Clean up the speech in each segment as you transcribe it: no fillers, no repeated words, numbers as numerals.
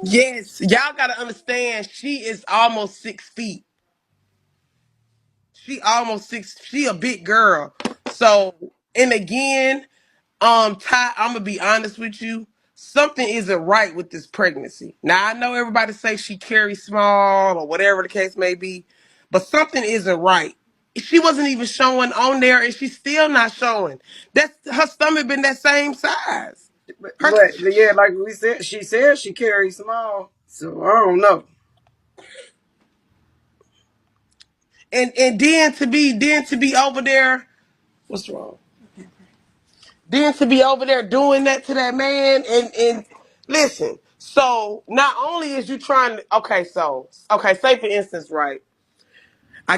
Yes, y'all gotta understand. She is almost 6 feet. She almost six. She a big girl. So, and again, Ty, I'm gonna be honest with you. Something isn't right with this pregnancy. Now I know everybody say she carries small or whatever the case may be, but something isn't right. She wasn't even showing on there, and she's still not showing. That's her stomach been that same size. Her But yeah, like we said, she said she carries small. So I don't know. and then to be over there. What's wrong? Then to be over there doing that to that man and listen, so not only is you trying to okay, say for instance, right, I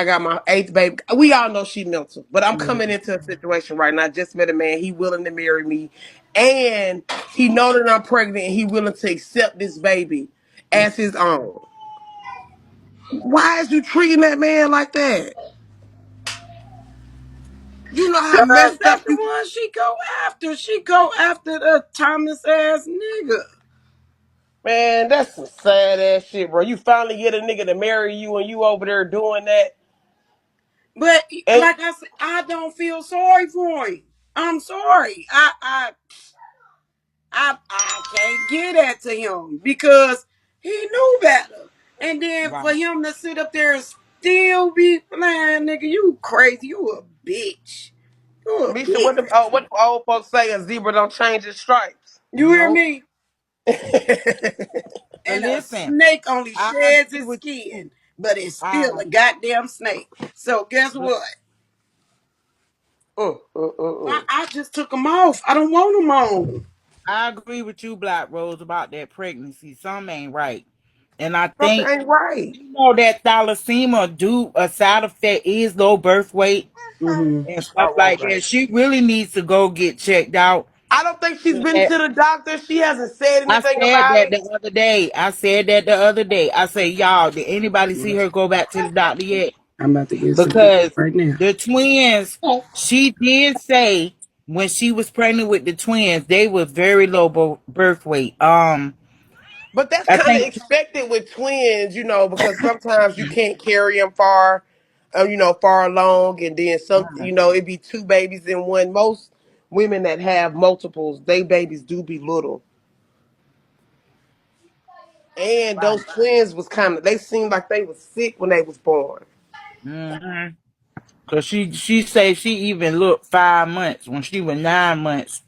got my eighth baby. We all know she mental, but I'm coming Mhm. into a situation right now. I just met a man, he willing to marry me, and he know that I'm pregnant and he willing to accept this baby as his own. Why is you treating that man like that? You know how messed That's up the you. one she go after. She go after the Thomas ass nigga. Man, that's some sad ass shit, bro. You finally get a nigga to marry you and you over there doing that. But And like I said, I don't feel sorry for him. I'm sorry. I can't get that to him because he knew better. And then for Right. him to sit up there and still be playing, nigga, you crazy. You a bitch. You a Misha, what bitch. the old folks say? A zebra don't change its stripes. You hear Nope. me? But And a listen, snake only I sheds agree its with skin, but it's still I a goddamn snake. So guess but what? Mm, mm, mm, mm. I just took them off. I don't want them on. I agree with you, Black Rose, about that pregnancy. Some ain't right. And I Something think ain't right. you know that thalassemia do a side effect is low birth weight Mm-hmm. and stuff All right, like right. that. She really needs to go get checked out. I don't think she's been And to the doctor. She hasn't said I anything said about that it. the other day. I said that the other day. I say, y'all, did anybody see her go back to the doctor yet? I'm about to get some Because right now. the twins, she did say when she was pregnant with the twins, they were very low birth weight. But that's I kind of think expected with twins, because sometimes you can't carry them far, far along, and then it be two babies in one. Most women that have multiples, they babies do be little, and those twins was they seemed like they was sick when they was born. mm-hmm. Cause she said she even looked 5 months when she was 9 months.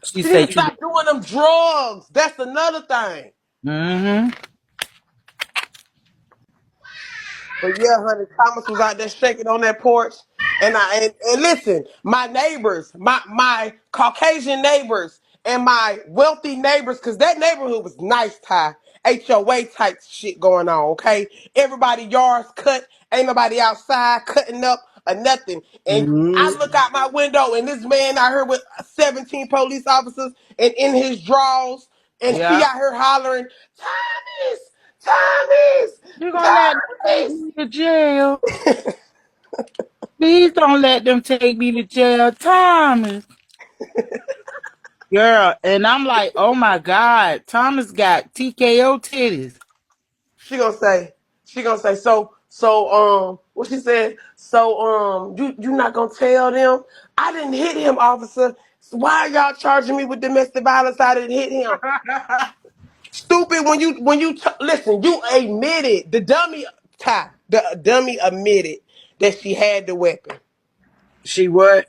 She She need to said she was stop doing them drugs. That's another thing. mm-hmm. But yeah, honey, Thomas was out there shaking on that porch. And listen, my neighbors, my Caucasian neighbors and my wealthy neighbors, because that neighborhood was nice, Ty. HOA type shit going on, okay? Everybody yards cut, ain't nobody outside cutting up or nothing. And I Mm-hmm. look out my window and this man out here with 17 police officers and in his drawers, and she Yeah. out here hollering, Thomas, Thomas, You're gonna let them take Thomas. me to jail. Please don't let them take me to jail, Thomas. Girl, and I'm like, oh my God, Thomas got TKO titties. She gonna say, so what she said, so you not gonna tell them I didn't hit him, officer. So why are y'all charging me with domestic violence? I didn't hit him. Stupid. Listen, you admitted the dummy admitted that she had the weapon. She what?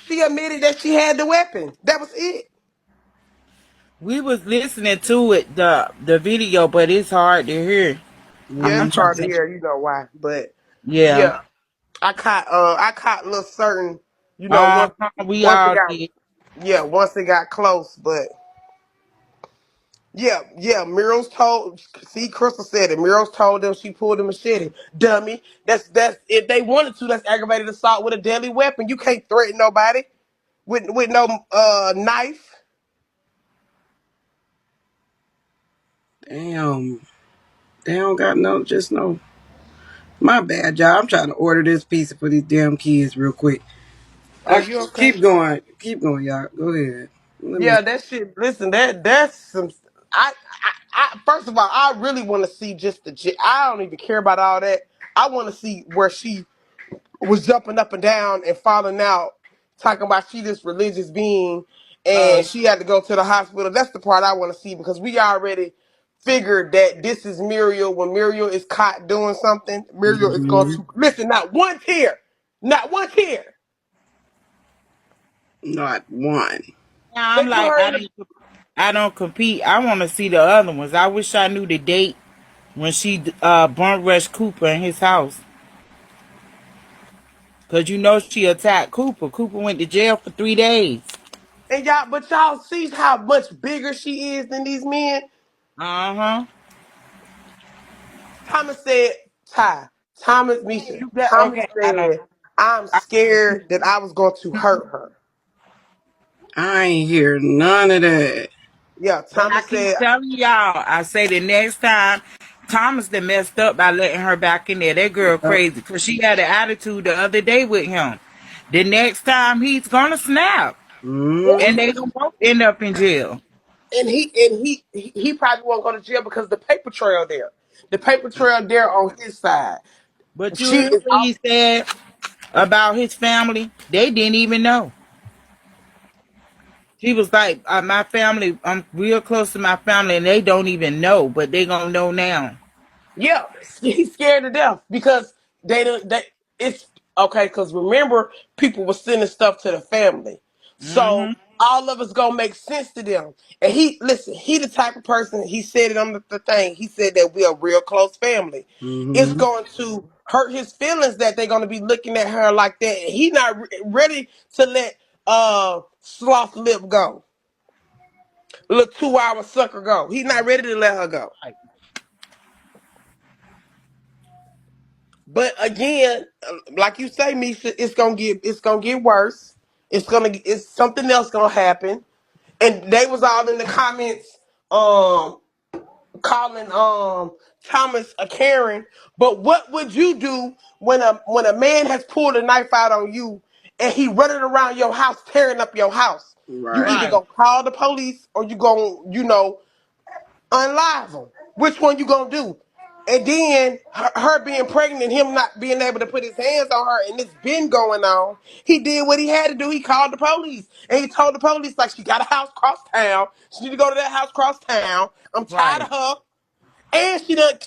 She admitted that she had the weapon. That was it. We was listening to it, the video, but it's hard to hear. Yeah, I'm it's Mm-hmm. trying hard to to hear, you know why, but yeah. yeah. I caught a little certain, once We once it all got did. once it got close, but yeah, Muriel's told see Crystal said it. Muriel's told them she pulled a machete. Dummy. That's if they wanted to, that's aggravated assault with a deadly weapon. You can't threaten nobody with no knife. Damn. They don't got no, just no. My bad, y'all. I'm trying to order this pizza for these damn kids real quick. Oh, I you okay? keep going. Keep going, y'all. Go ahead. Let me. Yeah, that shit. Listen, that's some. First of all, I really want to see just I don't even care about all that. I want to see where she was jumping up and down and falling out, talking about she this religious being, and she had to go to the hospital. That's the part I want to see because we already figured that this is Muriel. When Muriel is caught doing something, Muriel is going Mm-hmm. to listen. Not one tear. Not one. Now They I'm put like, her in the. I don't compete. I want to see the other ones. I wish I knew the date when she burnt Rush Cooper in his house. Cause you know she attacked Cooper. Cooper went to jail for 3 days. And y'all, but y'all see how much bigger she is than these men. Uh-huh. Thomas said, Ty, Thomas, Misha, You got Thomas okay. said, I'm I, scared that I was going to hurt her. I ain't hear none of that. Yeah, but I Thomas keep said, telling y'all, I say the next time Thomas done messed up by letting her back in there. That girl Yep. crazy. Cause she had an attitude the other day with him. The next time he's gonna snap. yeah. And Mm-hmm. they gonna both end up in jail. And he probably won't go to jail because the paper trail there. The paper trail there on his side. But you She heard is what he said about his family? They didn't even know. He was like, my family, I'm real close to my family and they don't even know, but they gonna know now. yeah, he's scared to death because they don't. It's okay because remember, people were sending stuff to the family, so Mm-hmm. all of us gonna make sense to them. And he listen, he the type of person. He said it on the thing. He said that we are real close family. It's Mm-hmm. going to hurt his feelings that they're gonna be looking at her like that. And he not ready to let sloth lip go, little 2 hour sucker go. He's not ready to let her go. Right. But again, like you say, Misha, it's gonna get worse. It's something else gonna happen. And they was all in the comments, calling Thomas a Karen. But what would you do when a man has pulled a knife out on you and he running around your house tearing up your house? You Right. either Right. gonna call the police or you gonna, unlive him. Which one you gonna do? And then her being pregnant, and him not being able to put his hands on her, and it's been going on. He did what he had to do. He called the police, and he told the police like she got a house cross town. She need to go to that house cross town. I'm tired Right. of her, and she done.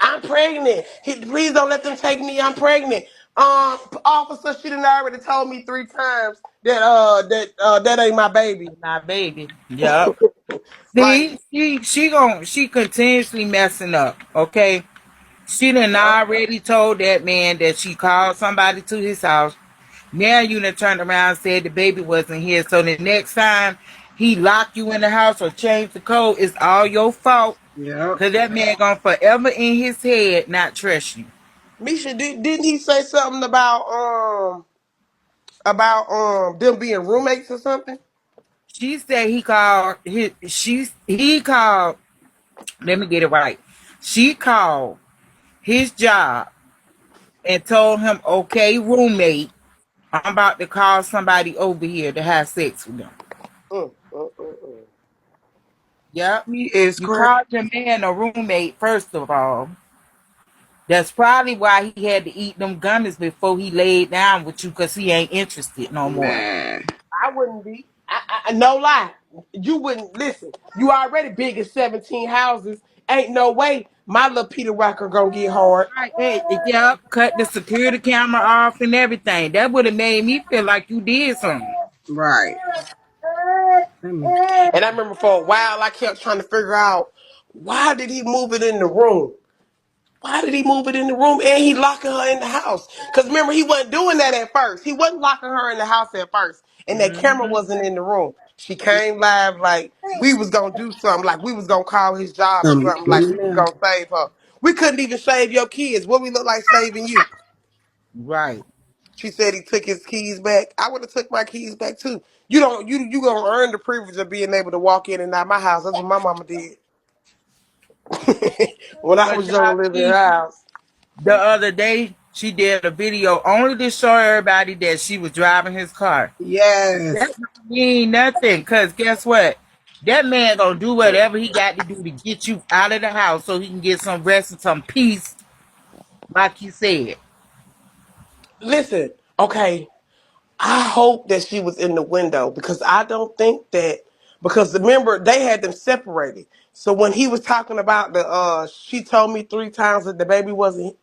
I'm pregnant. Please don't let them take me. I'm pregnant. Officer, she done already told me 3 times that ain't my baby. My baby. Yep. Like, See, she continuously messing up. Okay. She done yeah. already told that man that she called somebody to his house. Now you done turned around and said the baby wasn't here. So the next time he lock you in the house or change the code, it's all your fault. Yep. Cause that man gonna forever in his head not trust you. Misha, didn't he say something about them being roommates or something? She said he called, let me get it right. She called his job and told him, okay, roommate, I'm about to call somebody over here to have sex with them. Mm. Yep. He is You crazy. called your man a roommate, first of all. That's probably why he had to eat them gummies before he laid down with you, because he ain't interested no more. Man. I wouldn't be. No lie. You wouldn't listen. You already big as 17 houses. Ain't no way my little Peter Rocker gonna get hard. Right, hey, yep, cut the security camera off and everything. That would have made me feel like you did something. Right. Let me. And I remember for a while I kept trying to figure out why did he move it in the room? Why did he move it in the room and he locking her in the house? Because remember, he wasn't doing that at first. He wasn't locking her in the house at first. And that camera Mm-hmm. wasn't in the room. She came live like we was going to do something, like we was going to call his job or Coming something, like in we was now. going to save her. We couldn't even save your kids. What we look like saving you? Right. She said he took his keys back. I would have took my keys back too. You gonna earn the privilege of being able to walk in and out my house. That's what my mama did. When I But was young, y'all living in her see, house. the other day she did a video only to show everybody that she was driving his car. Yes. That don't mean nothing, because guess what? That man gonna do whatever he got to do to get you out of the house so he can get some rest and some peace, like you said. Listen, okay. I hope that she was in the window because I don't think that because remember they had them separated. So when he was talking about the she told me 3 times that the baby wasn't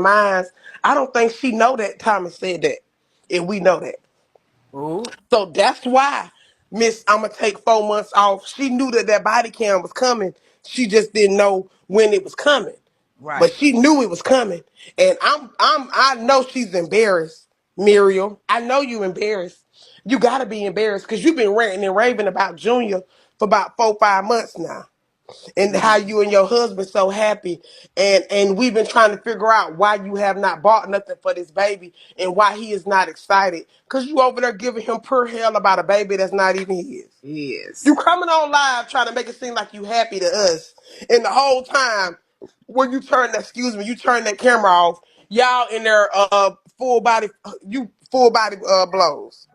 mine. I don't think she know that Thomas said that. And we know that. Oh, So that's why Miss I'ma take 4 months off. She knew that that body cam was coming. She just didn't know when it was coming. But right. she knew it was coming. And I know she's embarrassed, Muriel. I know you embarrassed. You gotta be embarrassed because you've been ranting and raving about Junior for about 4, 5 months now. And how Mm. you and your husband so happy. And we've been trying to figure out why you have not bought nothing for this baby and why he is not excited. Cause you over there giving him pure hell about a baby that's not even his. You Yes. coming on live trying to make it seem like you happy to us. And the whole time when you turn that you turn that camera off, y'all in there full body blows.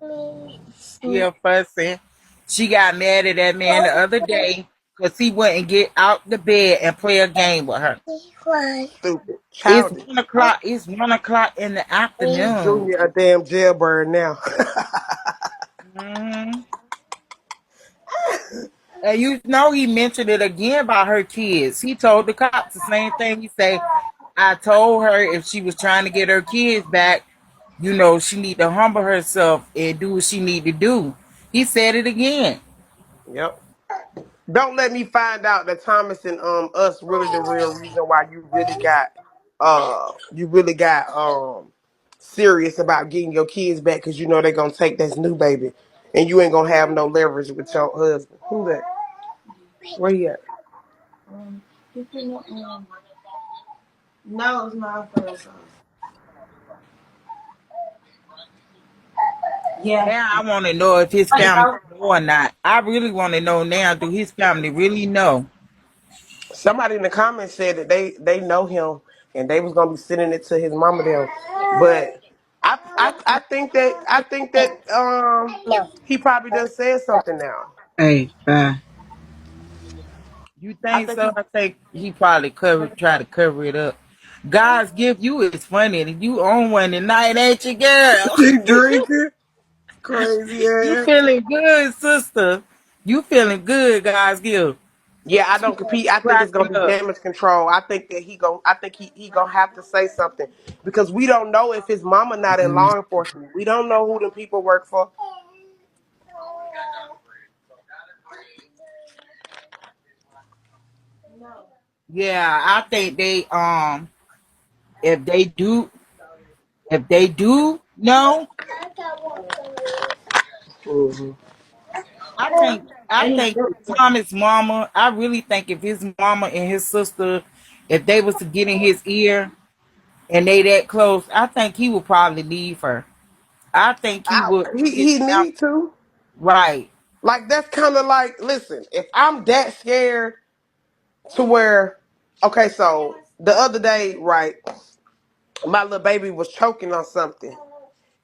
Still fussing. She got mad at that man the other day because he wouldn't get out the bed and play a game with her. Stupid. It's Childish. 1 o'clock. It's 1 o'clock in the afternoon. Junior a damn jailbird now. Mhm. And you know he mentioned it again about her kids. He told the cops the same thing. He say, I told her if she was trying to get her kids back, she need to humble herself and do what she need to do. He said it again. Yep. Don't let me find out that Thomas and us really the real reason why you really got serious about getting your kids back because you know they're gonna take this new baby and you ain't gonna have no leverage with your husband. Who that? Where you at? No, it's my first. Yeah. Now I want to know if his family know or not. I really want to know now. Do his family really know? Somebody in the comments said that they know him and they was gonna be sending it to his mama them, but I think that he probably done said something now. Hey, bye. You I think think so? he I think he probably try to cover it up. God's gift you is funny. You own one tonight, ain't you, girl? She drinking? Crazy You ass. feeling good, sister? You feeling good, God's gift? Yeah, I She don't compete. I think it's cracking gonna be up. damage control. I think that he gonna have to say something because we don't know if his mama not in law enforcement. We don't know who the people work for. Yeah, I think if they do if they do know, Hmm. I think Thomas mama, I really think if his mama and his sister, if they was to get in his ear and they that close, I think he would probably leave her. I think he would his He family need to. right. Like that's kind of like, listen, if I'm that scared to where, okay, so the other day, right, my little baby was choking on something,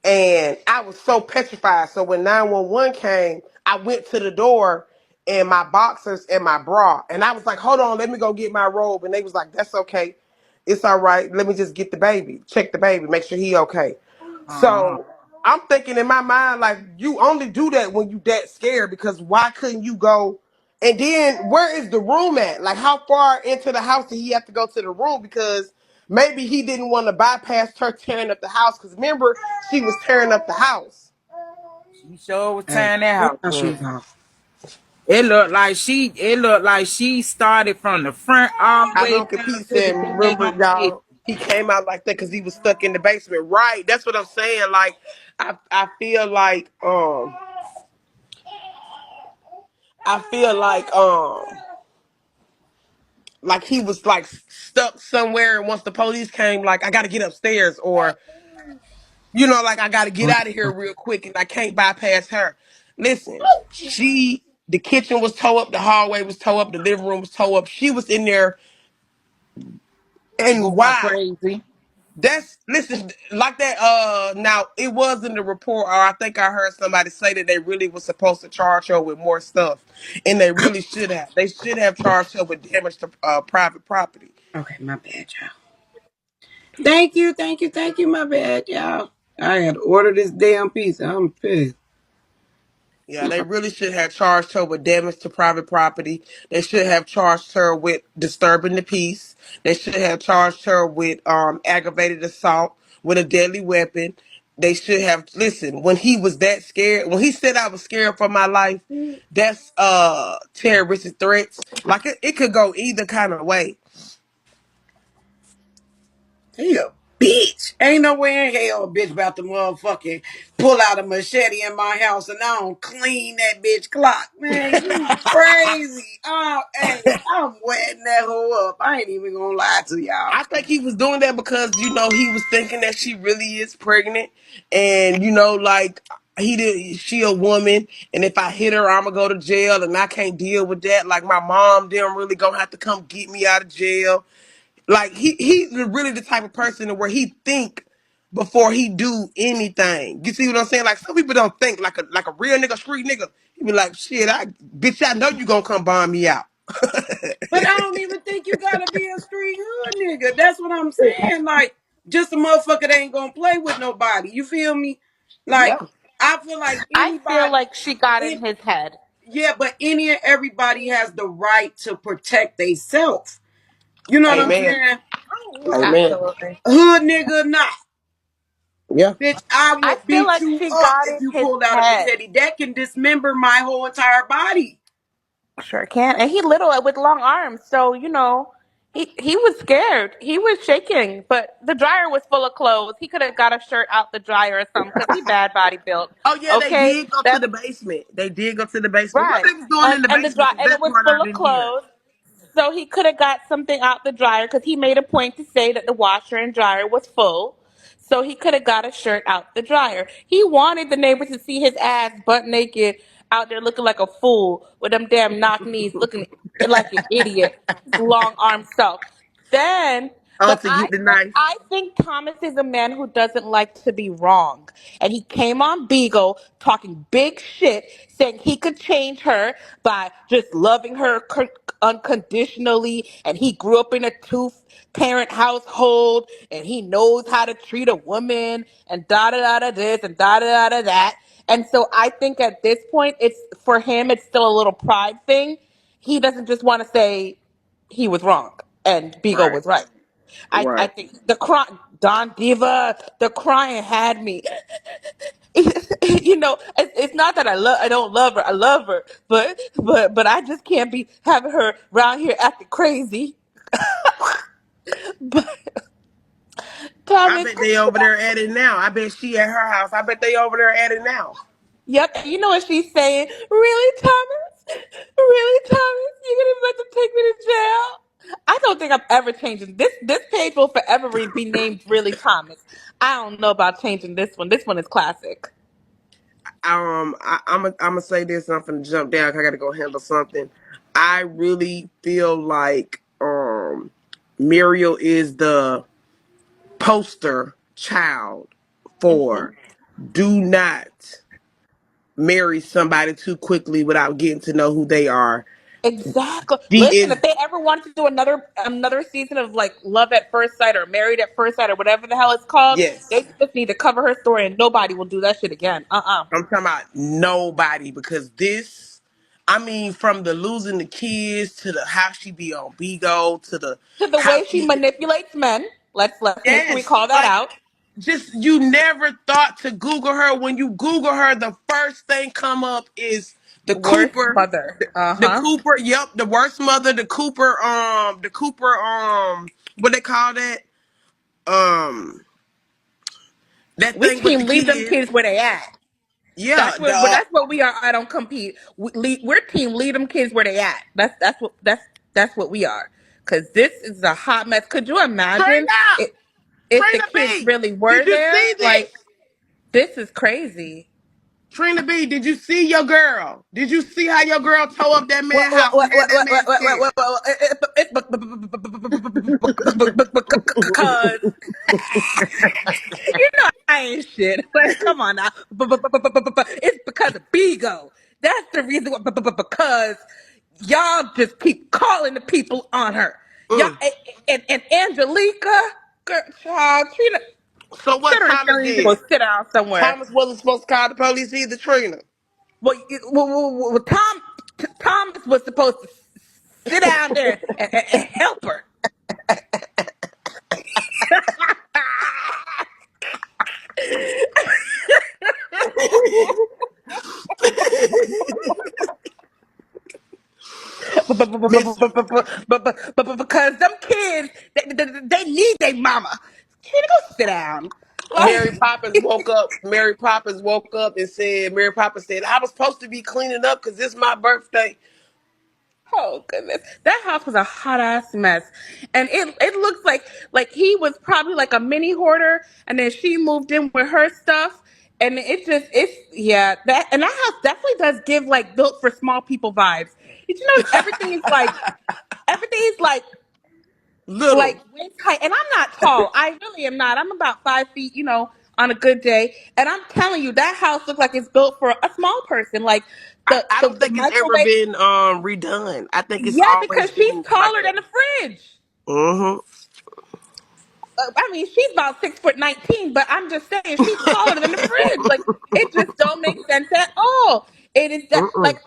and I was so petrified. So when 911 came, I went to the door in my boxers and my bra, and I was like, "Hold on, let me go get my robe." And they was like, "That's okay, it's all right. Let me just get the baby, check the baby, make sure he okay." Uh-huh. So I'm thinking in my mind, like, you only do that when you that scared because why couldn't you go? And then where is the room at? Like, how far into the house did he have to go to the room? Because maybe he didn't want to bypass her tearing up the house. Because remember, she was tearing up the house. She sure was Hey, tearing that put house my up. shoes off. It looked like she started from the front all the I way know down Pete to the said, remember, daggone kitchen. y'all, he came out like that because he was stuck in the basement. Right. That's what I'm saying. Like, I feel like he was like stuck somewhere and once the police came, like, I gotta get upstairs, or like, I gotta get What out of here the real quick and I can't bypass her. Listen, the kitchen was towed up, the hallway was towed up, the living room was towed up. She was in there, and Going why? crazy. That's listen like that. Now it was in the report, or I think I heard somebody say that they really was supposed to charge her with more stuff, and they really should have. They should have charged her with damage to private property. Okay, my bad, y'all. Thank you, thank you, thank you. My bad, y'all. I had to order this damn pizza. I'm pissed. Yeah, they really should have charged her with damage to private property. They should have charged her with disturbing the peace. They should have charged her with aggravated assault with a deadly weapon. They should have listen when he was that scared. When he said I was scared for my life, that's terroristic threats. Like it could go either kind of way. He a bitch. Ain't no way in hell a bitch about to motherfucking pull out a machete in my house and I don't clean that bitch clock. Man, you crazy. Oh, hey, I'm wetting that hoe up. I ain't even gonna lie to y'all. I think he was doing that because he was thinking that she really is pregnant, and like he did. She a woman, and if I hit her, I'm gonna go to jail, and I can't deal with that. Like my mom, them really gonna have to come get me out of jail. Like he's really the type of person where he think before he do anything. You see what I'm saying? Like some people don't think like a real nigga, street nigga. He be like, shit, bitch, I know you gonna come bomb me out. But I don't even think you gotta be a street hood nigga. That's what I'm saying. Like, just a motherfucker that ain't gonna play with nobody. You feel me? Like, Yeah. I feel like I feel anybody, like she got in it, his head. yeah, but any and everybody has the right to protect themselves. You know what I'm Amen. saying? Amen. Absolutely. Hood nigga, not. Yeah. Bitch, I I will feel beat like you she up got if in you his pulled out a head. machete. That can dismember my whole entire body. Sure can. And he little with long arms, so he was scared. He was shaking, but the dryer was full of clothes. He could have got a shirt out the dryer or something because he bad body built. Oh yeah, they Okay, did go to that's the basement. They did go to the basement. What right. they was doing in the And the basement? dry 'Cause and it that was part I full of didn't hear. clothes. So he could have got something out the dryer because he made a point to say that the washer and dryer was full. So he could have got a shirt out the dryer. He wanted the neighbors to see his ass butt naked out there looking like a fool with them damn knock knees, looking like an idiot, his long arm self. Then, Oh, but to get the knife. I think Thomas is a man who doesn't like to be wrong. And he came on Beagle talking big shit, saying he could change her by just loving her unconditionally. And he grew up in a two-parent household and he knows how to treat a woman and da da da da this and da da da da that. And so I think at this point, it's for him, it's still a little pride thing. He doesn't just want to say he was wrong and Beagle Right. was right. I Right. think the cry, Don Diva, the crying had me. It's not that I don't love her. I love her, but I just can't be having her around here acting crazy. But I Thomas, bet they over there at it now. I bet she at her house. I bet they over there at it now. yep, you know what she's saying? Really, Thomas? Really, Thomas? You gonna let them take me to jail? I don't think I'm ever changing this. This page will forever be named Really Thomas. I don't know about changing this one. This one is classic. I'm gonna say this. And I'm gonna jump down. 'Cause I gotta go handle something. I really feel like Muriel is the poster child for do not marry somebody too quickly without getting to know who they are. Exactly. She Listen, is if they ever wanted to do another season of like Love at First Sight or Married at First Sight or whatever the hell it's called, they yes. just need to cover her story and nobody will do that shit again. I'm talking about nobody because this, I mean, from the losing the kids to the how she be on Bigo to the To the how way she she, manipulates men. Let's make sure we yes, call that like out. just you never thought to Google her. When you Google her, the first thing come up is the Worst Cooper, mother. the Uh-huh. Cooper. Yep, the worst mother, the Cooper, what they call that, um, that We thing with the team leave them kids. kids where they at. Yeah, the That's what we are. I don't compete. We're team leave them kids where they at. That's what we are. Cause this is a hot mess. Could you straight imagine up. if the Trina kids B, really were did you there? see Like, this? this is crazy. Trina B, did you see your girl? Did you see how your girl tore up that What man what house and what had what that what man what what scared? what, what, Because you know I ain't shit. Like, come on now. It's because of Bigo. That's the reason. Because y'all just keep calling the people on her. Y'all Mm. and Angelica, girl, child, Trina, So what Thomas Trina needs to go did? sit down somewhere. Thomas wasn't supposed to call the police either, Trina. Well, Thomas was supposed to sit down there and help her. Miss Because them kids, they need their mama. Trina, go sit down. Mary Like, Poppins woke up. Mary Poppins woke up and said, Mary Poppins said, I was supposed to be cleaning up because it's my birthday. oh goodness, that house was a hot ass mess, and it looks like he was probably like a mini hoarder, and then she moved in with her stuff, and it's yeah, that and that house definitely does give like built for small people vibes. Did you notice everything is like Little. waist height, and I'm not tall. I really am not. I'm about 5 feet, on a good day. And I'm telling you, that house looks like it's built for a small person. Like I, the I the, don't the think it's ever microwave. been redone. I think it's Yeah, always because she's been like taller that. than the fridge. Mm-hmm. I mean, she's about 6'19", but I'm just saying she's taller than the fridge. Like it just don't make sense at all. It is that like Mm-mm.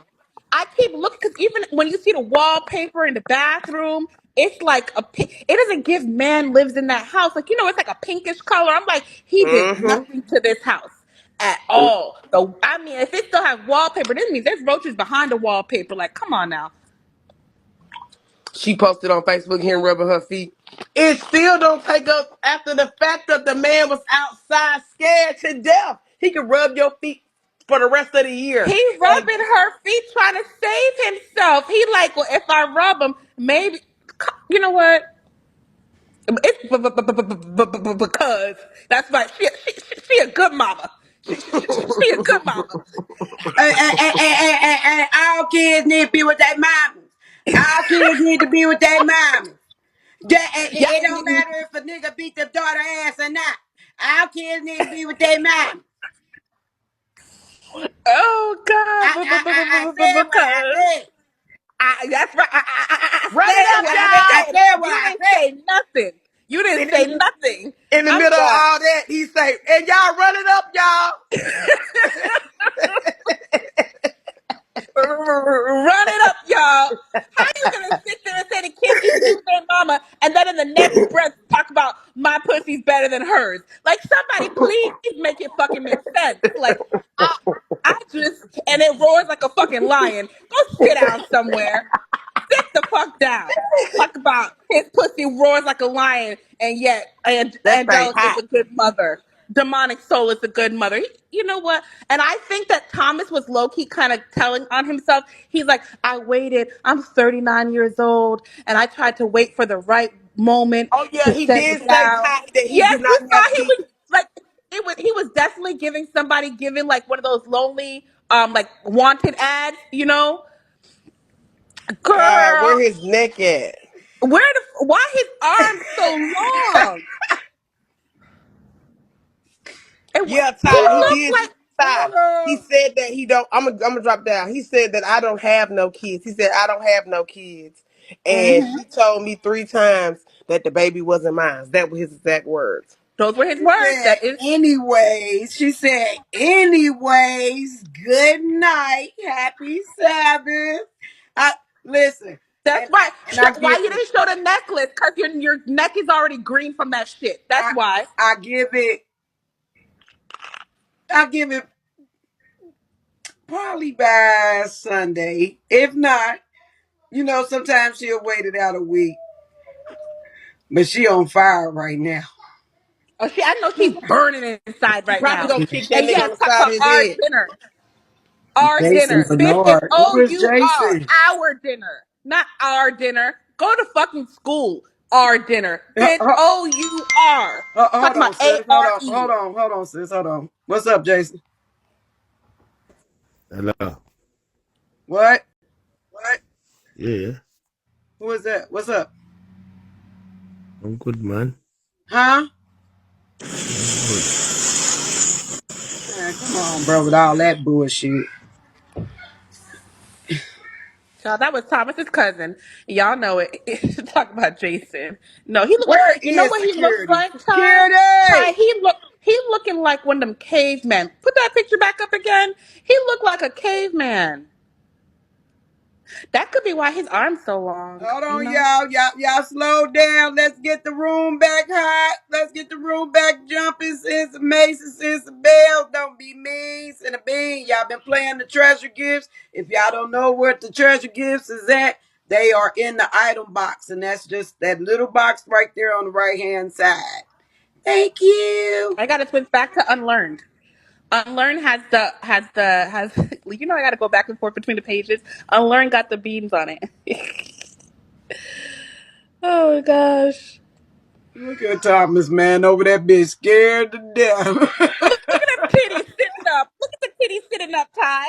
I keep looking because even when you see the wallpaper in the bathroom, it's like it doesn't give man lives in that house. Like it's like a pinkish color. I'm like he did Mm-hmm. nothing to this house at all. So I mean, if it still has wallpaper, this means there's roaches behind the wallpaper. Like, come on now. She posted on Facebook him rubbing her feet. It still don't take up after the fact that the man was outside scared to death. He could rub your feet for the rest of the year. He And rubbing her feet trying to save himself. He like, well, if I rub him, maybe you know what? It's because that's right. She a good mama. She a good mama. All kids need to be with their mamas. All kids need to be with their mamas. Yeah. It don't matter if a nigga beat their daughter ass or not. All kids need to be with their mamas. Oh God. I said what I Because said. that's right. I run it said up, what I I y'all. said. said what You I didn't said. say nothing. You didn't And say nothing. in the I'm middle of sorry. all that, he say, and y'all run it up, y'all. Run it up, y'all. How you gonna sit there and say the kids need to be with their mama, and then in the next breath talk about my pussy's better than hers? Like somebody please make it fucking make sense. Like I, I just and it roars like a fucking lion. Go sit down somewhere. Sit the fuck down. Talk about his pussy roars like a lion, and yet That thing Angelica's hot. a good mother. Demonic soul is a good mother. You know what? And I think that Thomas was low key kind of telling on himself. He's like, I waited. I'm 39 years old, and I tried to wait for the right moment Oh yeah, to he settle did say down. Ty, that he Yes, did you not saw have he kids. was like he was definitely giving like one of those lonely like wanted ads, God, girl. where his neck at? Why his arms so long? Yeah, He Ty, he looked did. like Ty, he said that he don't. I'm gonna drop down. He said that I don't have no kids. He said I don't have no kids, and Mm-hmm. she told me 3 times that the baby wasn't mine. That were his exact words. those were his She words. said, That is anyways. She said, anyways, good night. Happy Sabbath. I listen, that's why. and I Why give you it, didn't show the necklace? Cause your neck is already green from that shit. That's I why. I give it, I give it probably by Sunday. If not, sometimes she'll wait it out a week. But she on fire right now. Oh, I know she's burning inside She right probably now. gonna kick that And nigga yes, on the talk side about of his our head. dinner. Our Jason dinner, bitch. It's Bernard. Who is OUR. Jason? Our dinner, not our dinner. Go to fucking school. Our dinner, Uh, bitch. uh, OUR. hold Talking on, about sis. ARE. Hold on, sis. Hold on. What's up, Jason? Hello. What? Yeah. Who is that? What's up? I'm good, man. Huh? I'm good. Man, come on, bro, with all that bullshit. Child, that was Thomas's cousin. Y'all know it. Talk about Jason. No, he looked like, Where you know is what he looks security? like, Ty? Ty, Security! he looking like one of them cavemen. Put that picture back up again. He looked like a caveman. That could be why his arm's so long, Hold you on, know? y'all. Y'all slow down. Let's get the room back hot. Let's get the room back jumping. Send some mason, send some bells. Don't be mean. Send a bean. Y'all been playing the treasure gifts. If y'all don't know where the treasure gifts is at, they are in the item box. And that's just that little box right there on the right-hand side. Thank you. I gotta switch back to unlearned. Unlearn has you know I gotta go back and forth between the pages. Unlearn got the beans on it. Oh my gosh. Look at Thomas, man, over that bitch scared to death. Look at them titties sitting up. Look at the titties sitting up, Ty.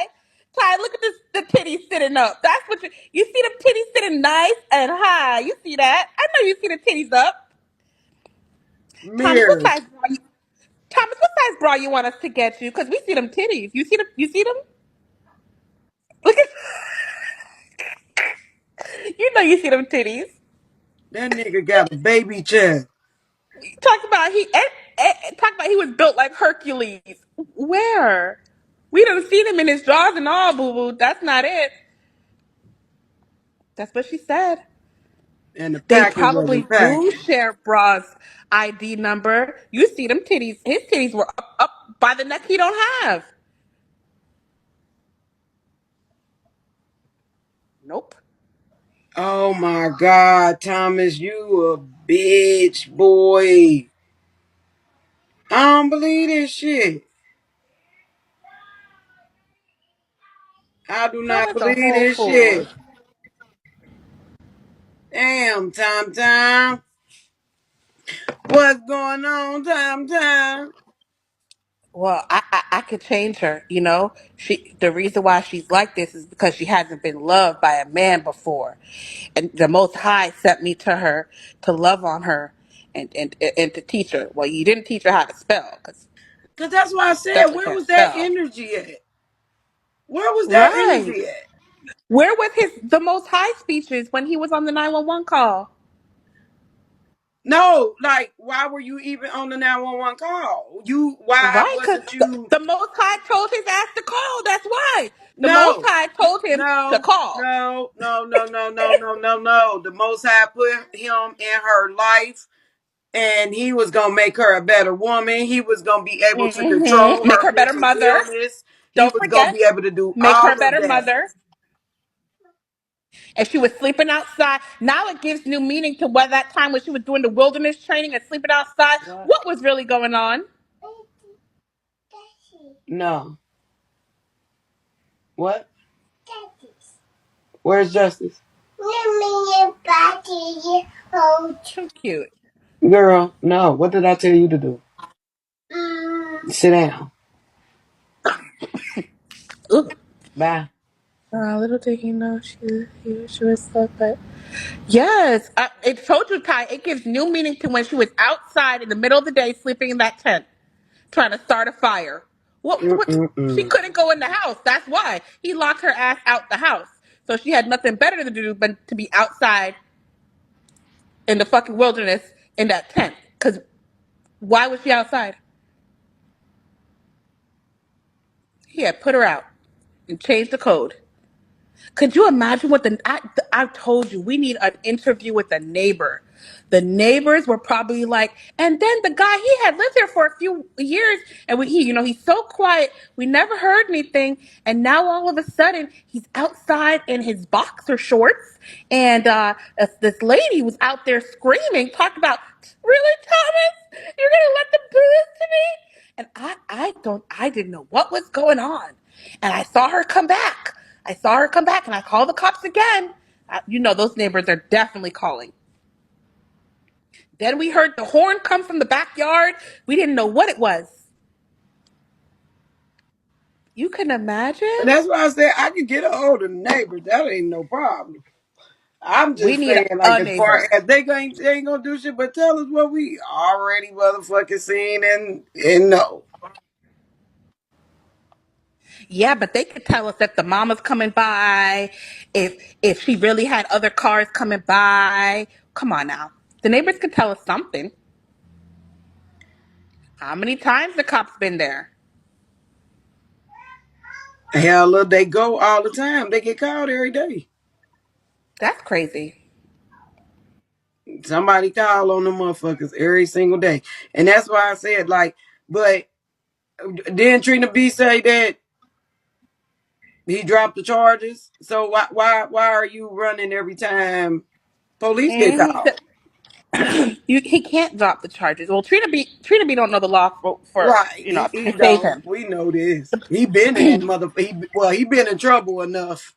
Ty, look at this the titties sitting up. That's what you see them titties sitting nice and high. You see that? I know you see the titties up. Thomas, what Mirrors. size bra you Thomas, what size bra you want us to get you? Because we see them titties. You see them? Look at you know you see them titties. That nigga got a baby chest. Talk about talk about he was built like Hercules. Where? We done seen him in his drawers and all, boo boo. That's not it. That's what she said. And the They package probably wasn't do packing. share bra's ID number. You see them titties. His titties were up by the neck he don't have. Nope. Oh my God, Thomas, you a bitch, boy. I don't believe this shit. I do not Thomas a believe whole this fool. shit. Damn, Tom. What's going on, Tom? Well, I could change her. You know, the reason why she's like this is because she hasn't been loved by a man before, and the Most High sent me to her to love on her and to teach her. Well, you didn't teach her how to spell because Because that's why I she said, definitely where can't was that spell. energy at? Where was that Right. energy at? Where was the Most High speeches when he was on the 911 call? No, like, why were you even on the 911 call? Why Right, because wasn't you? the Most High told his ass to call. That's why the Most No, High told him to no, call. no, no, no, no, no, no, no, no. The Most High put him in her life, and he was gonna make her a better woman. He was gonna be able to control Make her her better mental mother. illness. He Don't was gonna forget, be able to do make her all a of better that. mother. And she was sleeping outside. Now it gives new meaning to what that time when she was doing the wilderness training and sleeping outside. What? What was really going on? No. What? Where's Justice? So cute. Girl, no. What did I tell you to do? Sit down. Ooh. Bye. Little did he know she was stuck, but yes, it told you, Ty. It gives new meaning to when she was outside in the middle of the day, sleeping in that tent, trying to start a fire. What? She Mm-mm-mm. couldn't go in the house. That's why he locked her ass out the house. So she had nothing better to do but to be outside in the fucking wilderness in that tent. Cause why was she outside? He had put her out and changed the code. Could you imagine what I told you? We need an interview with the neighbor. The neighbors were probably like, and then the guy he had lived here for a few years, and he's so quiet. We never heard anything, and now all of a sudden he's outside in his boxer shorts, and this lady was out there screaming, talking about, really, Thomas, you're gonna let them do this to me? And I didn't know what was going on, and I saw her come back. And I called the cops again. Those neighbors are definitely calling. Then we heard the horn come from the backyard. We didn't know what it was. You can imagine? And that's why I said I could get a hold of the neighbors. That ain't no problem. I'm We just need saying, like, a as far neighbor. as they ain't gonna do shit but tell us what we already motherfucking seen and know. Yeah, but they could tell us if the mama's coming by, if she really had other cars coming by. Come on now. The neighbors could tell us something. How many times the cops been there? Hell, look, they go all the time. They get called every day. That's crazy. Somebody call on them motherfuckers every single day. And that's why I said, like, but didn't Trina B say that he dropped the charges? So why are you running every time police get Mm, called? he can't drop the charges. Well, Trina B don't know the law for Right. He to save don't. him. We know this. He been in that mother he been in trouble enough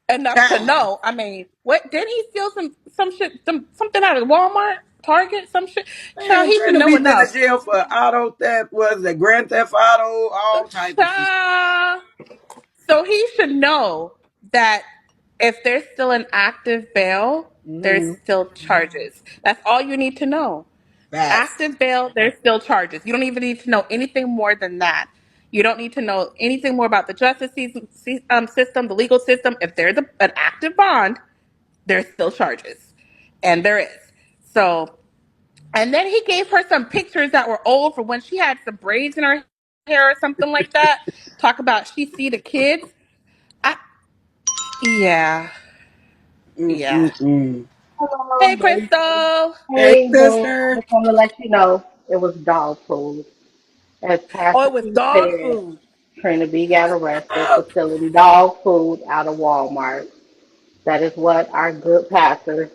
Enough to time. know. I mean, what didn't he steal some shit something out of Walmart, Target, some shit? Child, Man, he should Trina know B been enough. in jail for auto theft, was it grand theft auto, all type of shit. Child. So he should know that if there's still an active bail, there's Mm-hmm. still charges. That's all you need to know. Facts. Active bail, there's still charges. You don't even need to know anything more than that. You don't need to know anything more about the justice system, the legal system. If there's an active bond, there's still charges. And there is. So, and then he gave her some pictures that were old for when she had some braids in her hair or something like that. Talk about she see the kids. I, yeah, yeah. Mm-mm-mm. Hey, Hello, baby. Crystal. Hey, Hey, boo. I sister. just want to let you know it was dog food. As Oh, Pastor it was P dog said, food. Trina B got arrested for stealing dog food out of Walmart. That is what our good pastor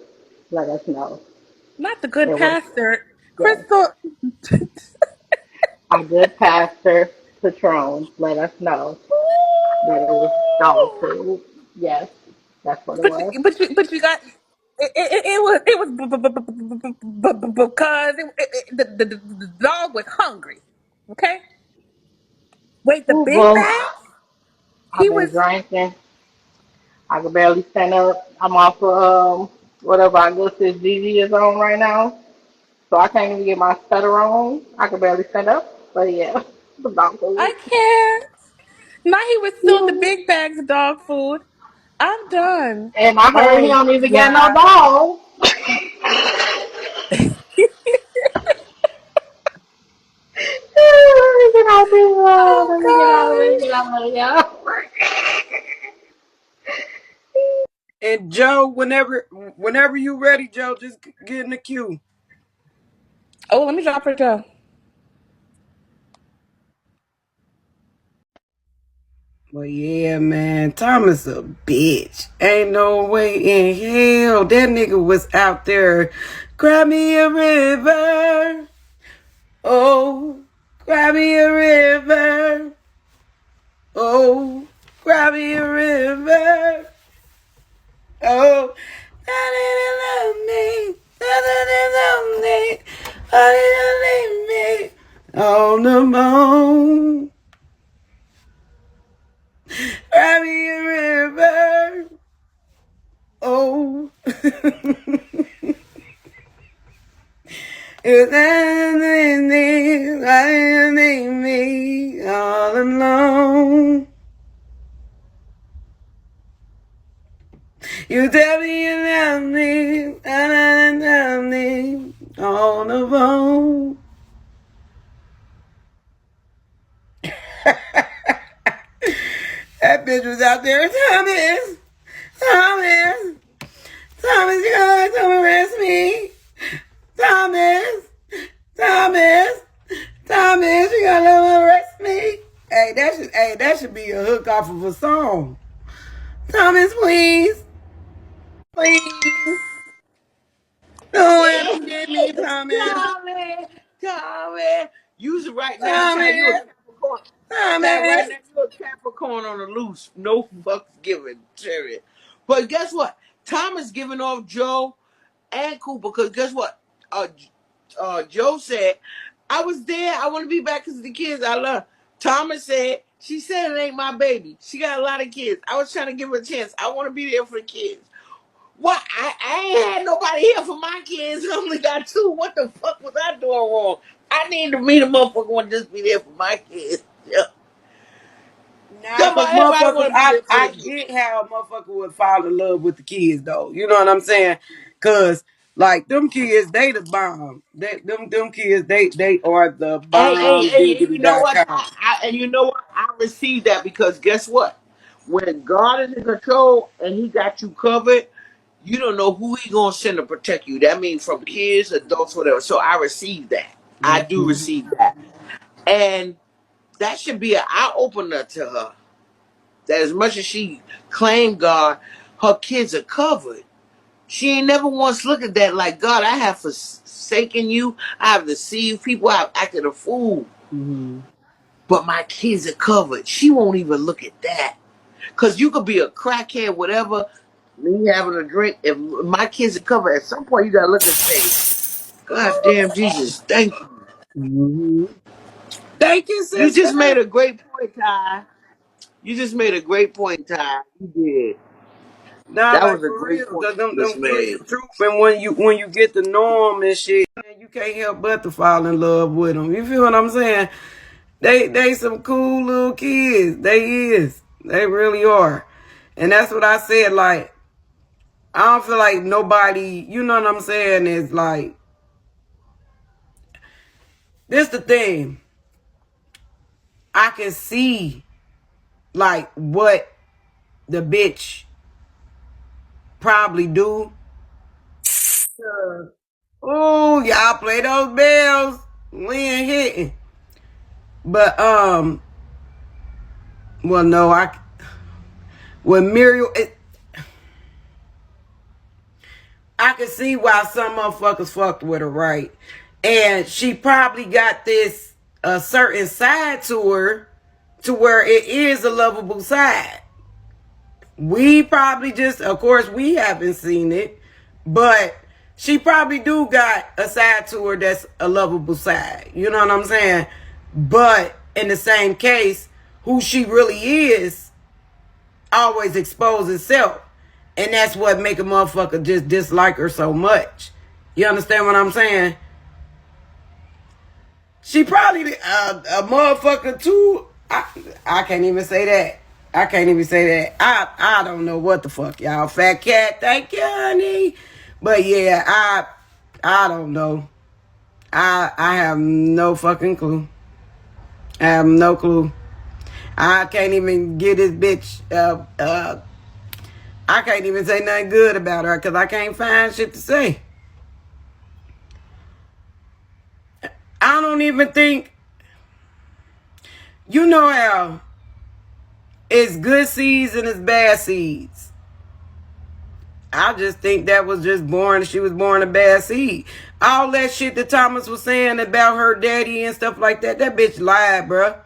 let us know. Not the good It was, pastor. yes, Crystal. our good pastor, Patron, let us know that it was dog food. Yes, that's what it But was. you got it was because the dog was hungry. Okay. Wait, the Ooh, big boo. bags? He I've been was. drinking. I can barely stand up. I'm off of whatever I guess this DG is on right now. So I can't even get my stutter on. I can barely stand up. But yeah, the dog food. I can't. Now he was stealing the Yeah. big bags of dog food. I'm done. And I heard he Oh don't even get no God. dog. Let me get out this Oh Let me get out. Let me get gosh. out. Let me get out. And Joe, whenever you ready, Joe, just get in the queue. Oh, let me drop her down. Well, yeah, man, Thomas a bitch. Ain't no way in hell that nigga was out there. Grab me a river. Oh, grab me a river. Oh, grab me a river. Oh, that didn't love me. That didn't love me. Why did you leave me on the moon? Grab me a river. Oh. Is anything finding me all alone? You tell me you love me, and I love me on the phone. That bitch was out there. Thomas, Thomas, Thomas, you gotta come arrest me. Thomas, Thomas, Thomas, you gotta come arrest me. Hey, that should be a hook off of a song. Thomas, please, please, don't ever get me, Thomas, Tommy, Tommy, you right now, child. You a Thomas, Capricorn. Child, right Thomas. now you a Capricorn on the loose. No fucks given, period. But guess what? Thomas giving off Joe and Cooper because guess what? Joe said, "I was there. I want to be back because of the kids I love." Thomas said, "She said it ain't my baby. She got a lot of kids. I was trying to give her a chance. I want to be there for the kids." What? I ain't had nobody here for my kids. I only got two. What the fuck was I doing wrong? I need to meet a motherfucker want to just be there for my kids. Yeah. Nah, cause Everybody motherfuckers, want to be there for I the kids. get how a motherfucker would fall in love with the kids though. You know what I'm saying? Cause like them kids, they the bomb. Them kids, they are the bomb. And you know what? Diggity.com. And you know what? I received that because guess what? When God is in control and He got you covered, you don't know who He gonna send to protect you. That means from kids, adults, whatever. So I received that. I do Mhm. receive that, and that should be an eye opener to her. That as much as she claimed God, her kids are covered. She ain't never once looked at that like, God, I have forsaken you. I have deceived people. I have acted a fool. Mhm. But my kids are covered. She won't even look at that. Because you could be a crackhead, whatever, me having a drink. If my kids are covered, at some point you got to look and say, God damn, Jesus, thank you. Mhm. Thank you, You sister. just made a great point, Ty. You just made a great point, Ty. You did. Nah, That like was a for great real, point cause you just them three made. the truth, and when you get to know them and shit, man, you can't help but to fall in love with them. You feel what I'm saying? They some cool little kids. They really are, and that's what I said. Like I don't feel like nobody. You know what I'm saying? Is like this the thing. I can see like what the bitch probably do. Oh, y'all play those bells. We ain't hitting. But well no, when Muriel I can see why some motherfuckers fucked with her, right? And she probably got this a certain side to her to where it is a lovable side. We probably just, of course, we haven't seen it, but she probably do got a side to her that's a lovable side. You know what I'm saying? But in the same case, who she really is always expose itself. And that's what make a motherfucker just dislike her so much. You understand what I'm saying? She probably a motherfucker too. I can't even say that. I can't even say that. I don't know what the fuck, y'all. Fat cat, thank you, honey. But yeah, I don't know. I have no fucking clue. I have no clue. I can't even get this bitch. I can't even say nothing good about her because I can't find shit to say. I don't even think. You know how it's good seeds and it's bad seeds. I just think that was just born. She was born a bad seed. All that shit that Thomas was saying about her daddy and stuff like that, that bitch lied, bruh.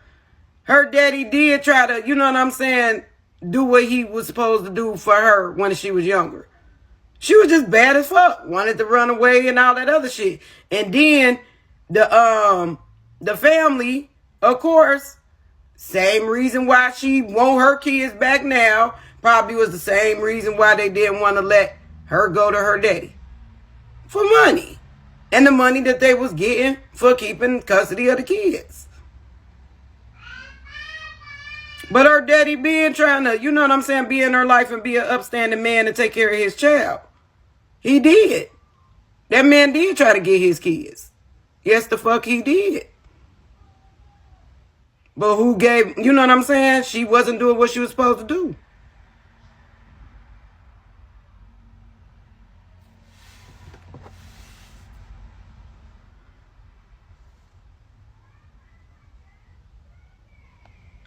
Her daddy did try to, you know what I'm saying, do what he was supposed to do for her when she was younger. She was just bad as fuck. Wanted to run away and all that other shit. And then the family, of course, same reason why she want her kids back now, probably was the same reason why they didn't want to let her go to her daddy. For money. And the money that they was getting for keeping custody of the kids. But her daddy being trying to, you know what I'm saying, be in her life and be an upstanding man and take care of his child. He did. That man did try to get his kids. Yes, the fuck he did. But who gave, you know what I'm saying? She wasn't doing what she was supposed to do.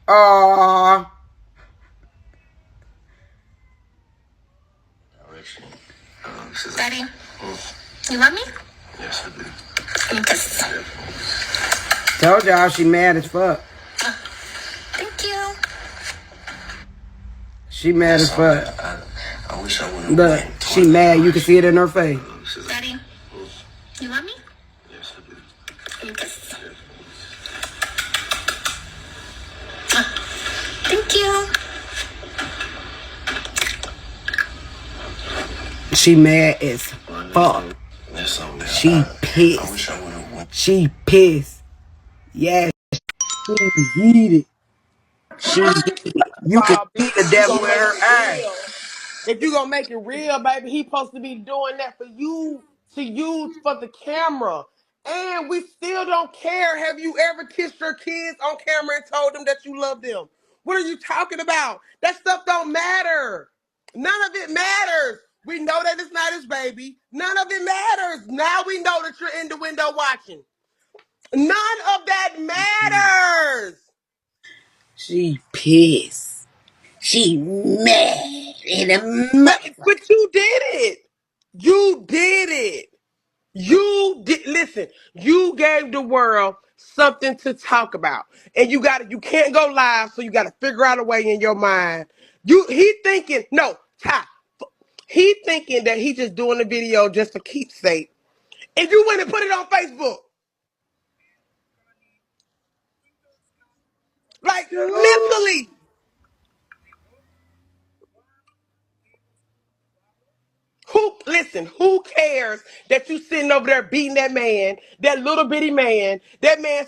Aww. Daddy, you love me? Yes, I do. Yes. Told y'all she mad as fuck. Thank you. She mad as fuck. I wish I would have. Look, she mad. You can see it in her face. Daddy, you love me? Yes, I do. Yes. Thank you. She mad as fuck. She pissed. She pissed. Yes, she heated. She heated. You could Wow, see bitch, the if you devil gonna in make her it eyes. real. If you gonna make it real, baby, he supposed to be doing that for you to use for the camera. And we still don't care. Have you ever kissed your kids on camera and told them that you love them? What are you talking about? That stuff don't matter. None of it matters. We know that it's not his baby. None of it matters. Now we know that you're in the window watching. None of that matters. She pissed. She mad in a But motherfucker. you did it. You did it. You did listen, you gave the world something to talk about. And you can't go live, so you gotta figure out a way in your mind. He thinking, no, Ty, he thinking that he just doing the video just for keepsake. If you went and put it on Facebook, like mentally. Who cares that you sitting over there beating that man, that little bitty man? That man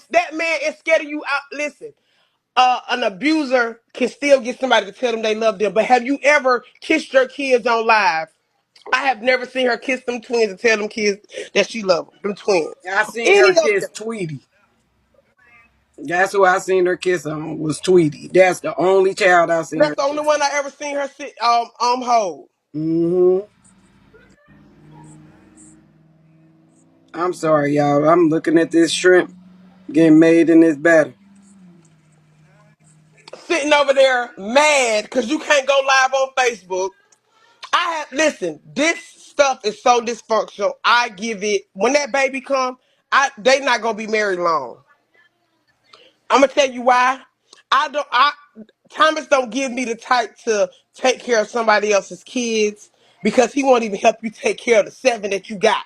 is scared of you out. Listen, an abuser can still get somebody to tell them they love them. But have you ever kissed your kids on live? I have never seen her kiss them twins and tell them kids that she love them twins. I seen Any her of kiss them. Tweety. That's who I seen her kiss on was Tweety. That's the only child I seen her That's the only kiss. one I ever seen her sit hold. Mm-hmm. I'm sorry, y'all. I'm looking at this shrimp getting made in this batter. Sitting over there mad because you can't go live on Facebook. Listen, this stuff is so dysfunctional. I give it when that baby come, they not gonna be married long. I'm gonna tell you why. Thomas don't give me the type to take care of somebody else's kids because he won't even help you take care of the 7 that you got.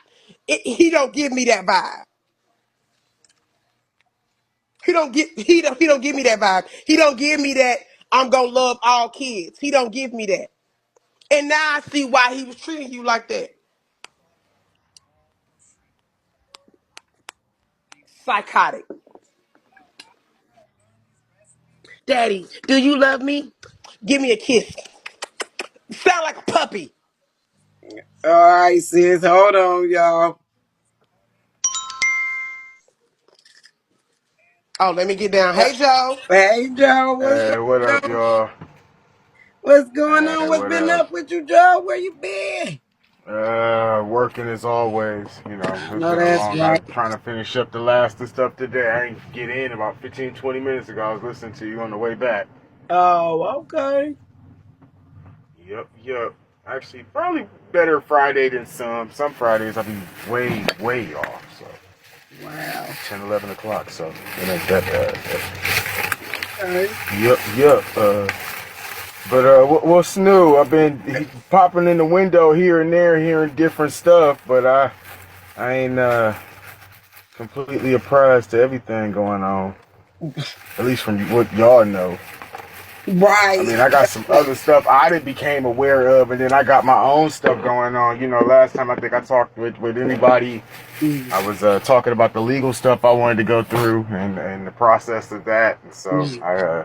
He don't give me that vibe. He don't give me that vibe. He don't give me that I'm gonna love all kids. He don't give me that. And now I see why he was treating you like that. Psychotic. Daddy, do you love me? Give me a kiss. Sound like a puppy. All right, sis. Hold on, y'all. Oh, let me get down. Hey, Joe. Hey, Joe. What's Hey, up, what up, Joe? y'all? What's going on? Hey, What's what been up? up with you, Joe? Where you been? Working as always. You know, it's No, been a that's long. I'm right. trying to finish up the last of stuff today. I ain't get in about 15, 20 minutes ago. I was listening to you on the way back. Oh, okay. Yep. Actually, probably better Friday than some. Some Fridays I'll be way off. So Wow. 10, 11 o'clock. So it ain't that bad. Okay. Yep. But what's new? I've been popping in the window here and there, hearing different stuff, but I ain't completely apprised to everything going on. At least from what y'all know. I Right. mean, I got some other stuff I didn't became aware of, and then I got my own stuff going on. You know, last time I think I talked with anybody, Mm, I was talking about the legal stuff I wanted to go through and the process of that. And so mm, I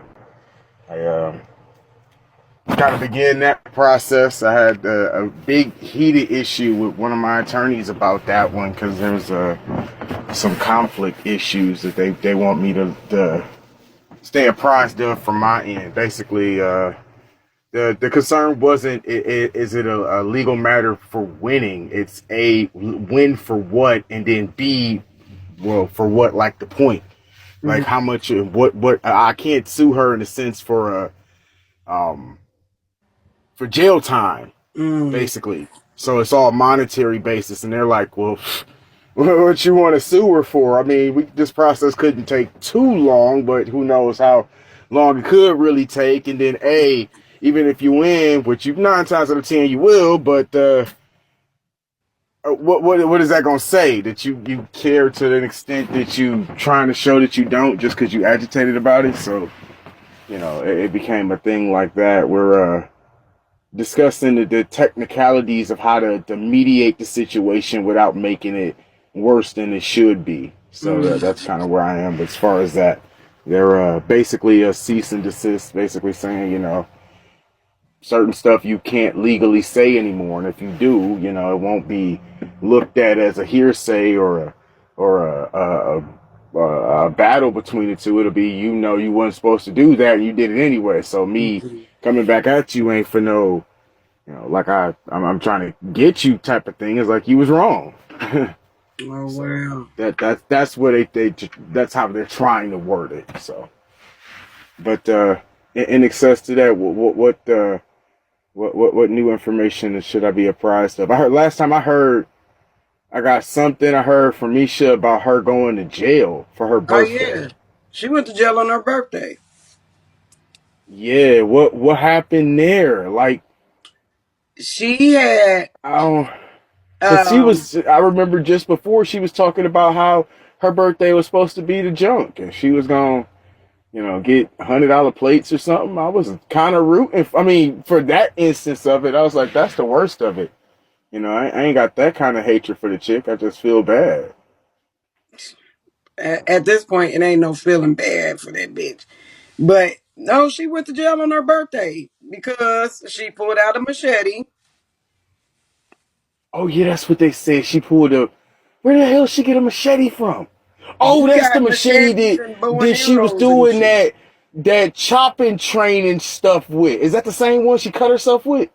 kind of begin that process. I had a big heated issue with one of my attorneys about that one because there was some conflict issues that they want me to stay apprised of from my end. Basically, the concern wasn't is it a legal matter for winning? It's a win for what, and then B, well, for what, like the point, like mm, how much, what I can't sue her in a sense for for jail time, mm, basically. So it's all monetary basis, and they're like, well, what you want to sue her for? I mean, this process couldn't take too long, but who knows how long it could really take. And then A, even if you win, which you 9 times out of 10 you will, but what is that gonna say? That you care to an extent that you trying to show that you don't, just because you agitated about it? So it became a thing like that where discussing the technicalities of how to mediate the situation without making it worse than it should be. So that's kind of where I am. But as far as that, they're basically a cease and desist, basically saying, you know, certain stuff you can't legally say anymore, and if you do, you know, it won't be looked at as a hearsay or a battle between the two. It'll be, you know, you weren't supposed to do that, and you did it anyway. So me coming back at you ain't for no, you know, like I'm trying to get you type of thing. It's like you was wrong. Oh So wow. that's what they that's how they're trying to word it. So, but in excess to that, what new information should I be apprised of? I heard last time I got something I heard from Misha about her going to jail for her Oh birthday. yeah. She went to jail on her birthday. Yeah, what happened there? Like, She had I don't, cause um I remember just before she was talking about how her birthday was supposed to be the junk and she was gonna, you know, get $100 plates or something. I was kind of rooting. I mean, for that instance of it, I was like, that's the worst of it. You know, I ain't got that kind of hatred for the chick. I just feel bad. at this point it ain't no feeling bad for that bitch. But no, she went to jail on her birthday because she pulled out a machete. Oh yeah, that's what they said. She pulled a. Where the hell she get a machete from? Oh, She that's the got machete machetes that and bow and she was arrows and doing shit. that chopping training stuff with. Is that the same one she cut herself with?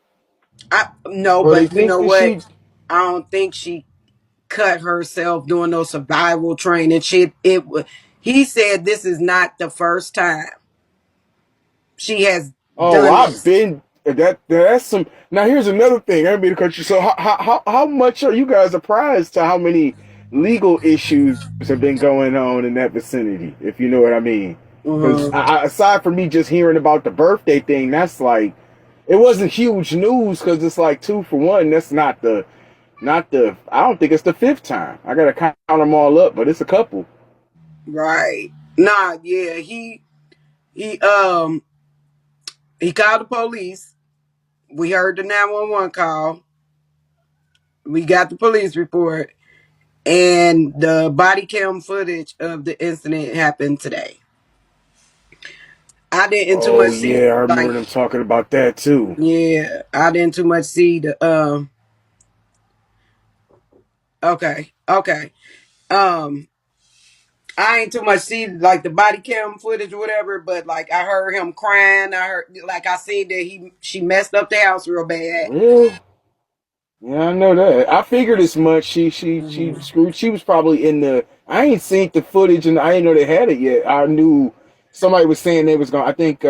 No, Or they but you think know that what? she? I don't think she cut herself doing no survival training shit. He said this is not the first time she has Oh, done I've this. been that's some. Now here's another thing. I mean to cut you. So how much are you guys apprised to how many legal issues have been going on in that vicinity? If you know what I mean. Because Uh, aside from me just hearing about the birthday thing, that's like it wasn't huge news because it's like 2 for 1. That's not the. I don't think it's the fifth time. I gotta count them all up, but it's a couple. right. Nah, yeah, he um he called the police. We heard the 911 call. We got the police report. And the body cam footage of the incident happened today. I didn't too Oh much see yeah, I remember like them talking about that too. yeah, I didn't too much see the okay. Um I ain't too much see like the body cam footage or whatever, but like I heard him crying. I heard like I seen that she messed up the house real bad. Real? Yeah, I know that. I figured as much. She Mhm. screwed. She was probably in the. I ain't seen the footage, and I didn't know they had it yet. I knew somebody was saying they was going. I think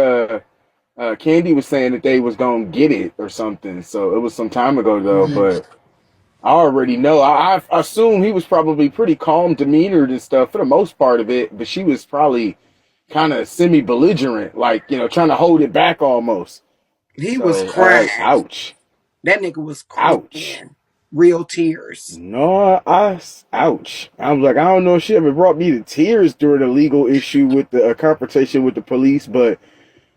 Candy was saying that they was gonna get it or something. So it was some time ago though. Mhm. But I already know. I assume he was probably pretty calm, demeanored and stuff for the most part of it. But she was probably kind of semi belligerent, like you know, trying to hold it back almost. He was So crying. ouch, That nigga was ouch. crying. Real tears. No, ouch. I was like, I don't know if she ever brought me to tears during a legal issue with the confrontation with the police, but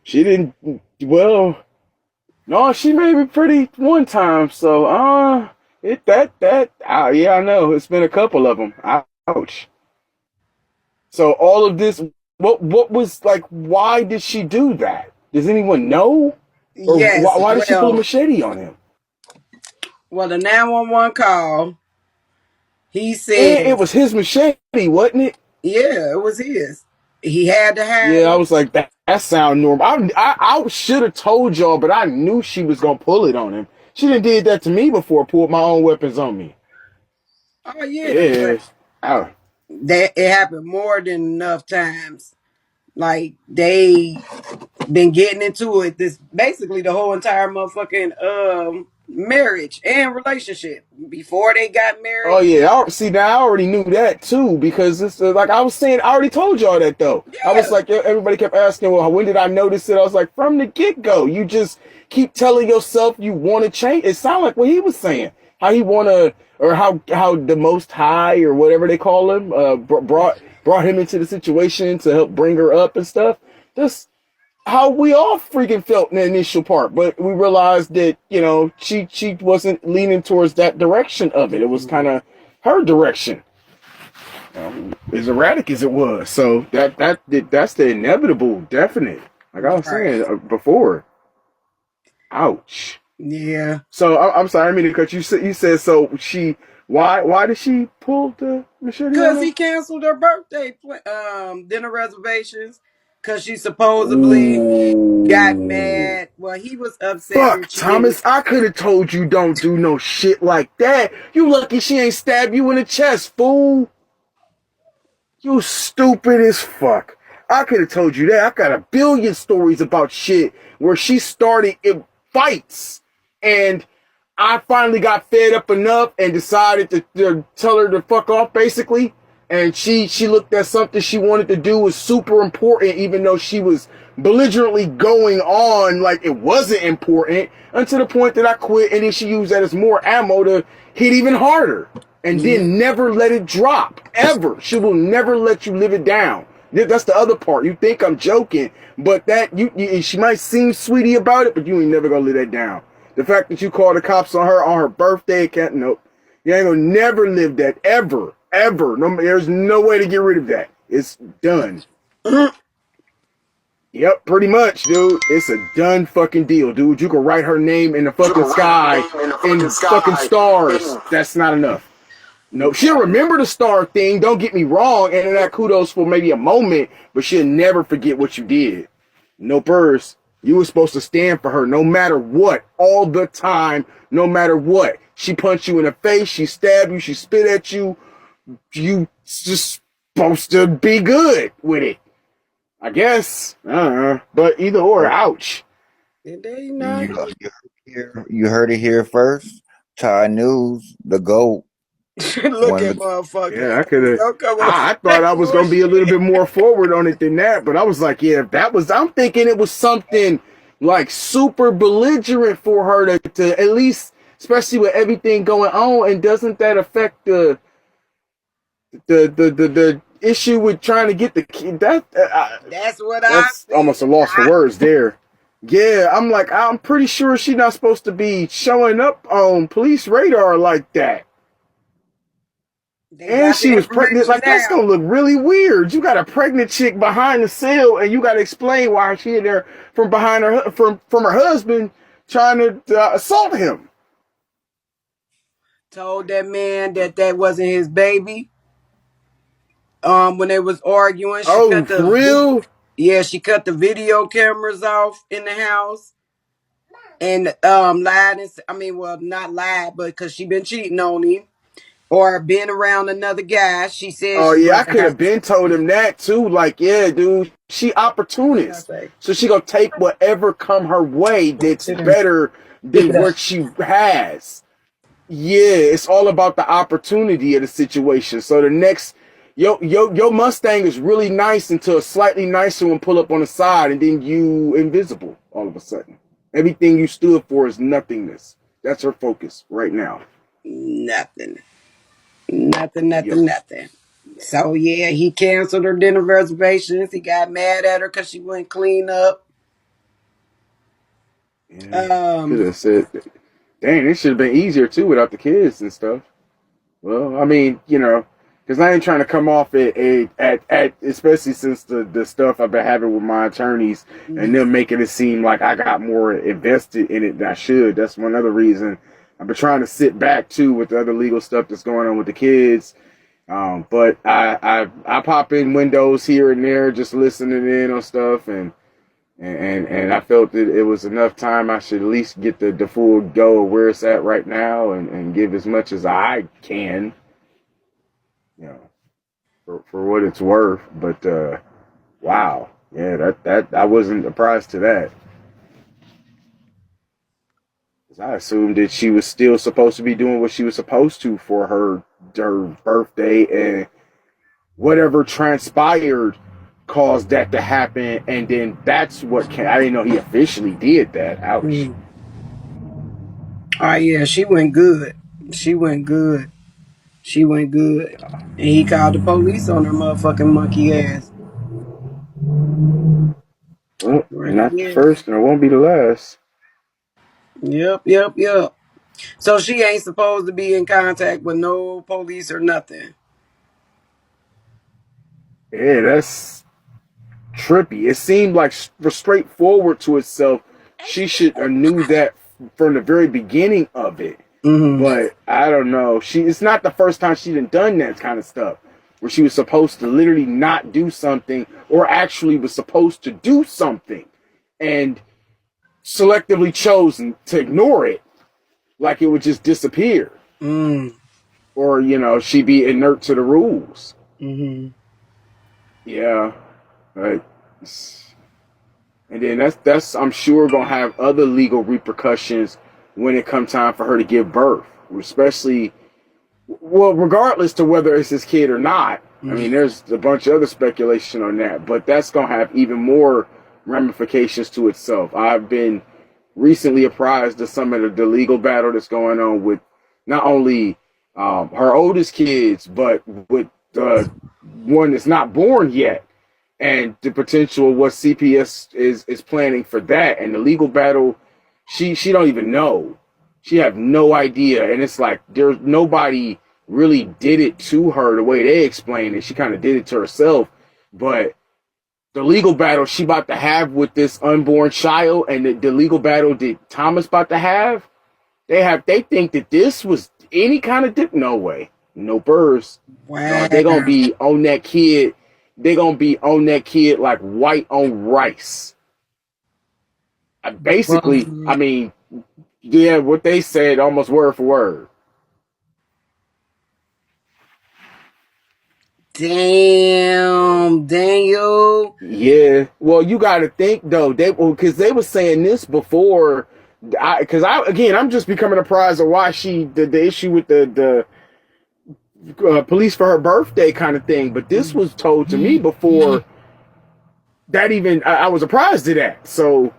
she didn't. Well, no, she made me pretty one time. So, yeah, I know. It's been a couple of them. Ouch. So all of this, what was like? Why did she do that? Does anyone know? Or Yes. why did she pull a machete on him? Well, the 911 call, he And said, it was his machete, wasn't it? yeah, it was his. He had to hide Yeah, I it. was like, that sound normal. I should have told y'all, but I knew she was gonna pull it on him. She done did that to me before, pulled my own weapons on me. Oh yeah, Yeah. but Oh, that it happened more than enough times. Like they been getting into it this basically the whole entire motherfucking marriage and relationship. Before they got oh married. yeah. See, now I already knew that too because it's like I was saying. I already told y'all that though. I was Yeah. like, everybody kept asking, well, when did I notice it? I was like, from the get go. You just keep telling yourself you want to change. It sounded like what he was saying. How he want to, or how the Most High or whatever they call him, brought him into the situation to help bring her up and stuff. Just how we all freaking felt in the initial part, but we realized that, you know, she wasn't leaning towards that direction of it. It was kind of her direction, as erratic as it was. So that's the inevitable, definite. Like I was Right. saying before. Ouch. Yeah. So I'm sorry, I mean to cut you. You said so. Why did she pull the machete on Cause her? he canceled her birthday dinner reservations. Cause she supposedly got Ooh. mad. Well, he was upset Fuck, that she didn't. Thomas. I could have told you don't do no shit like that. You lucky she ain't stabbed you in the chest, fool. You stupid as fuck. I could have told you that. I got a billion stories about shit where she started in fights and I finally got fed up enough and decided to tell her to fuck off, basically. And she looked at something she wanted to do was super important, even though she was belligerently going on like it wasn't important, until the point that I quit. And then she used that as more ammo to hit even harder, and Yeah. then never let it drop ever. She will never let you live it down. That's the other part. You think I'm joking, but that she might seem sweetie about it, but you ain't never gonna let that down. The fact that you called the cops on her birthday, can't, nope. You ain't gonna never live that ever, ever. No, there's no way to get rid of that. It's done. Yep, pretty much, dude. It's a done fucking deal, dude. You can write her name in the fucking sky in fucking stars. That's not enough. Nope. She'll remember the star thing, don't get me wrong, and that kudos for maybe a moment, but she'll never forget what you did. No purse. You were supposed to stand for her no matter what, all the time, no matter what. She punched you in the face, she stabbed you, she spit at you. You just supposed to be good with it, I guess. I don't know. But either or, ouch. Did they not? You heard it here first. Thai News, the GOAT, Look one of at the motherfucker. Yeah, I could have. Don't come on I thought that I was gonna be a little bullshit. bit more forward on it than that, but I was like, yeah, if that was. I'm thinking it was something like super belligerent for her to at least, especially with everything going on, and doesn't that affect the issue with trying to get the kid? That's what I That's said. almost a loss for words there. Yeah, I'm like, I'm pretty sure she's not supposed to be showing up on police radar like that. They And got she the was pregnant. information Like, that's now. gonna look really weird. You got a pregnant chick behind the cell, and you got to explain why she in there from behind her from her husband trying to assault him. Told that man that that wasn't his baby. When they was arguing, she Oh, cut for the real? yeah, she cut the video cameras off in the house and lied and I mean, well, not lied, but because she been cheating on him or been around another guy. She said Oh she yeah, I wasn't could her. have been told him that too. Like, yeah, dude, she What did I opportunist, say? so she gonna take whatever come her way that's Sit down. better Pick it than up. what she has. Yeah, it's all about the opportunity of the situation. So the next, your Mustang is really nice until a slightly nicer one pull up on the side, and then you invisible all of a sudden. Everything you stood for is nothingness. That's her focus right now. Nothing. Nothing, Yep. nothing, nothing. So yeah, he canceled her dinner reservations. He got mad at her because she wouldn't clean up. Yeah. Could Um, have said, dang, it should have been easier too without the kids and stuff. Well, I mean, because I ain't trying to come off at especially since the stuff I've been having with my attorneys and them making it seem like I got more invested in it than I should. That's one other reason I've been trying to sit back too with the other legal stuff that's going on with the kids. But I pop in windows here and there, just listening in on stuff, and I felt that it was enough time. I should at least get the full go of where it's at right now, and give as much as I can, you know, for what it's worth. But wow, yeah, that I wasn't surprised to that. 'Cause I assumed that she was still supposed to be doing what she was supposed to for her birthday, and whatever transpired caused that to happen, and then that's what I didn't know he officially did that. Ouch. oh yeah, she went good. She went good. She went good. And he called the police on her motherfucking monkey ass. Well, Right, not the yes. first, and it won't be the last. Yep. So she ain't supposed to be in contact with no police or nothing. Yeah, that's trippy. It seemed like straightforward to itself. She should have knew that from the very beginning of it. Mm-hmm. But I don't know. It's not the first time she done that kind of stuff where she was supposed to literally not do something or actually was supposed to do something and selectively chosen to ignore it like it would just disappear. Mm. Or, she'd be inert to the rules. Mm-hmm. Yeah. Like, and then that's I'm sure gonna have other legal repercussions when it comes time for her to give birth, especially well, regardless to whether it's his kid or not. I mean, there's a bunch of other speculation on that, but that's gonna have even more ramifications to itself. I've been recently apprised of some of the legal battle that's going on with not only her oldest kids, but with the one that's not born yet, and the potential of what CPS is planning for that, and the legal battle. She don't even know. She have no idea, and it's like there's nobody really did it to her the way they explained it. She kind of did it to herself, but the legal battle she about to have with this unborn child, and the legal battle that Thomas about to have, they think that this was any kind of no way, no birds. No, Wow. they gonna be on that kid. They gonna be on that kid like white on rice. Basically, I mean, yeah, what they said almost word for word. Damn, Daniel. Yeah. Well, you got to think though, because they were saying this before. I'm just becoming apprised of why the issue with the police for her birthday kind of thing. But this was told to me before that even I was apprised of that. So,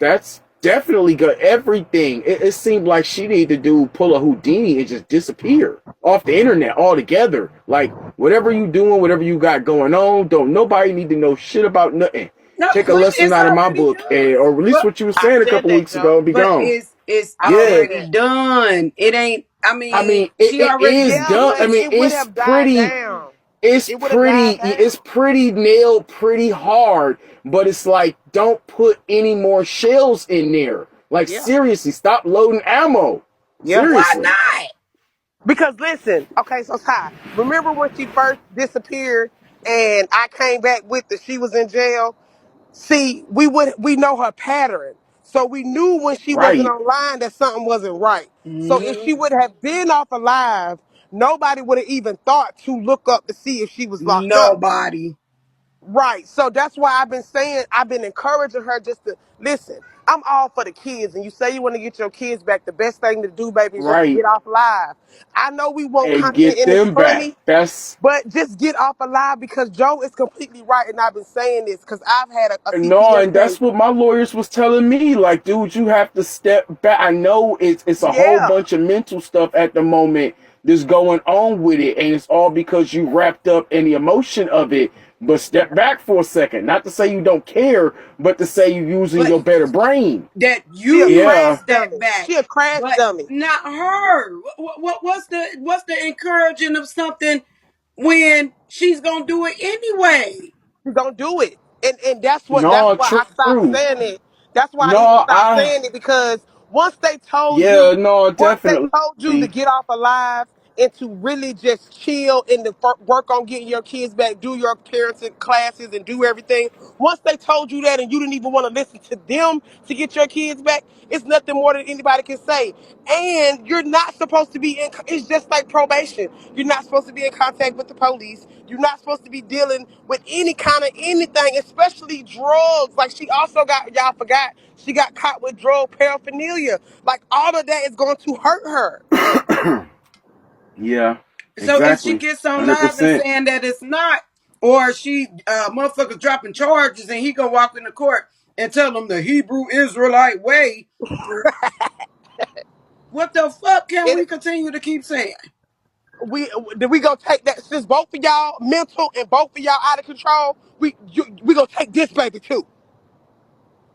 that's definitely good. Everything. It seemed like she needed to pull a Houdini and just disappear off the internet altogether. Like whatever you doing, whatever you got going on, don't nobody need to know shit about nothing. No, Take a which lesson is out of my already book, done. or at least But what you were I saying a said couple that, weeks ago, Joe. and be but gone. it's I Yeah, said already that. done. It ain't. I I mean, mean, she it already is Yeah, done. I but disappeared. mean, it would have died down. It would have died it's down. pretty nailed pretty hard, but it's like don't put any more shells in there. Like Yeah. seriously, stop loading ammo. Yeah. Why Seriously. not? Because listen, okay, so Ty, remember when she first disappeared and I came back with her, she was in jail? See, we know her pattern. So we knew when she wasn't Right. online that something wasn't right. So if Hmm. she would have been off alive, nobody would have even thought to look up to see if she was locked up. Nobody. Right. So that's why I've been encouraging her just to listen. I'm all for the kids, and you say you want to get your kids back. The best thing to do, baby, is just to Right. get off live. I know we want And content get and it's them back. funny, That's but just get off alive because Joe is completely right, and I've been saying this because I've had a no, CPS and that's case. what my lawyers was telling me. Like, dude, you have to step back. I know it's a whole Yeah, bunch of mental stuff at the moment that's going on with it, and it's all because you wrapped up in the emotion of it. But step back for a second. Not to say you don't care, but to say you're using But your better brain. that she a you crash Yeah, step dummy. back, She a crash but dummy. not her. What's the encouraging of something when she's gonna do it anyway? Don't do it. That's no, why I stopped true. saying it. That's why I even No, stopped saying it because yeah, no, once they told you to definitely. get off alive and to really just chill and to work on getting your kids back, do your parenting classes and do everything. Once they told you that and you didn't even want to listen to them to get your kids back, it's nothing more than anybody can say. And you're not supposed to be it's just like probation. You're not supposed to be in contact with the police. You're not supposed to be dealing with any kind of anything, especially drugs. Like she also y'all forgot, she got caught with drug paraphernalia. Like all of that is going to hurt her. Yeah, So if she exactly. gets on live and 100%. saying that it's not, or she motherfuckers dropping charges and he gonna walk in the court and tell them the Hebrew Israelite way, what the fuck can It we continue to keep saying? we gonna take that since both of y'all mental and both of y'all out of control. We gonna take this baby too.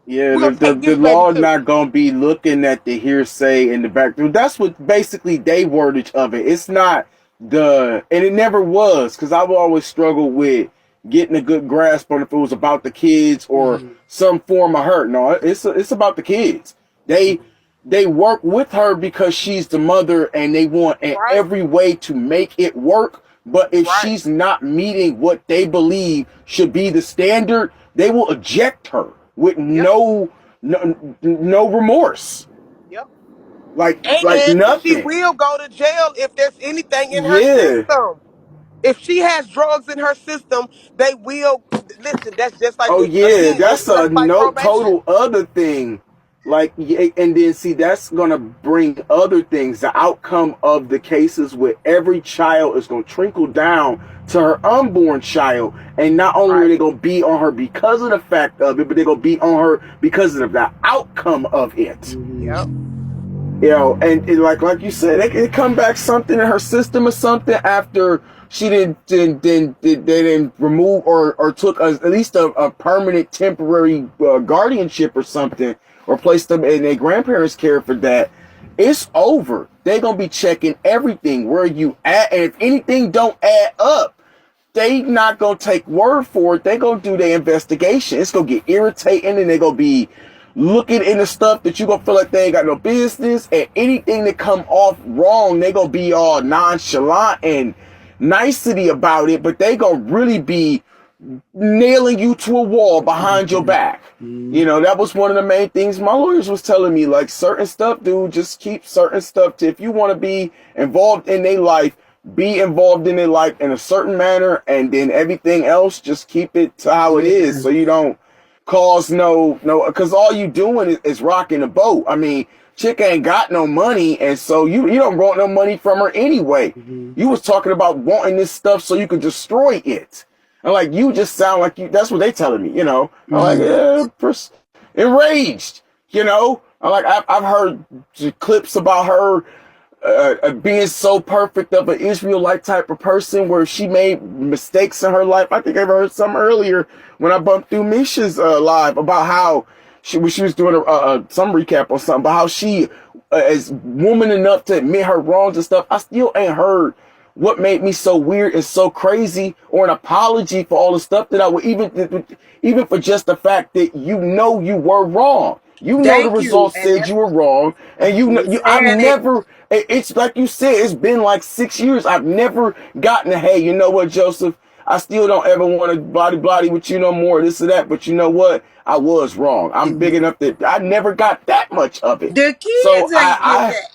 Yeah, We the, gonna the take the this baby law too. not gonna be looking at the hearsay in the back. That's what basically they wordage of it. It's not and it never was, because I've always struggled with getting a good grasp on if it was about the kids or Mm-hmm. some form of hurt. No, it's about the kids. They work with her because she's the mother, and they want in Right, every way to make it work. But if right. she's not meeting what they believe should be the standard, they will eject her with Yep, no remorse, yep. like And she nothing. will go to jail if there's anything in her Yeah. system. If she has drugs in her system, they will listen. That's just like Oh yeah, again, that's a just like no probation. total other thing. Like, yeah, and then see, that's gonna bring other things. The outcome of the cases with every child is gonna trickle down to her unborn child, and not only are Right. they gonna be on her because of the fact of it, but they're gonna be on her because of the outcome of it. Yep. You know, and like you said, it come back something in her system or something after she they didn't remove or took at least a permanent temporary guardianship or something, or placed them in their grandparents' care for that. It's over. They're gonna be checking everything, where you at, and if anything don't add up, they not gonna take word for it. They gonna do their investigation. It's gonna get irritating, and they gonna be looking into stuff that you gonna feel like they ain't got no business. And anything that come off wrong, they gonna be all nonchalant and nicety about it. But they gonna really be nailing you to a wall behind your back. You know, that was one of the main things my lawyers was telling me. Like, certain stuff, dude, just keep certain stuff if you want to be involved in their life, be involved in their life in a certain manner, and then everything else, just keep it to how it is, Yeah. so you don't cause no, because all you doing is rocking the boat. I mean, chick ain't got no money, and so you don't want no money from her anyway. Mm-hmm. You was talking about wanting this stuff so you could destroy it. I'm like, you just sound like you. That's what they telling me, you know. I'm like, Mm-hmm. enraged, you know. I'm like, I've heard clips about her being so perfect of an Israelite type of person, where she made mistakes in her life. I think I heard some earlier when I bumped through Misha's live about how when she was doing some recap or something, about how she is woman enough to admit her wrongs and stuff. I still ain't heard what made me so weird and so crazy, or an apology for all the stuff that I would, even for just the fact that you were wrong. You know the Thank you. results And said that's you were wrong, and I was I've saying it. never. It's like you said, it's been like 6 years. I've never gotten a, hey, you know what, Joseph? I still don't ever want to bloody with you no more, this or that. But you know what? I was wrong. I'm big enough that I never got that much of it. The So kids ain't get that.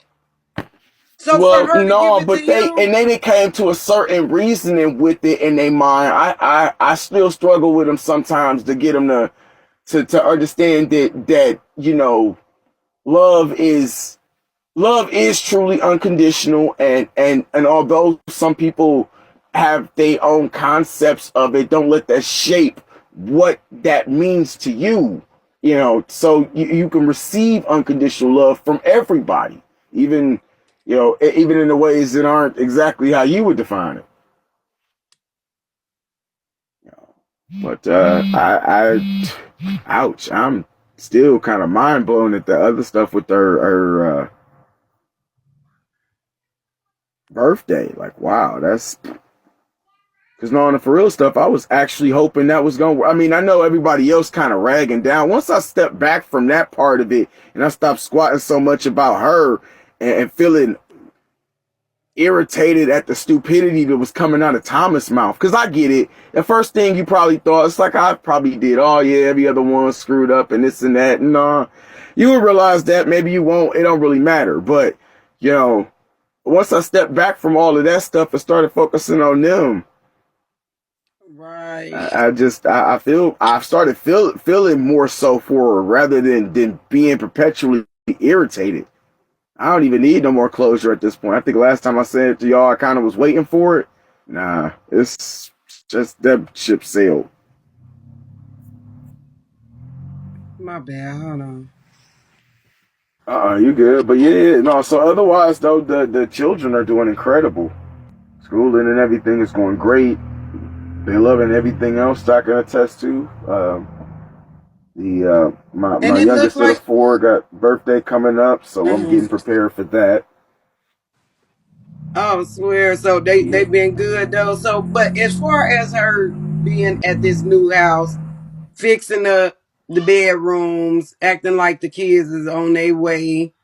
So for well, her to give no, it to but you, they came to a certain reasoning with it in their mind. I still struggle with them sometimes to get them to understand that love is love is truly unconditional, and although some people have their own concepts of it, don't let that shape what that means to you. So you can receive unconditional love from everybody, even even in the ways that aren't exactly how you would define it. But ouch, I'm still kind of mind blown at the other stuff with her birthday. Like, wow, that's because, no, on the for real stuff, I was actually hoping that was going to, I mean, I know everybody else kind of ragging down. Once I stepped back from that part of it, and I stopped squatting so much about her, and feeling irritated at the stupidity that was coming out of Thomas' mouth. Because I get it. The first thing you probably thought, it's like I probably did. Oh, yeah, every other one screwed up and this and that. No, you will realize that. Maybe you won't. It don't really matter. But, once I stepped back from all of that stuff and started focusing on them, right? I feel I've started feeling more so for her, rather than being perpetually irritated. I don't even need no more closure at this point. I think last time I said it to y'all, I kind of was waiting for it. Nah, it's just that ship sailed. My bad. Hold on. You good? But yeah, no. So otherwise, though, the children are doing incredible. Schooling and everything is going great. They're loving everything else I can attest to. My And it looked youngest of the like, 4 got birthday coming up, so I'm uh getting prepared for that. oh, I swear. So they Yeah. been good though. So, but as far as her being at this new house, fixing up the bedrooms, acting like the kids is on their way.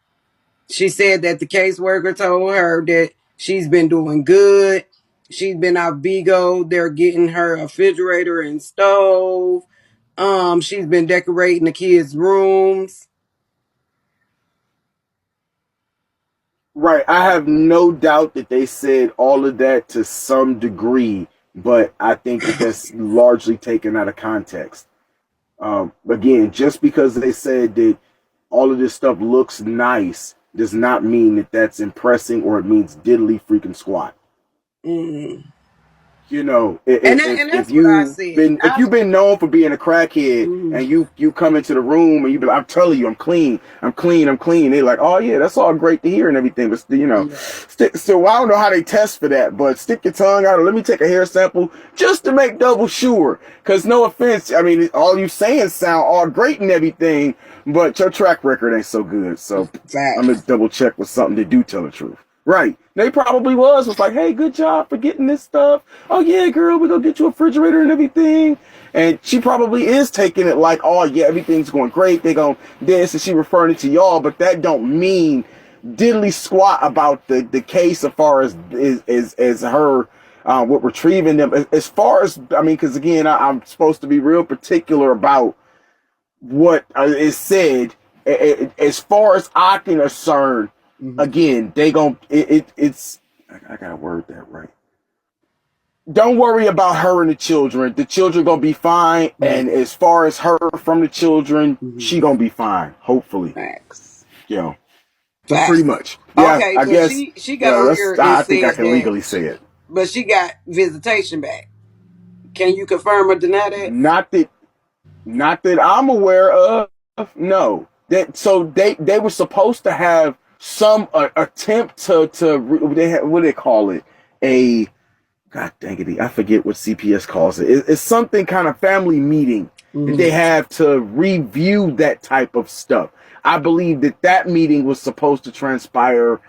She said that the caseworker told her that she's been doing good. She's been out Vigo. They're getting her a refrigerator and stove. She's been decorating the kids' rooms. Right. I have no doubt that they said all of that to some degree, but I think that that's largely taken out of context. Again, just because they said that all of this stuff looks nice does not mean that that's impressing or it means diddly freaking squat. Mm. You know, And that's what I said. if you've been known for being a crackhead Mm, and you come into the room and you be like, I'm telling you, I'm clean, I'm clean, I'm clean. They're like, oh yeah, that's all great to hear and everything, but you know, yeah. so I don't know how they test for that, but stick your tongue out and let me take a hair sample just to make double sure. Cause no offense, I mean, all you saying sound all great and everything, but your track record ain't so good. So I'm gonna Facts. double check with something that do tell the truth. Right. They probably was like, hey, good job for getting this stuff. Oh yeah, girl, we're gonna get you a refrigerator and everything. And she probably is taking it like, oh yeah, everything's going great. They gonna this, and she referring it to y'all, but that don't mean diddly squat about the case as far as her with retrieving them. As far as I mean, because again, I'm supposed to be real particular about what is said. As far as I can discern, Mm-hmm. again, they gon' it's I gotta word that right. Don't worry about her and the children. The children gonna be fine. Right. And as far as her from the children, Mm-hmm. she gonna be fine. Hopefully. Facts. You know, pretty Facts. much. Yeah, Okay, I but guess, she you got know, on that's, here and I think I said can that, legally say it. but she got visitation back. Can you confirm or deny that? Not that, not that I'm aware of. No, that, so they were supposed to have some attempt they had, what do they call it? A, God dang it, I forget what CPS calls it. It's something kind of family meeting that they Mm-hmm. have to review that type of stuff. I believe that meeting was supposed to transpire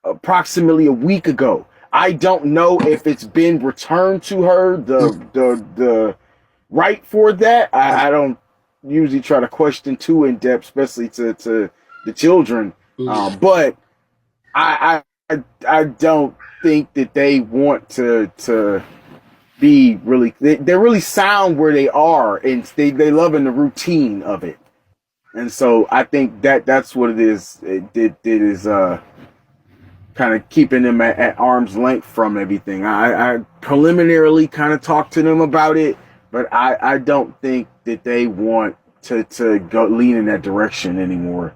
approximately a week ago. I don't know if it's been returned to her, the right for that. I don't usually try to question too in depth, especially to the children. Mm-hmm. But I don't think that they want to be really, they're really sound where they are, and they love in the routine of it. And so I think that's what it is. It is kind of keeping them at arm's length from everything. I preliminarily kind of talked to them about it, but I don't think that they want to go lean in that direction anymore.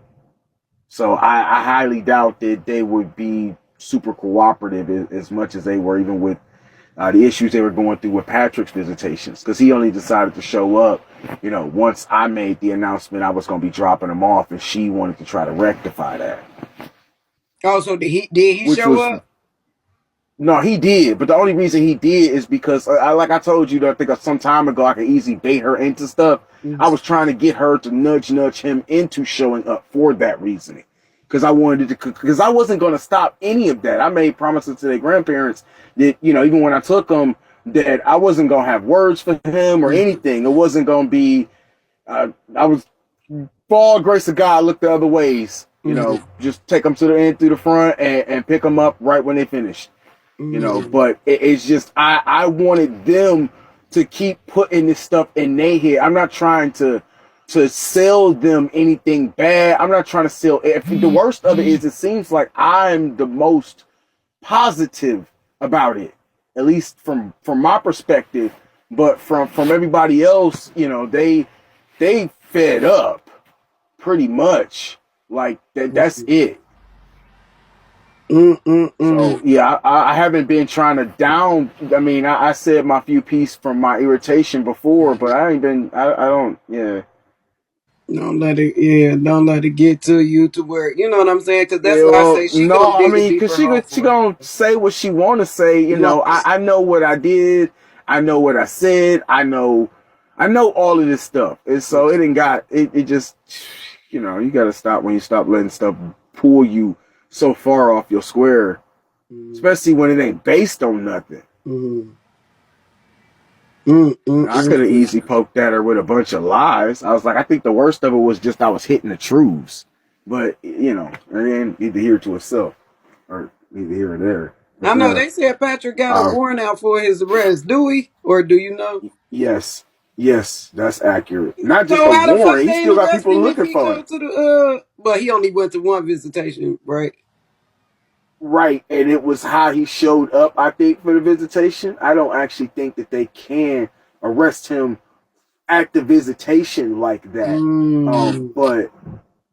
So I highly doubt that they would be super cooperative as much as they were, even with the issues they were going through with Patrick's visitations, because he only decided to show up, you know, once I made the announcement I was going to be dropping him off, and she wanted to try to rectify that, Also, did he which show was, up? no, he did, but the only reason he did is because, like I told you, I think some time ago, I could easily bait her into stuff. I Mm-hmm. was trying to get her to nudge him into showing up for that reasoning, because I wanted to, because I wasn't going to stop any of that. I made promises to their grandparents that, you know, even when I took them, that I wasn't going to have words for him or Mm-hmm. anything. It wasn't going to be, I was, for all grace of God, look the other ways. You know, just take them to the end through the front and pick them up right when they finish. You know, Mm-hmm. but it's just I wanted them to keep putting this stuff in their head. I'm not trying to sell them anything bad. I'm not trying to sell. If the worst of it is, it seems like I'm the most positive about it, at least from my perspective. But from everybody else, you know, they fed up pretty much. Like that's it. Mm-mm-mm. So yeah, I haven't been trying to down. I mean, I said my few piece from my irritation before, but I ain't been. I don't. Yeah. Don't let it get to you to where, you know what I'm saying? Because that's Yeah, why I well, say she no, gonna I dig a mean, cause deeper hole she for gonna say what she want to say. You you. know, Right. I know what I did. I know what I said. I know all of this stuff. And so it ain't got it. It just, you know, you got to stop when you stop letting stuff pull you so far off your square, Mm, especially when it ain't based on nothing. mm, mm, You mm, know, I could have mm, easily poked at her with a bunch of lies. I was like, I think the worst of it was just I was hitting the truths. But you know, and then either here to itself or either here or there. I But know they said Patrick got a uh, warrant out for his arrest. Do we? Or do you know? yes, yes, that's accurate. Not just So a how the fuck warrant. He they ain't still got arrest people him if looking he for go him. to the but he only went to one visitation, right? Right, and it was how he showed up. I think for the visitation. I don't actually think that they can arrest him at the visitation like that. Mm. But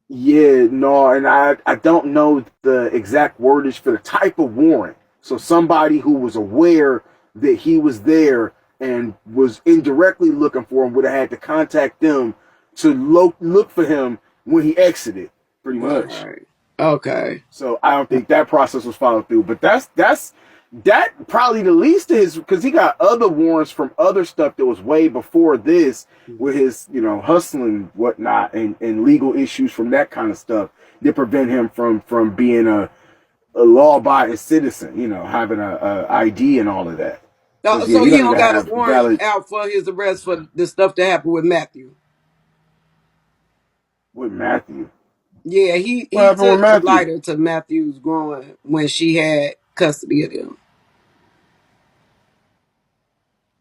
yeah, no, and I don't know the exact wordage for the type of warrant. So somebody who was aware that he was there and was indirectly looking for him would have had to contact them to look for him when he exited, pretty much. Right. Okay. So I don't think that process was followed through. But that probably the least of his because he got other warrants from other stuff that was way before this with his, you know, hustling whatnot and legal issues from that kind of stuff that prevent him from being a law abiding citizen, you know, having a ID and all of that. Because yeah, So you he don't don't even got a have warrant valid out for his arrest for the stuff that happened with Matthew. with Matthew. Yeah, What he happened with took the Matthew? lighter to Matthew's growing when she had custody of him.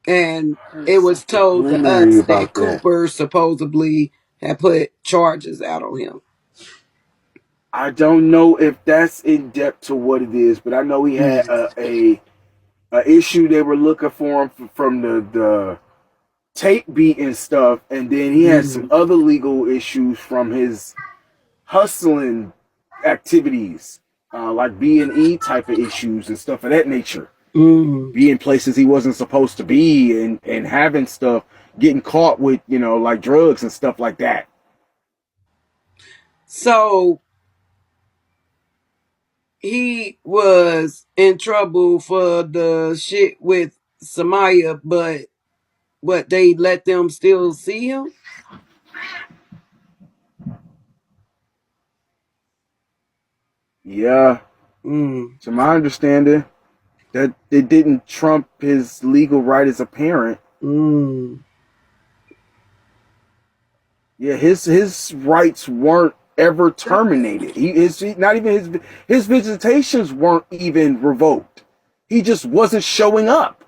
And I heard it was something told to eerie us that about that. Cooper supposedly had put charges out on him. I don't know if that's in depth to what it is, but I know he had Mm. a issue they were looking for him from the tape beat and stuff, and then he had some Mm. other legal issues from his hustling activities, like B&E type of issues and stuff of that nature. Mm. Being places he wasn't supposed to be and having stuff, getting caught with, you know, like drugs and stuff like that. So he was in trouble for the shit with Samaya, but what they let them still see him? Yeah, Mm. to my understanding, that it didn't trump his legal right as a parent. Mm. Yeah, his rights weren't ever terminated. Not even his visitations weren't even revoked. He just wasn't showing up.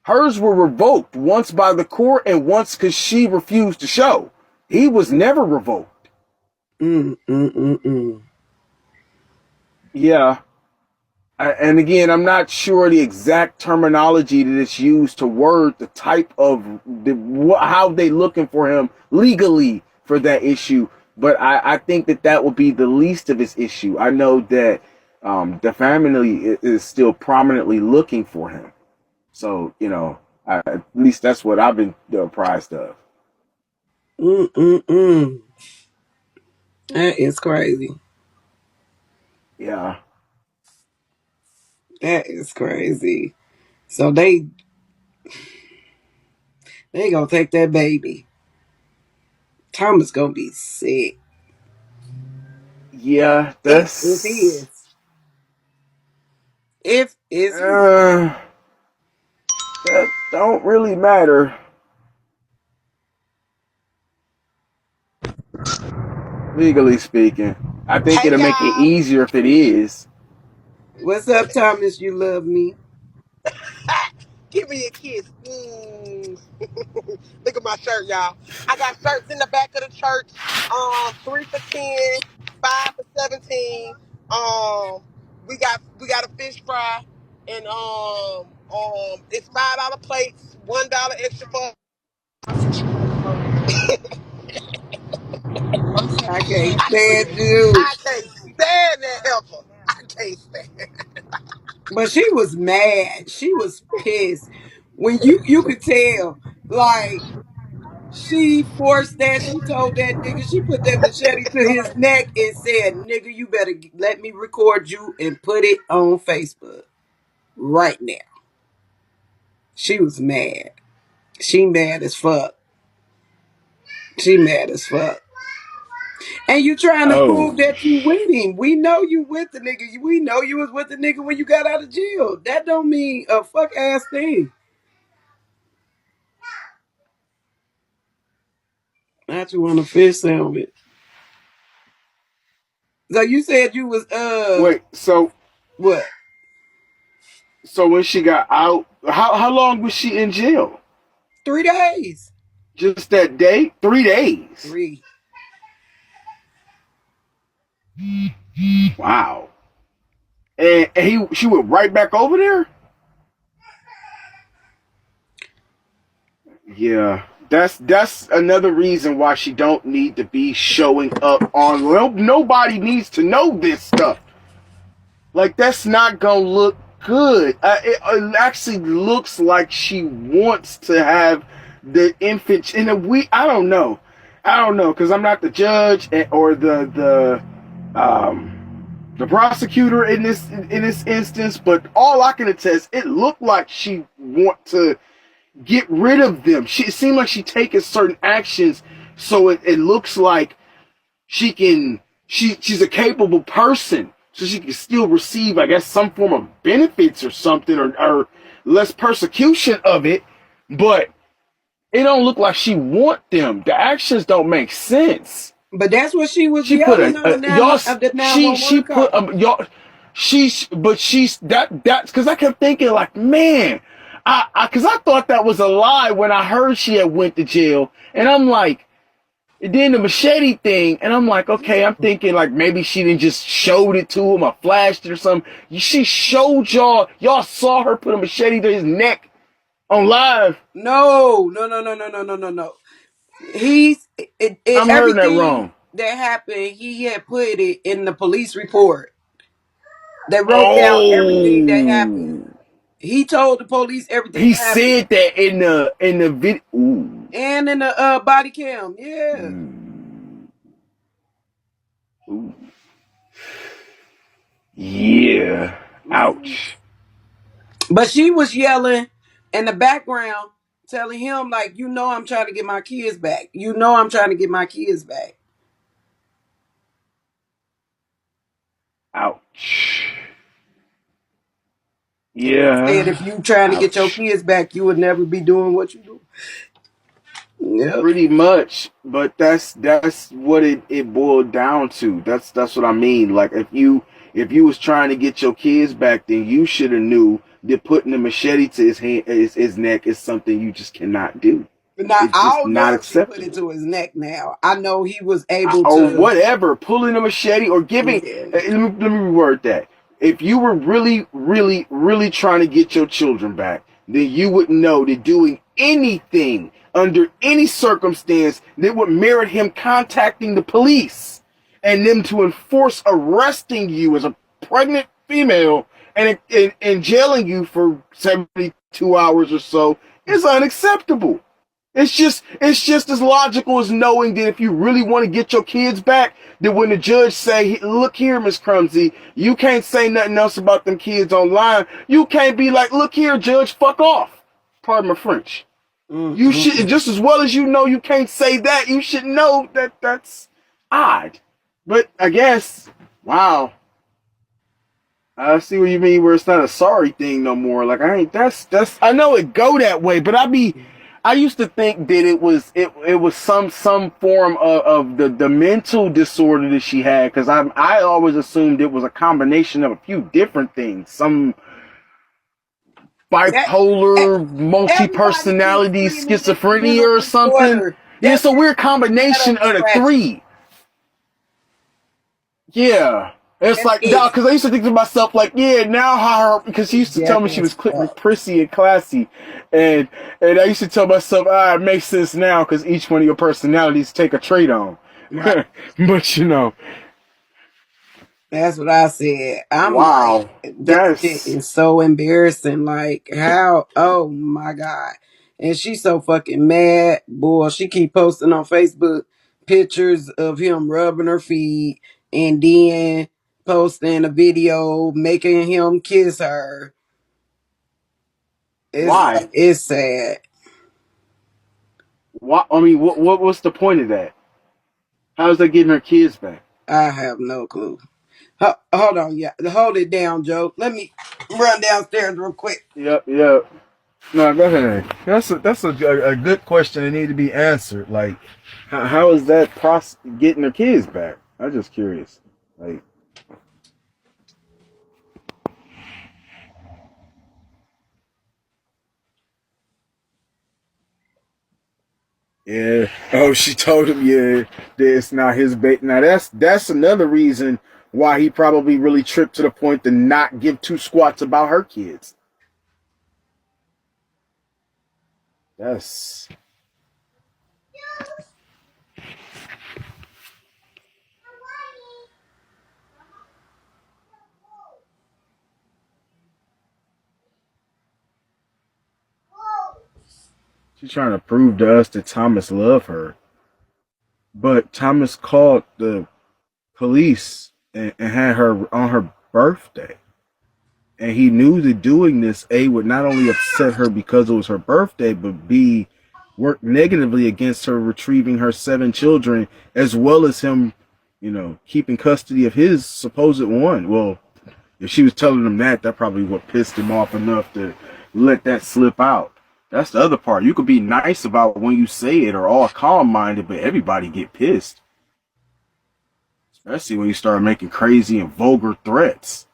Hers were revoked once by the court and once because she refused to show. He was never revoked. Mm. Mm. Mm. Mm. Yeah, and again, I'm not sure the exact terminology that is used to word the type of how they looking for him legally for that issue. But I think that would be the least of his issue. I know that the family is still prominently looking for him. So you know, at least that's what I've been apprised of. Mm. Mm. Mm. That is crazy. Yeah, That is crazy. So they gonna take that baby. Thomas gonna be sick. yeah, If he that's is. If is he? uh, that don't really matter. Legally speaking, I think Hey it'll make it y'all, easier if it is. What's up, Thomas? You love me. give me a kiss. Look at my shirt, y'all. I got shirts in the back of the church. 3 for 10, 5 for 17. We got a fish fry, and it's $5 plates, $1 extra for. I can't I, stand you. I can't stand that helper. I can't stand. But she was mad. She was pissed. When you could tell, like She forced that. She told that nigga. She put that machete to his neck and said, "Nigga, you better let me record you and put it on Facebook right now." She was mad. She mad as fuck. She mad as fuck. And you trying to Oh, prove that you with him. We know you with the nigga. We know you was with the nigga when you got out of jail. That don't mean a fuck ass thing. Not you want a fish sandwich. So you said you was wait. what? So when she got out, how long was she in jail? 3 days. Just that day? 3 days. 3. Wow. And she went right back over there? Yeah. That's another reason why she don't need to be showing up on. Well, nobody needs to know this stuff. Like, that's not gonna look good. It actually looks like she wants to have the infant in a week. I don't know. Because I'm not the judge or the prosecutor in this instance. But all I can attest, it looked like she want to get rid of them. It seemed like she taking certain actions, so it looks like she's a capable person, so she can still receive, I guess, some form of benefits or something, or less persecution of it. But it don't look like she want them. The actions don't make sense. But that's what she was She put yelling on y'all. the She 911 put call. y'all. She's that's because I kept thinking like, man, because I thought that was a lie when I heard she had went to jail, and I'm like, and then the machete thing, and I'm like, okay, I'm thinking like maybe she didn't just showed it to him or flashed it or something. She showed y'all saw her put a machete to his neck on live. No, no, no, no, no, no, no, no, no. I'm hearing that Everything wrong. that happened, he had put it in the police report. They wrote down everything that happened. Oh, He told the police everything he that happened. said that in the video. Ooh. And in the body cam. Yeah. Mm. Ooh. Yeah. Mhm. Ouch. But she was yelling in the background, telling him, like, you know, I'm trying to get my kids back. You know, I'm trying to get my kids back. Ouch. Said Yeah. if you trying to get your Ouch. kids back, you would never be doing what you do. Yep. Pretty much, but that's what it boiled down to. That's what I mean. Like if you was trying to get your kids back, then you should have knew that putting a machete to his neck is something you just cannot do. Now It's I just don't know not if she put it acceptable. to his neck. Now I know he was able Or to. whatever, pulling a machete or giving. Yeah. Let me reword that. If you were really, really, really trying to get your children back, then you would know that doing anything under any circumstance that would merit him contacting the police and them to enforce arresting you as a pregnant female and jailing you for 72 hours or so is unacceptable. It's just as logical as knowing that if you really want to get your kids back, that when the judge say, "Look here, Miss Crumsy, you can't say nothing else about them kids online. You can't be like, look here, Judge, fuck off." Pardon my French. You should Mm-mm. just as well as you know you can't say that. You should know that that's odd. But I guess, wow, I see what you mean. Where it's not a sorry thing no more. Like I ain't. That's. I know it go that way, but I used to think that it was some form of the mental disorder that she had because I always assumed it was a combination of a few different things, some That e- bipolar, multi everybody keeps personality, screaming it's a schizophrenia mental or something. disorder. Yeah, That it's a bitch weird is combination ghetto of the scratching. three. Yeah. It's That like, dog, bitch because I used to think to myself, like, yeah, now how her, because she is used to tell me ghetto she as was fuck. prissy and classy. And I used to tell myself, it makes sense now because each one of your personalities take a trait on. Right. But, That's what I said. I'm like, wow. that shit That's, is so embarrassing. Like, how? Oh my God. And she's so fucking mad, boy. She keep posting on Facebook pictures of him rubbing her feet and then posting a video making him kiss her. Why? It's sad. Why? I mean, what was the point of that? How's that getting her kids back? I have no clue. Hold on, yeah. Hold it down, Joe. Let me run downstairs real quick. Yep, yep. No, go ahead. That's a good question that need to be answered. Like, how is that process getting her kids back? I'm just curious. Like, yeah. Oh, she told him, yeah, that it's not his bait. Now that's another reason why he probably really tripped to the point to not give two squats about her kids. That's she's trying to prove to us that Thomas loved her. But Thomas called the police and had her on her birthday. And he knew that doing this, A, would not only upset her because it was her birthday, but B, work negatively against her retrieving her 7 children, as well as him, keeping custody of his supposed one. Well, if she was telling him that probably what pissed him off enough to let that slip out. That's the other part. You could be nice about when you say it or all calm-minded, but everybody get pissed. Especially when you start making crazy and vulgar threats.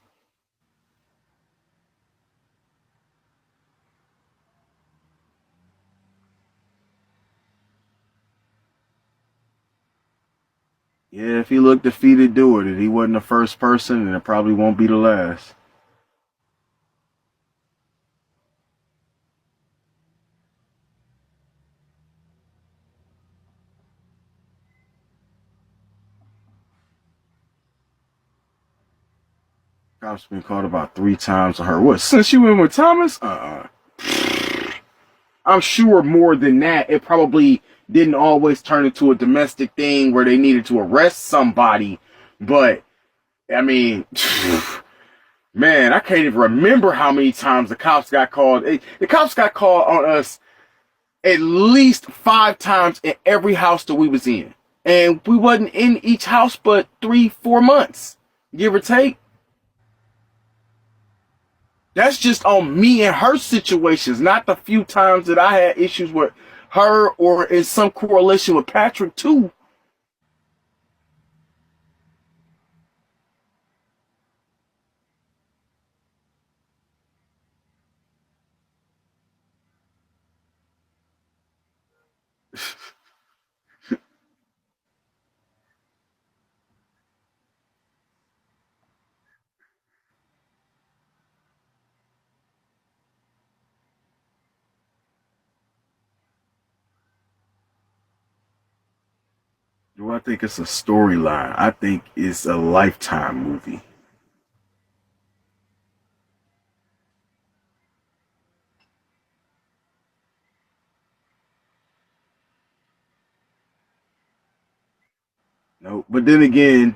Yeah, if he looked defeated doing it, he wasn't the first person, and it probably won't be the last. Cops been caught about 3 times on her. What, since you went with Thomas? I'm sure more than that. It probably didn't always turn into a domestic thing where they needed to arrest somebody. But, I mean, man, I can't even remember how many times the cops got called. The cops got called on us at least 5 times in every house that we was in. And we wasn't in each house but 3-4 months, give or take. That's just on me and her situations, not the few times that I had issues with her or in some correlation with Patrick too. Do I think it's a storyline? I think it's a Lifetime movie. No, but then again,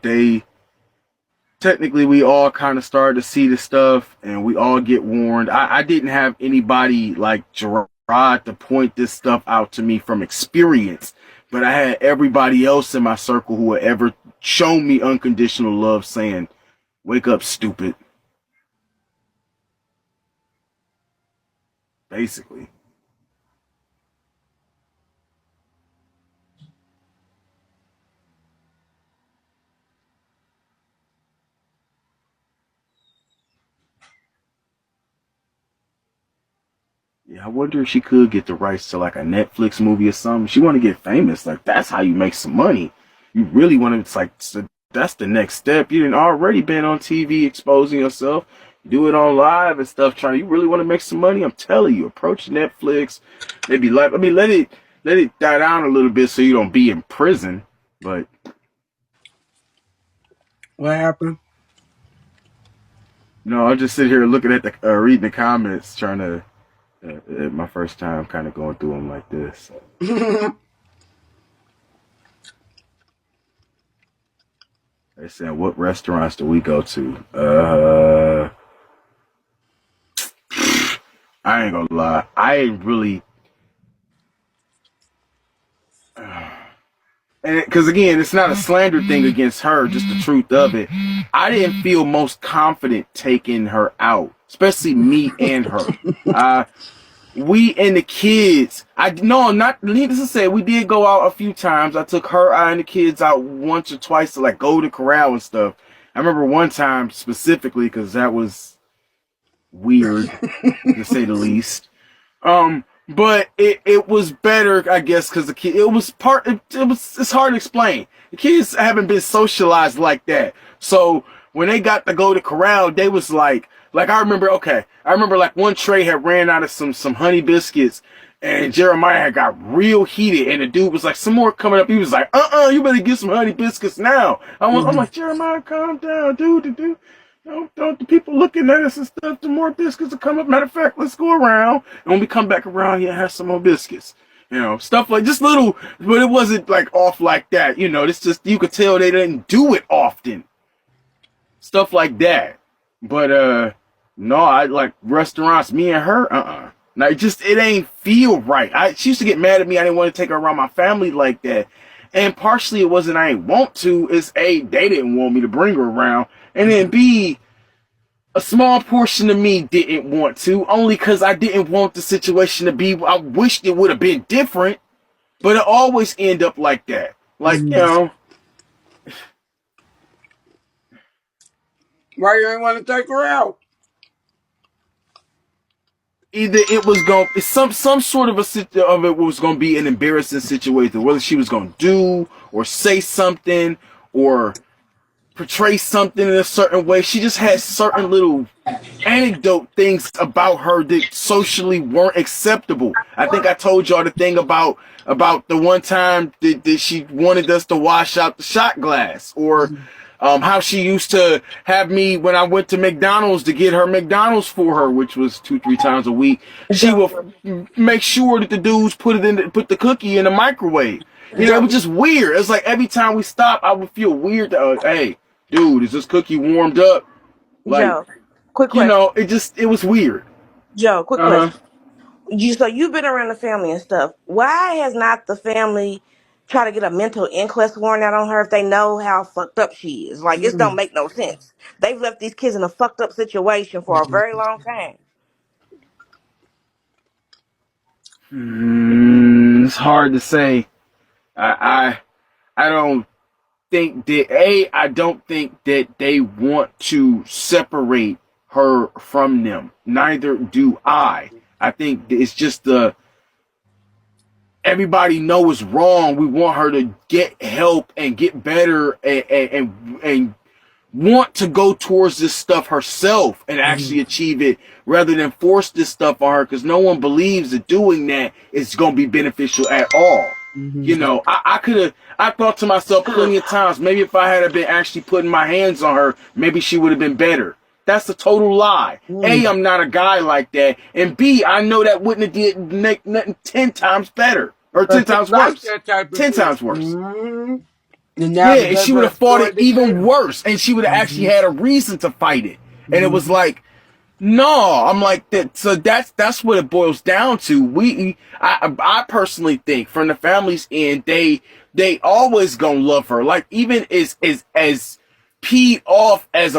technically we all kind of started to see the stuff and we all get warned. I didn't have anybody like Gerard to point this stuff out to me from experience, but I had everybody else in my circle who had ever shown me unconditional love saying, wake up, stupid. Basically. Yeah, I wonder if she could get the rights to like a Netflix movie or something. She want to get famous. Like, that's how you make some money. You really want to, it's like, so that's the next step. You didn't already been on TV exposing yourself. Do it on live and stuff. You really want to make some money? I'm telling you, approach Netflix. Maybe like, I mean, let it die down a little bit so you don't be in prison. But What happened? no, I just sit here looking at the reading the comments, trying to My first time kind of going through them like this. They said, "What restaurants do we go to?" I ain't gonna lie. I ain't really, and because again, it's not a slander thing against her, just the truth of it. I didn't feel most confident taking her out, especially me and her. Uh, we and the kids. I no, not needless to say, we did go out a few times. I took her, I and the kids out once or twice to like Golden Corral and stuff. I remember one time specifically because that was weird to say the least. But it was better, I guess, because the kid, it's hard to explain. The kids haven't been socialized like that. So when they got to go to corral, they was like I remember like one tray had ran out of some honey biscuits, and Jeremiah had got real heated, and the dude was like, some more coming up. He was like, you better get some honey biscuits now. I'm like, Jeremiah, calm down, dude. Don't the people looking at us and stuff, the more biscuits will come up. Matter of fact, let's go around. And when we come back around here, have some more biscuits. Stuff like just little, but it wasn't like off like that. It's just, you could tell they didn't do it often. Stuff like that. But, no, I like restaurants, me and her, Now, it ain't feel right. She used to get mad at me. I didn't want to take her around my family like that. And partially it wasn't I ain't want to. It's A, they didn't want me to bring her around. And then B, a small portion of me didn't want to, only because I didn't want the situation to be, I wished it would have been different, but it always end up like that. Like, Why you ain't want to take her out? either it was going to, some sort of it was going to be an embarrassing situation, whether she was going to do or say something or portray something in a certain way. She just had certain little anecdote things about her that socially weren't acceptable. I think I told y'all the thing about the one time that she wanted us to wash out the shot glass, or how she used to have me when I went to McDonald's to get her McDonald's for her, which was 2-3 times a week. She would make sure that the dudes put the cookie in the microwave. It was just weird. It's like every time we stopped, I would feel weird. Hey, dude, is this cookie warmed up? Like, Joe, quick question. it was weird. Joe, quick Uh huh. question. So you've been around the family and stuff. Why has not the family tried to get a mental inquest warrant out on her if they know how fucked up she is? Like, it don't make no sense. They've left these kids in a fucked up situation for a very long time. It's hard to say. I don't think that I don't think that they want to separate her from them. Neither do I. I think it's just everybody knows it's wrong. We want her to get help and get better and want to go towards this stuff herself and actually achieve it, rather than force this stuff on her, because no one believes that doing that is going to be beneficial at all. I thought to myself plenty of times, maybe if I had been actually putting my hands on her, maybe she would have been better. That's a total lie. A, I'm not a guy like that. And B, I know that wouldn't have did make nothing 10 times better. Or 10 times worse. 10 times worse. Yeah, and she would have fought it even worse. And she would have actually had a reason to fight it. And it was like, no, I'm like that. So that's what it boils down to. I personally think from the family's end, they always gonna love her. Like, even as peed off as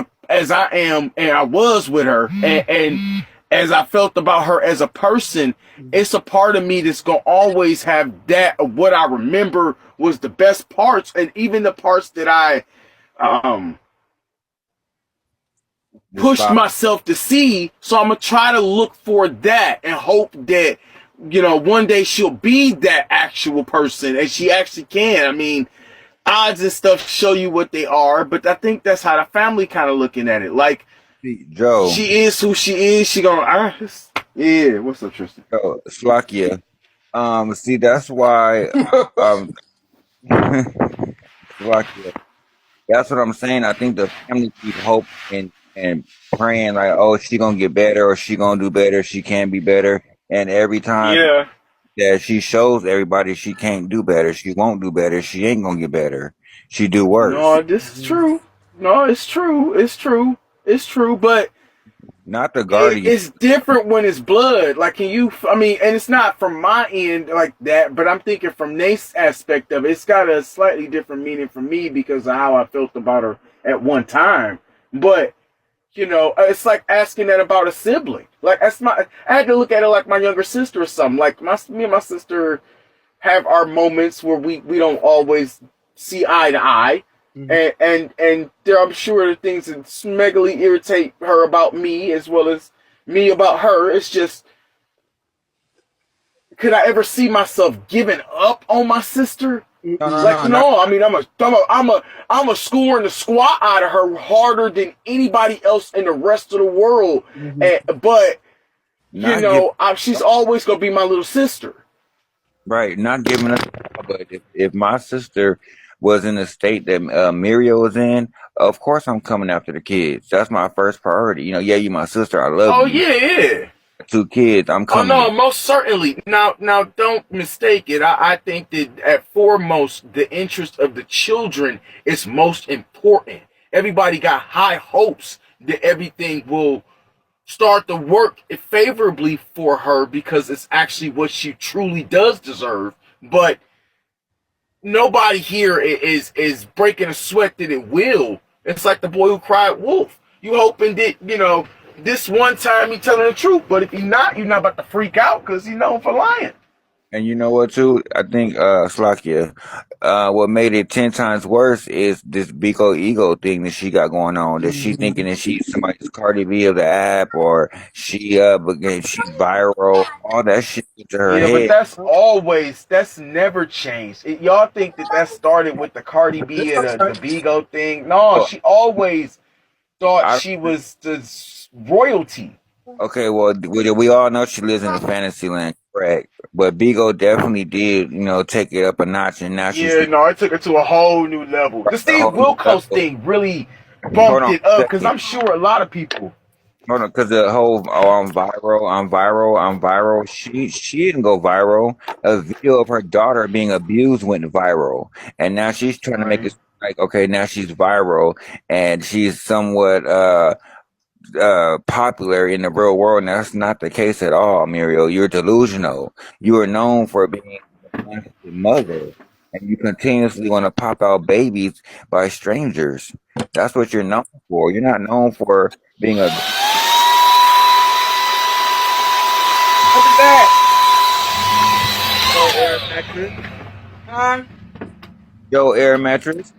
I am and I was with her, and as I felt about her as a person, it's a part of me that's gonna always have that of what I remember was the best parts, and even the parts that I pushed myself to see. So I'm gonna try to look for that and hope that one day she'll be that actual person, and she actually can. I mean, odds and stuff show you what they are, but I think that's how the family kind of looking at it. Like, Joe, she is who she is. She gonna yeah. What's up, Tristan? Joe, Slakia. See, that's why, Slakia. That's what I'm saying. I think the family keep hope and praying like, oh, she gonna get better or she gonna do better. She can be better. And every time Yeah. that she shows everybody she can't do better, she won't do better, she ain't gonna get better. She do worse. No, this is true. No, it's true. It's true. It's true. But Not the guardian. it's different when it's blood. Like, can you? I mean, and it's not from my end like that. But I'm thinking from Nate's aspect of it, it's got a slightly different meaning for me because of how I felt about her at one time. But it's like asking that about a sibling. Like I had to look at it like my younger sister or something. Like me and my sister have our moments where we don't always see eye to eye, and there I'm sure the things that smegally irritate her about me as well as me about her. It's just, could I ever see myself giving up on my sister? No, no, Like, no, not no. I mean, I'm a scoring the squat out of her harder than anybody else in the rest of the world. But not giving she's always gonna be my little sister. right, not giving us. But if my sister was in the state that Muriel was in, of course I'm coming after the kids. That's my first priority. Yeah, you my sister. I love Oh you. yeah, yeah. 2 kids. I'm Oh coming to no, most certainly. Now, don't mistake it. I think that at foremost, the interest of the children is most important. Everybody got high hopes that everything will start to work favorably for her because it's actually what she truly does deserve. But nobody here is breaking a sweat that it will. It's like the boy who cried wolf. You hoping that this one time he telling the truth, but if you're not about to freak out because he's known for lying. And you know what too? I think Slakia, what made it 10 times worse is this big old ego thing that she got going on. That she thinking that she's somebody's Cardi B of the app, or she's viral. All that shit into her Yeah, but head. that's never changed. Y'all think that started with the Cardi B and the Bigo thing? No, So she always thought I she was the royalty. okay, well we all know she lives in a fantasy land, correct? But Bigo definitely did, take it up a notch, and now she's Yeah, no, it took her to a whole new level. The a Steve whole new Wilkos level. thing really Hold bumped on it up a because second. I'm sure a lot of people. Hold on, because the whole I'm viral. She didn't go viral. A video of her daughter being abused went viral, and now she's trying to make Right. it like okay, now she's viral and she's somewhat popular in the real world. And that's not the case at all, Muriel. You're delusional. You are known for being a fantasy mother, and you continuously want to pop out babies by strangers. That's what you're known for. You're not known for being a What is that? Oh, air mattress. Huh? Joe Air mattress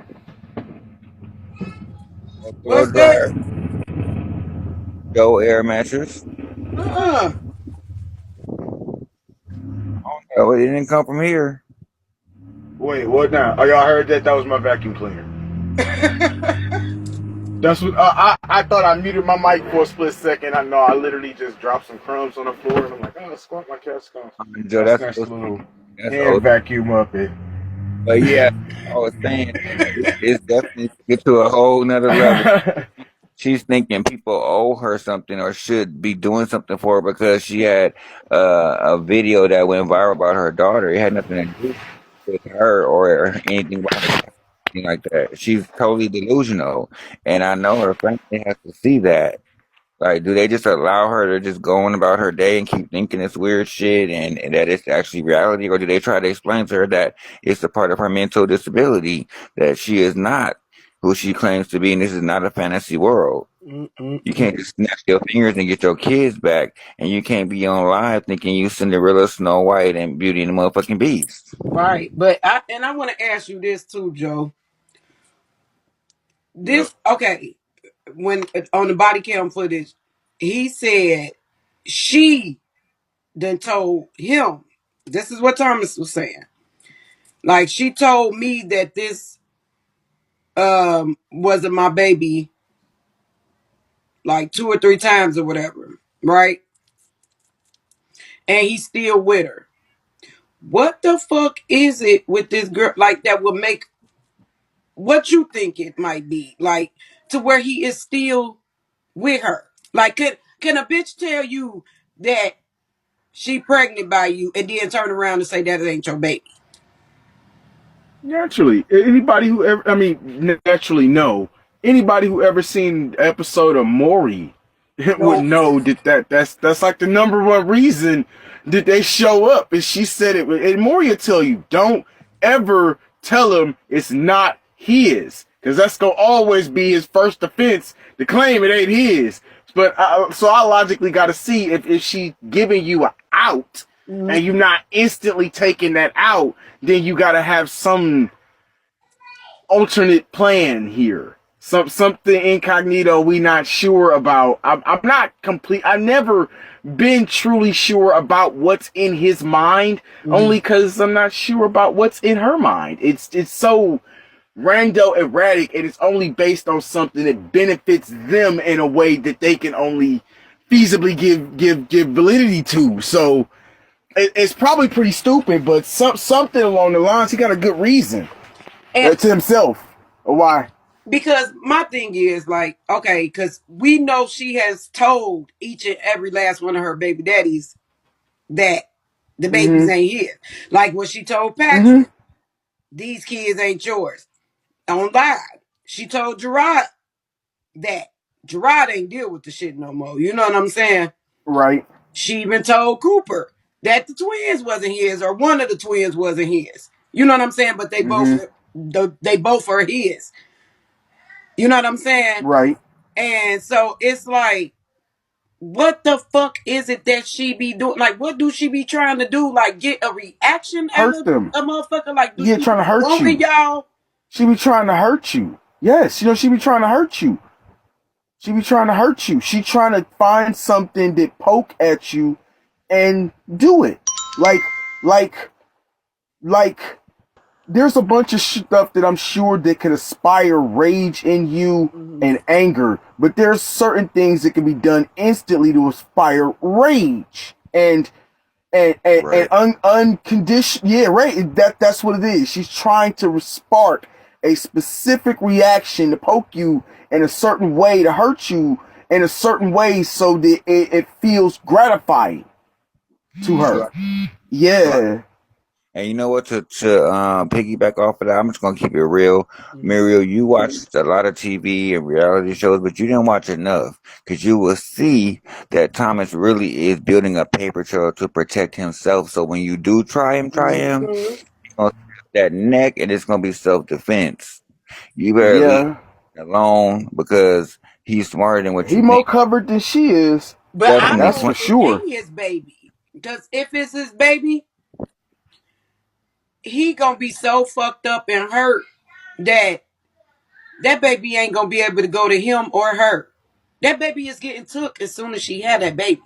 or blow What's that? dryer. Joe Air mattress. Uh-uh. Oh, it didn't come from here. Wait, what now? Oh, y'all heard that? That was my vacuum cleaner. That's what I thought. I muted my mic for a split second. I know I literally just dropped some crumbs on the floor, and I'm like, oh, squat my cat scones. Joe, I that's snatched a little that's hand old. vacuum up it. But yeah, I was saying it's definitely to get to a whole nother level. She's thinking people owe her something or should be doing something for her because she had a video that went viral about her daughter. It had nothing to do with her or anything about her, anything like that. She's totally delusional, and I know her family has to see that. Like, do they just allow her to just go on about her day and keep thinking it's weird shit and that it's actually reality? Or do they try to explain to her that it's a part of her mental disability, that she is not who she claims to be, and this is not a fantasy world? You can't just snap your fingers and get your kids back, and you can't be on live thinking you Cinderella, Snow White, and Beauty and the motherfucking Beast. Right. But I want to ask you this too, Joe. Yep. This okay. When on the body cam footage, he said she then told him. This is what Thomas was saying. Like she told me that this wasn't my baby like 2 or 3 times or whatever, right? And he's still with her. What the fuck is it with this girl like that would make what you think it might be like to where he is still with her? Like, can a bitch tell you that she pregnant by you and then turn around and say that it ain't your baby? Naturally, anybody who ever, I mean, naturally, no. Anybody who ever seen the episode of Maury would No. know that's like the number one reason that they show up. And she said it, and Maury will tell you, don't ever tell him it's not his, because that's gonna always be his first defense to claim it ain't his. But so I logically got to see if she giving you an out and you're not instantly taking that out, then you got to have some alternate plan here. Something incognito we not sure about. I'm not complete. I've never been truly sure about what's in his mind, only because I'm not sure about what's in her mind. It's so rando erratic, and it's only based on something that benefits them in a way that they can only feasibly give validity to. So it's probably pretty stupid, but something along the lines, he got a good reason And to himself or why. because my thing is like, okay, because we know she has told each and every last one of her baby daddies that the babies Mm-hmm. ain't his. Like when she told Mm-hmm. Patrick, these kids ain't yours. On live, she told Gerard that Gerard ain't deal with the shit no more. You know what I'm saying? Right. She even told Cooper that the twins wasn't his, or one of the twins wasn't his. You know what I'm saying? But Mm-hmm. they both are his. You know what I'm saying? Right. And so it's like, what the fuck is it that she be doing? Like, what do she be trying to do? Like, get a reaction out Hurt of them. a motherfucker? Like, do Yeah, she trying be to hurt wanting you. y'all? She be trying to hurt you. Yes, she be trying to hurt you. She be trying to hurt you. She trying to find something that poke at you and do it. Like, like, there's a bunch of stuff that I'm sure that can inspire rage in you and anger, but there's certain things that can be done instantly to inspire rage and Right. unconditioned. Yeah, right. That's what it is. She's trying to spark a specific reaction to poke you in a certain way, to hurt you in a certain way, so that it feels gratifying to her. Right. Right. Yeah. And you know what? To piggyback off of that, I'm just gonna keep it real. Muriel, you watched a lot of TV and reality shows, but you didn't watch enough because you will see that Thomas really is building a paper trail to protect himself. So when you do try him, Mhm. he's gonna snap that neck, and it's gonna be self defense. You better leave Yeah. him alone because he's smarter than what He you more think. covered than she is. But I Definitely That's know for twenty. it sure. ain't his baby. Because if it's his baby, he gonna be so fucked up and hurt that that baby ain't gonna be able to go to him or her. That baby is getting took as soon as she had that baby.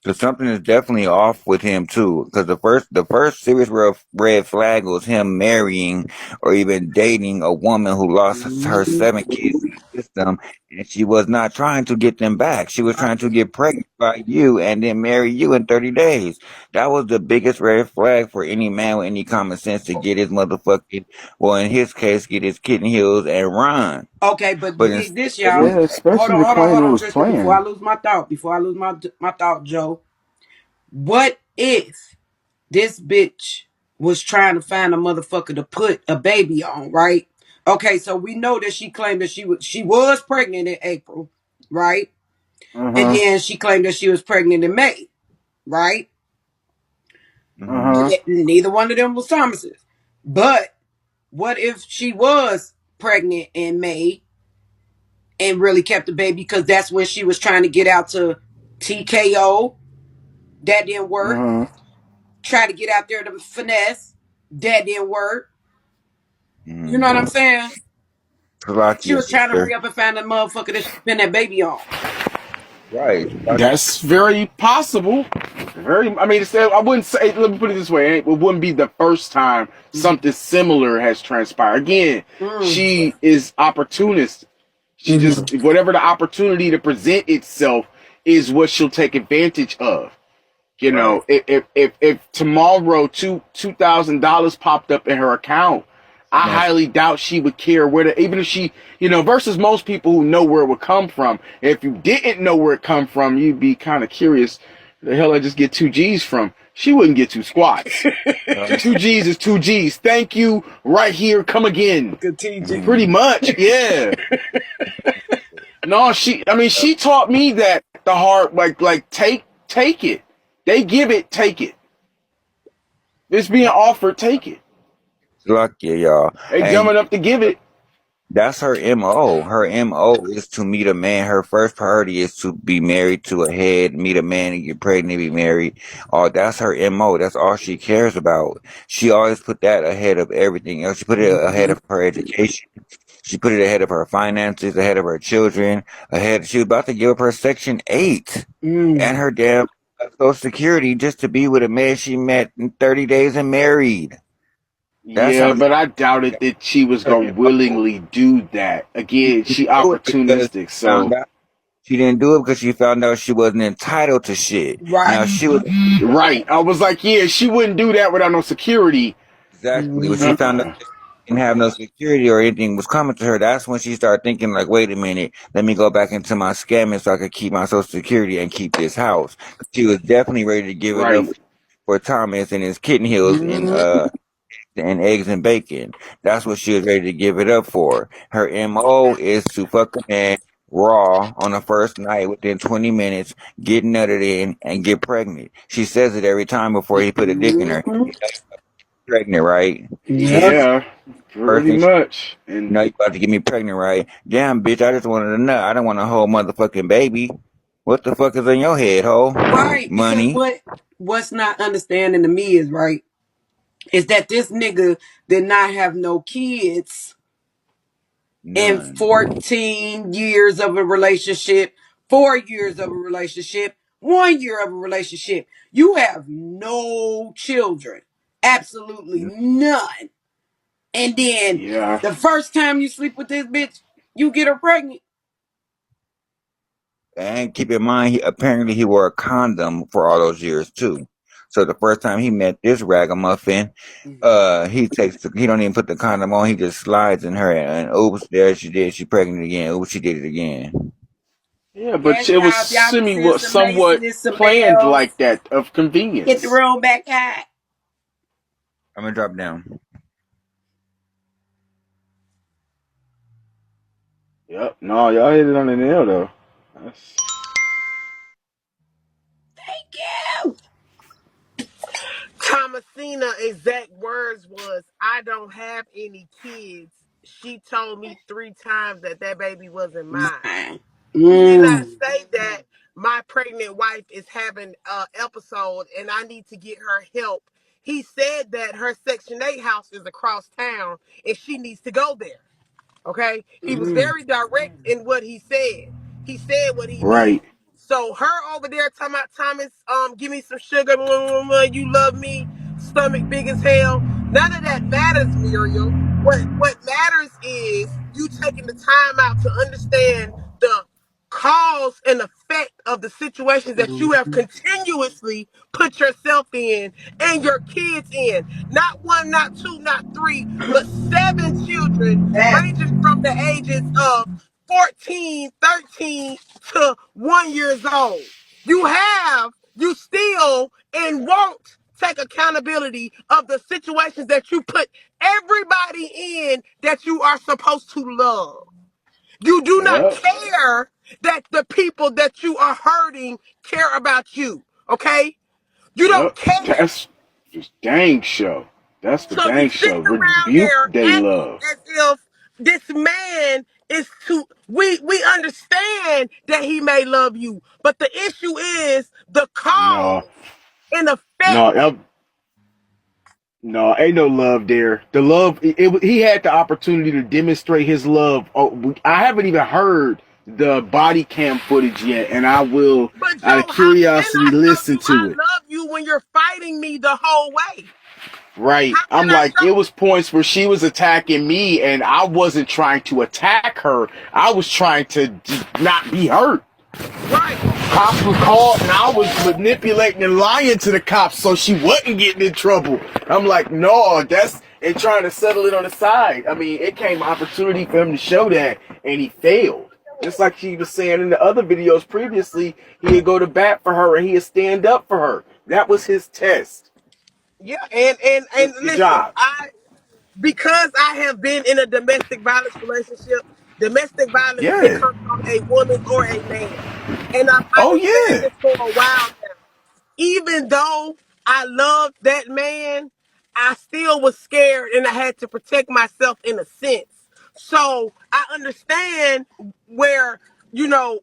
Because something is definitely off with him too. Because the first serious red flag was him marrying or even dating a woman who lost her 7 kids in the system, and she was not trying to get them back. She was trying to get pregnant by you and then marry you in 30 days. That was the biggest red flag for any man with any common sense to get his motherfucking, well, in his case, get his kidney heels and run. Okay, but But dig instead this, of y'all. Yeah, doing especially the claim Hold it on, was Tristan. Before I planned. lose my thought, my thought, Joe. What if this bitch was trying to find a motherfucker to put a baby on, right? Okay, so we know that she claimed that she was pregnant in April, right? And Uh-huh. then she claimed that she was pregnant in May, right? that, Uh-huh. Neither one of them was Thomas's. But what if she was pregnant in May and really kept the baby because that's when she was trying to get out to TKO? That didn't work. Uh-huh. Try to get out there to finesse. That didn't work. You know what I'm mm-hmm. saying? She Slovakia, was trying to hurry sister. up and find that motherfucker that she spent that baby on. Right. That's very possible. Very. I mean, I wouldn't say. Let me put it this way: it wouldn't be the first time something similar has transpired. Again, Mm. she is opportunist. She just whatever the opportunity to present itself is what she'll take advantage of. You Right. know, if tomorrow $2,000 popped up in her account, I Now, highly doubt she would care where the, even if she, you know, versus most people who know where it would come from. If you didn't know where it come from, you'd be kind of curious. The hell I just get 2 G's from? She wouldn't get 2 squats. uh, 2 G's is 2 G's. Thank you. Right here. Come again. Good teaching. Pretty much. Yeah. No, she taught me that the hard, like take it. They give it, take it. It's being offered, take it. lucky y'all. They dumb And enough to give it. that's her MO. Her MO is to meet a man. Her first priority is to be married to a head, meet a man and get pregnant and be married. Oh, that's her MO. That's all she cares about. She always put that ahead of everything else. She put it ahead of her education. She put it ahead of her finances, ahead of her children, ahead. She was about to give up her Section 8 and her damn Social Security just to be with a man she met in 30 days and married. That's Yeah, how but I doubted that she was gonna willingly do that. Again, she she do it because opportunistic, she found so out. She didn't do it because she found out she wasn't entitled to shit. Right. Now she was right. I was like, yeah, she wouldn't do that without no security. exactly when she found out Uh-uh. that she didn't have no security or anything was coming to her. That's when she started thinking like, wait a minute, let me go back into my scamming so I could keep my Social Security and keep this house. She was definitely ready to give it up Right. for Thomas and his kitten heels and eggs and bacon. That's what she was ready to give it up for. Her MO is to fuck a man raw on the first night within 20 minutes, get nutted in, and get pregnant. She says it every time before he put a dick in her. You know you're pregnant, right? This Yep. is Yeah, the first pretty thing much. you And know you about to get me pregnant, right? Damn, bitch, I just wanted a nut. I don't want a whole motherfucking baby. What the fuck is in your head, ho? Right. Because Money. what's not understanding to me is right is that this nigga did not have no kids in None. 14 years of a relationship, 4 years of a relationship, 1 year of a relationship. You have no children. Absolutely none. And then yeah. the first time you sleep with this bitch, you get her pregnant. And keep in mind, apparently he wore a condom for all those years too. So the first time he met this ragamuffin, he don't even put the condom on. He just slides in her, and oops, there she did. She pregnant again. Oops, she did it again. Yeah, but Yes, it was y'all. If y'all be seeing some somewhat Mason and some planned bells, like that of hit the convenience. room back high. I'm gonna drop down. Yep. No, y'all hit it on the nail though. That's, Thank you. Thomasina exact words was, "I don't have any kids. She told me 3 times that that baby wasn't mine." Mine. He did not say that my pregnant wife is having an episode and I need to get her help. He said that her Section 8 house is across town and she needs to go there. Okay? He was very direct in what he said. He said what he meant. right. So her over there talking about, Thomas, give me some sugar, blah, blah, blah, you love me, stomach big as hell. None of that matters, Muriel. What matters is you taking the time out to understand the cause and effect of the situations that you have continuously put yourself in and your kids in. Not one, not two, not three, but 7 children ranging from the ages of 14, 13 to 1 years old. You still and won't take accountability of the situations that you put everybody in that you are supposed to love. You do not Yep. care that the people that you are hurting care about you. Okay? You don't Yep. care. That's just dang show. That's the So you dang show. sitting around Rebuke there they acting love. as if this man is too. We understand that he may love you, but the issue is the No. cause and effect. No. No, ain't no love there. The love, he had the opportunity to demonstrate his love. Oh, I haven't even heard the body cam footage yet, and I will, But out of Joe, how can curiosity, I tell listen you I to it. love you when you're fighting me the whole way? Right. How can I'm I like, it show was points where she was attacking me, and I wasn't trying to attack her. I was trying to not be hurt. right? Cops was called, and I was manipulating and lying to the cops so she wasn't getting in trouble. I'm like, no, and trying to settle it on the side. I mean, it came opportunity for him to show that, and he failed. Just like he was saying in the other videos previously, he'd go to bat for her and he'd stand up for her. That was his test. Yeah, and Good listen, job. because I have been in a domestic violence relationship, domestic violence can Yeah. come from a woman or a man. And I Oh have said yeah. this for a while now. Even though I loved that man, I still was scared and I had to protect myself in a sense. So I understand where,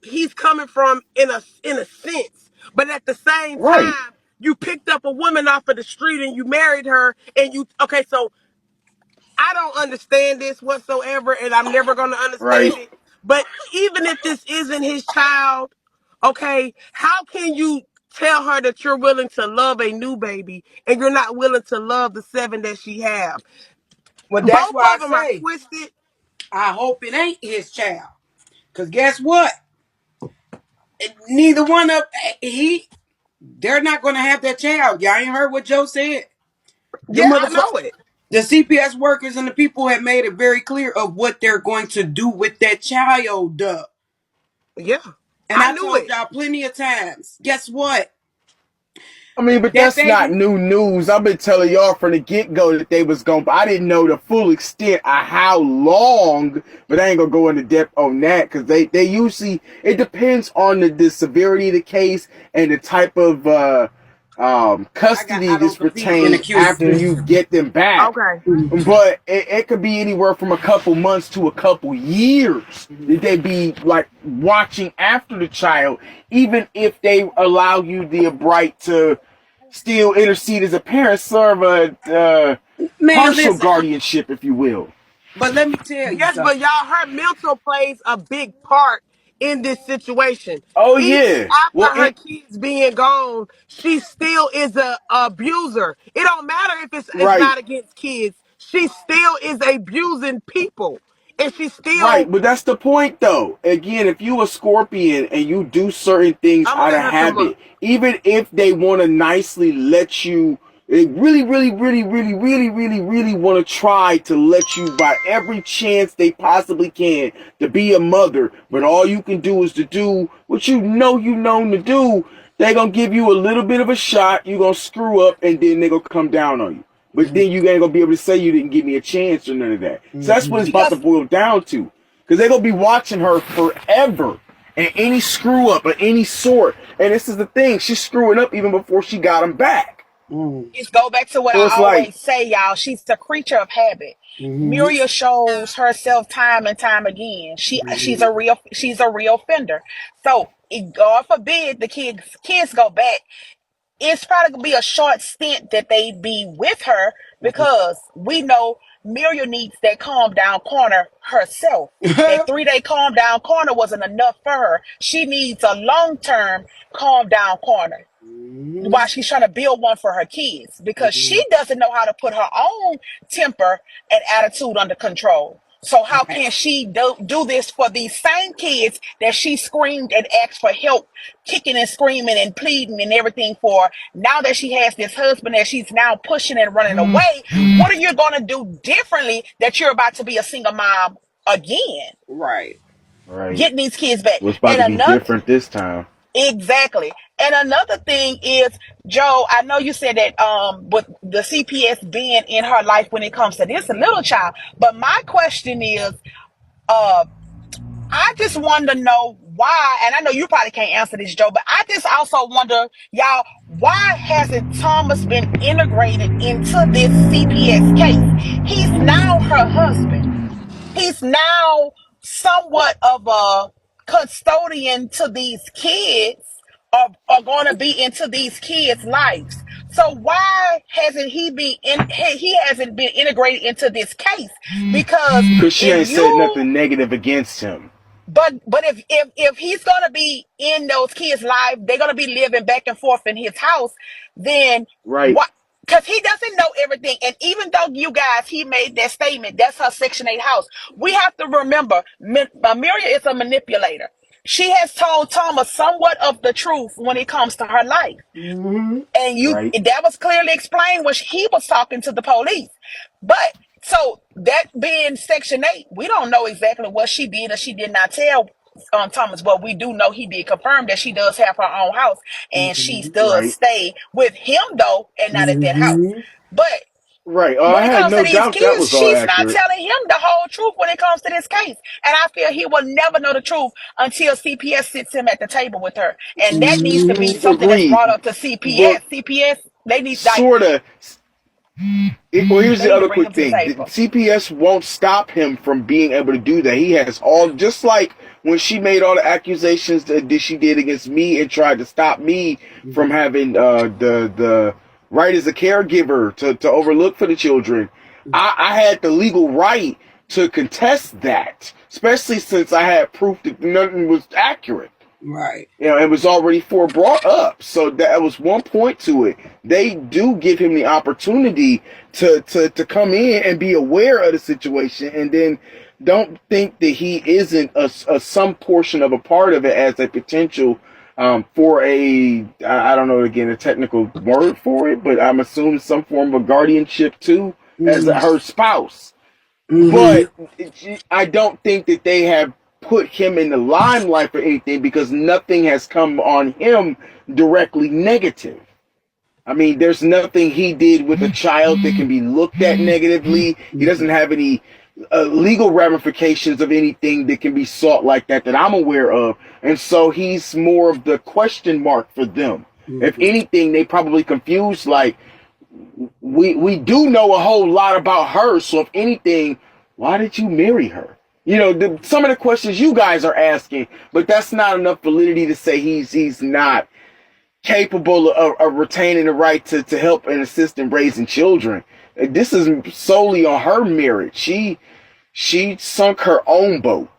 he's coming from in a sense. But at the same Right. time, you picked up a woman off of the street and you married her and okay, so I don't understand this whatsoever, and I'm never going to Right. understand it. But even if this isn't his child, okay, how can you tell her that you're willing to love a new baby and you're not willing to love the 7 that she have? Well, that's Both why I of them are say twisted. I hope it ain't his child. Cause guess what? Neither one of they're not gonna have that child. Y'all ain't heard what Joe said. The Yeah, I motherfucker, know it. the CPS workers and the people have made it very clear of what they're going to do with that child. Yeah, And I I knew told it. y'all plenty of times. Guess what? I mean, but That that's not baby. new news. I've been telling y'all from the get go that they was going, but I didn't know the full extent of how long. But I ain't gonna go into depth on that because they usually it depends on the severity of the case and the type of I got. custody I don't that's compete in the retained queue. after you get them back. Okay. But it could be anywhere from a couple months to a couple years that they be like watching after the child, even if they allow you the right to still intercede as a parent, serve a Man, partial listen. guardianship, if you will. But let me tell you Yes, but something. y'all, her mental plays a big part in this situation. Oh Even yeah. Well, after her kids being gone, she still is a abuser. It don't matter if it's right. not against kids. She still is abusing people, and she still. Right, but that's the point though. Again, if you a scorpion and you do certain things I'm gonna out of let her come habit, up. even if they want to nicely let you, they really want to try to let you by every chance they possibly can to be a mother, but all you can do is to do what you known to do. They gonna give you a little bit of a shot, you gonna screw up, and then they gonna come down on you. But then you ain't gonna be able to say you didn't give me a chance or none of that. So that's what it's about to Because boil down to. Because they're gonna be watching her forever. And any screw up of any sort. And this is the thing, she's screwing up even before she got him back. Just go back to what So I it's like, always say, y'all. She's a creature of habit. Mm-hmm. Muriel shows herself time and time again. She's a real offender. So God forbid the kids go back. It's probably gonna be a short stint that they be with her because we know Muriel needs that calm down corner herself. That 3 day calm down corner wasn't enough for her. She needs a long term calm down corner while she's trying to build one for her kids because she doesn't know how to put her own temper and attitude under control. So how Right. can she do this for these same kids that she screamed and asked for help, kicking and screaming and pleading and everything for? Now that she has this husband that she's now pushing and running away, what are you going to do differently that you're about to be a single mom again, Right. right, getting these kids back? what's about And to be another different this time. Exactly. And another thing is, Joe, I know you said that with the CPS being in her life when it comes to this little child, but my question is, uh I just want to know why, and I know you probably can't answer this, Joe, but I just also wonder, y'all, why hasn't Thomas been integrated into this CPS case? He's now her husband. He's now somewhat of a custodian to these kids are going to be into these kids' lives. So why hasn't he hasn't been integrated into this case? Because Because she if ain't said you nothing negative against him. but if he's gonna be in those kids' lives, they're gonna be living back and forth in his house, then Right, what? Because he doesn't know everything. And even though you guys, he made that statement, that's her Section 8 house. We have to remember, Miriam is a manipulator. She has told Thomas somewhat of the truth when it comes to her life. Mm-hmm. And right, that was clearly explained when he was talking to the police. But so that being Section 8, we don't know exactly what she did or she did not tell Thomas, but we do know he did confirm that she does have her own house and she Mm-hmm. does Right. stay with him though and not at that house. Mm-hmm. But Right. Oh, I when it had comes to no these doubt that kids, was all she's not accurate. telling him the whole truth when it comes to this case. And I feel he will never know the truth until CPS sits him at the table with her. And that needs to be something that's brought Agreed. up to But CPS. CPS, they need like sort of. Well, here's they the need to other bring him quick to the thing. The table. CPS won't stop him from being able to do that. He has all, just like when she made all the accusations that she did against me and tried to stop me from having the right as a caregiver to overlook for the children. I had the legal right to contest that, especially since I had proof that nothing was accurate. Right. You know, it was already brought up. So that was one point to it. They do give him the opportunity to come in and be aware of the situation, and then don't think that he isn't some portion of a part of it as a potential for I don't know again a technical word for it, but I'm assuming some form of guardianship too as her spouse. Mm-hmm. But I don't think that they have put him in the limelight for anything because nothing has come on him directly negative. I mean, there's nothing he did with a child that can be looked at negatively. He doesn't have any legal ramifications of anything that can be sought like that that I'm aware of. And so he's more of the question mark for them. If Mm-hmm. anything, they probably confused like, we do know a whole lot about her. So if anything, why did you marry her? You know, some of the questions you guys are asking, but that's not enough validity to say he's not capable of retaining the right to help and assist in raising children. This is solely on her merit. She sunk her own boat.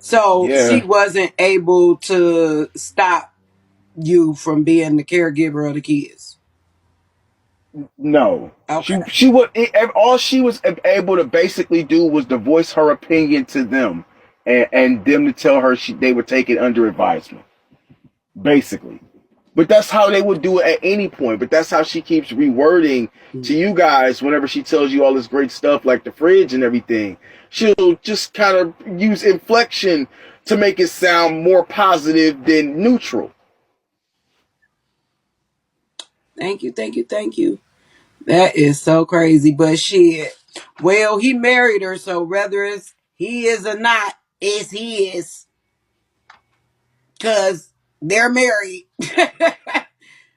So she Yeah. wasn't able to stop you from being the caregiver of the kids. No. Okay. She would all she was able to basically do was to voice her opinion to them and them to tell her they would take it under advisement. Basically. But that's how they would do it at any point. But that's how she keeps rewording to you guys whenever she tells you all this great stuff like the fridge and everything. She'll just kind of use inflection to make it sound more positive than neutral. Thank you, thank you, thank you. That is so crazy, but shit. Well, he married her, so whether it's he is or not, it's his, cause they're married.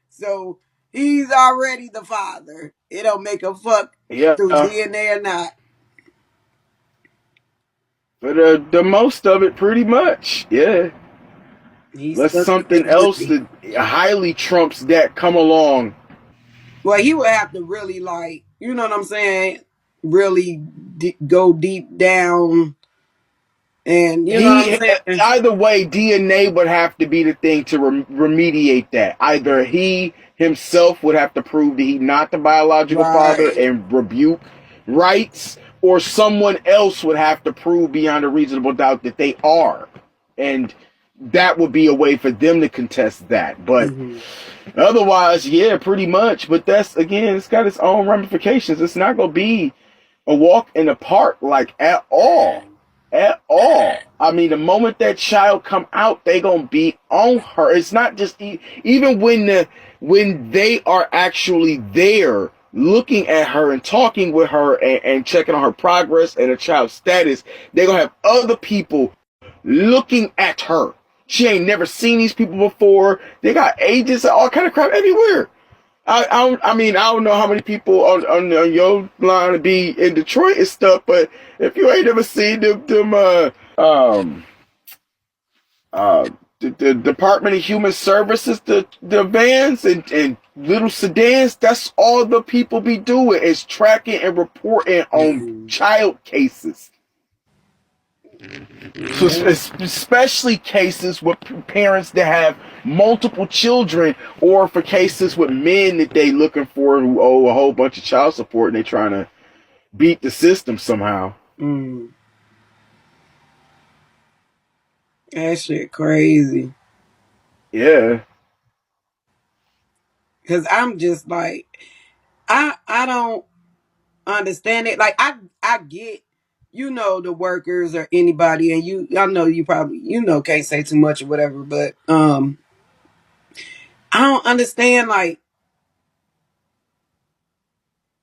So he's already the father. It don't make a fuck Yeah. through DNA or not. For the most of it, pretty much. Yeah. He's Let stuck with something that else pussy. that highly trumps that come along. Well, he would have to really like, you know what I'm saying? Really go deep down, and you know what He I'm saying? either way, DNA would have to be the thing to remediate that. Either he himself would have to prove that he's not the biological father Right. and rebuke rights, or someone else would have to prove beyond a reasonable doubt that they are, and that would be a way for them to contest that. But Mm-hmm. otherwise, yeah, pretty much. But that's again, it's got its own ramifications. It's not gonna be a walk in the park like at all. At all. I mean, the moment that child come out, they gonna be on her. It's not just even when they are actually there looking at her and talking with her and checking on her progress and her child's status, they gonna have other people looking at her. She ain't never seen these people before. They got agents and all kind of crap everywhere. I mean, I don't know how many people on your line to be in Detroit and stuff, but if you ain't ever seen um, the Department of Human Services, the vans and little sedans, that's all the people be doing is tracking and reporting on Mm-hmm. child cases. So Yeah. especially cases with parents that have multiple children, or for cases with men that they looking for who owe a whole bunch of child support and they trying to beat the system somehow. Mm. That shit crazy. Yeah. Cause I'm just like, I don't. understand it. Like I get, the workers or anybody, and I know you probably, can't say too much or whatever, but I don't understand, like,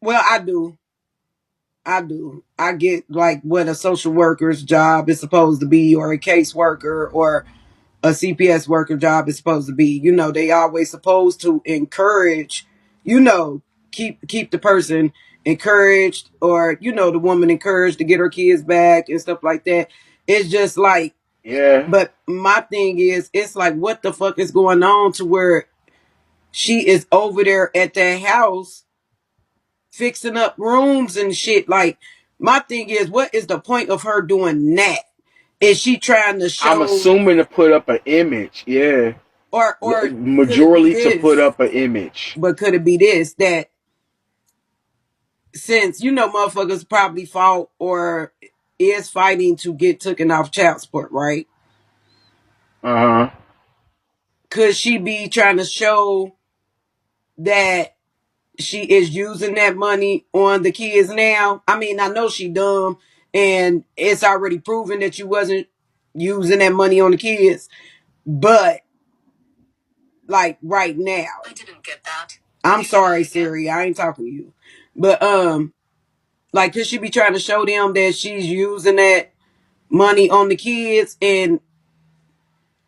well, I do. I do. I get like what a social worker's job is supposed to be, or a caseworker, or a CPS worker job is supposed to be. They always supposed to encourage, you know, keep the person encouraged, or the woman encouraged to get her kids back and stuff like that. It's just like, Yeah. but my thing is, it's like, what the fuck is going on to where she is over there at that house fixing up rooms and shit? Like, my thing is, what is the point of her doing that? Is she trying to I'm show, assuming to put up an image. Yeah. or could it be Majorly to put this? up an image. But could it be this, that since motherfuckers probably fought or is fighting to get taken off child support, right? Uh-huh. Could she be trying to show that she is using that money on the kids now? I mean, I know she dumb, and it's already proven that you wasn't using that money on the kids, but like right now, I didn't get that. I'm sorry, Siri, I ain't talking to you, but like, could she be trying to show them that she's using that money on the kids? And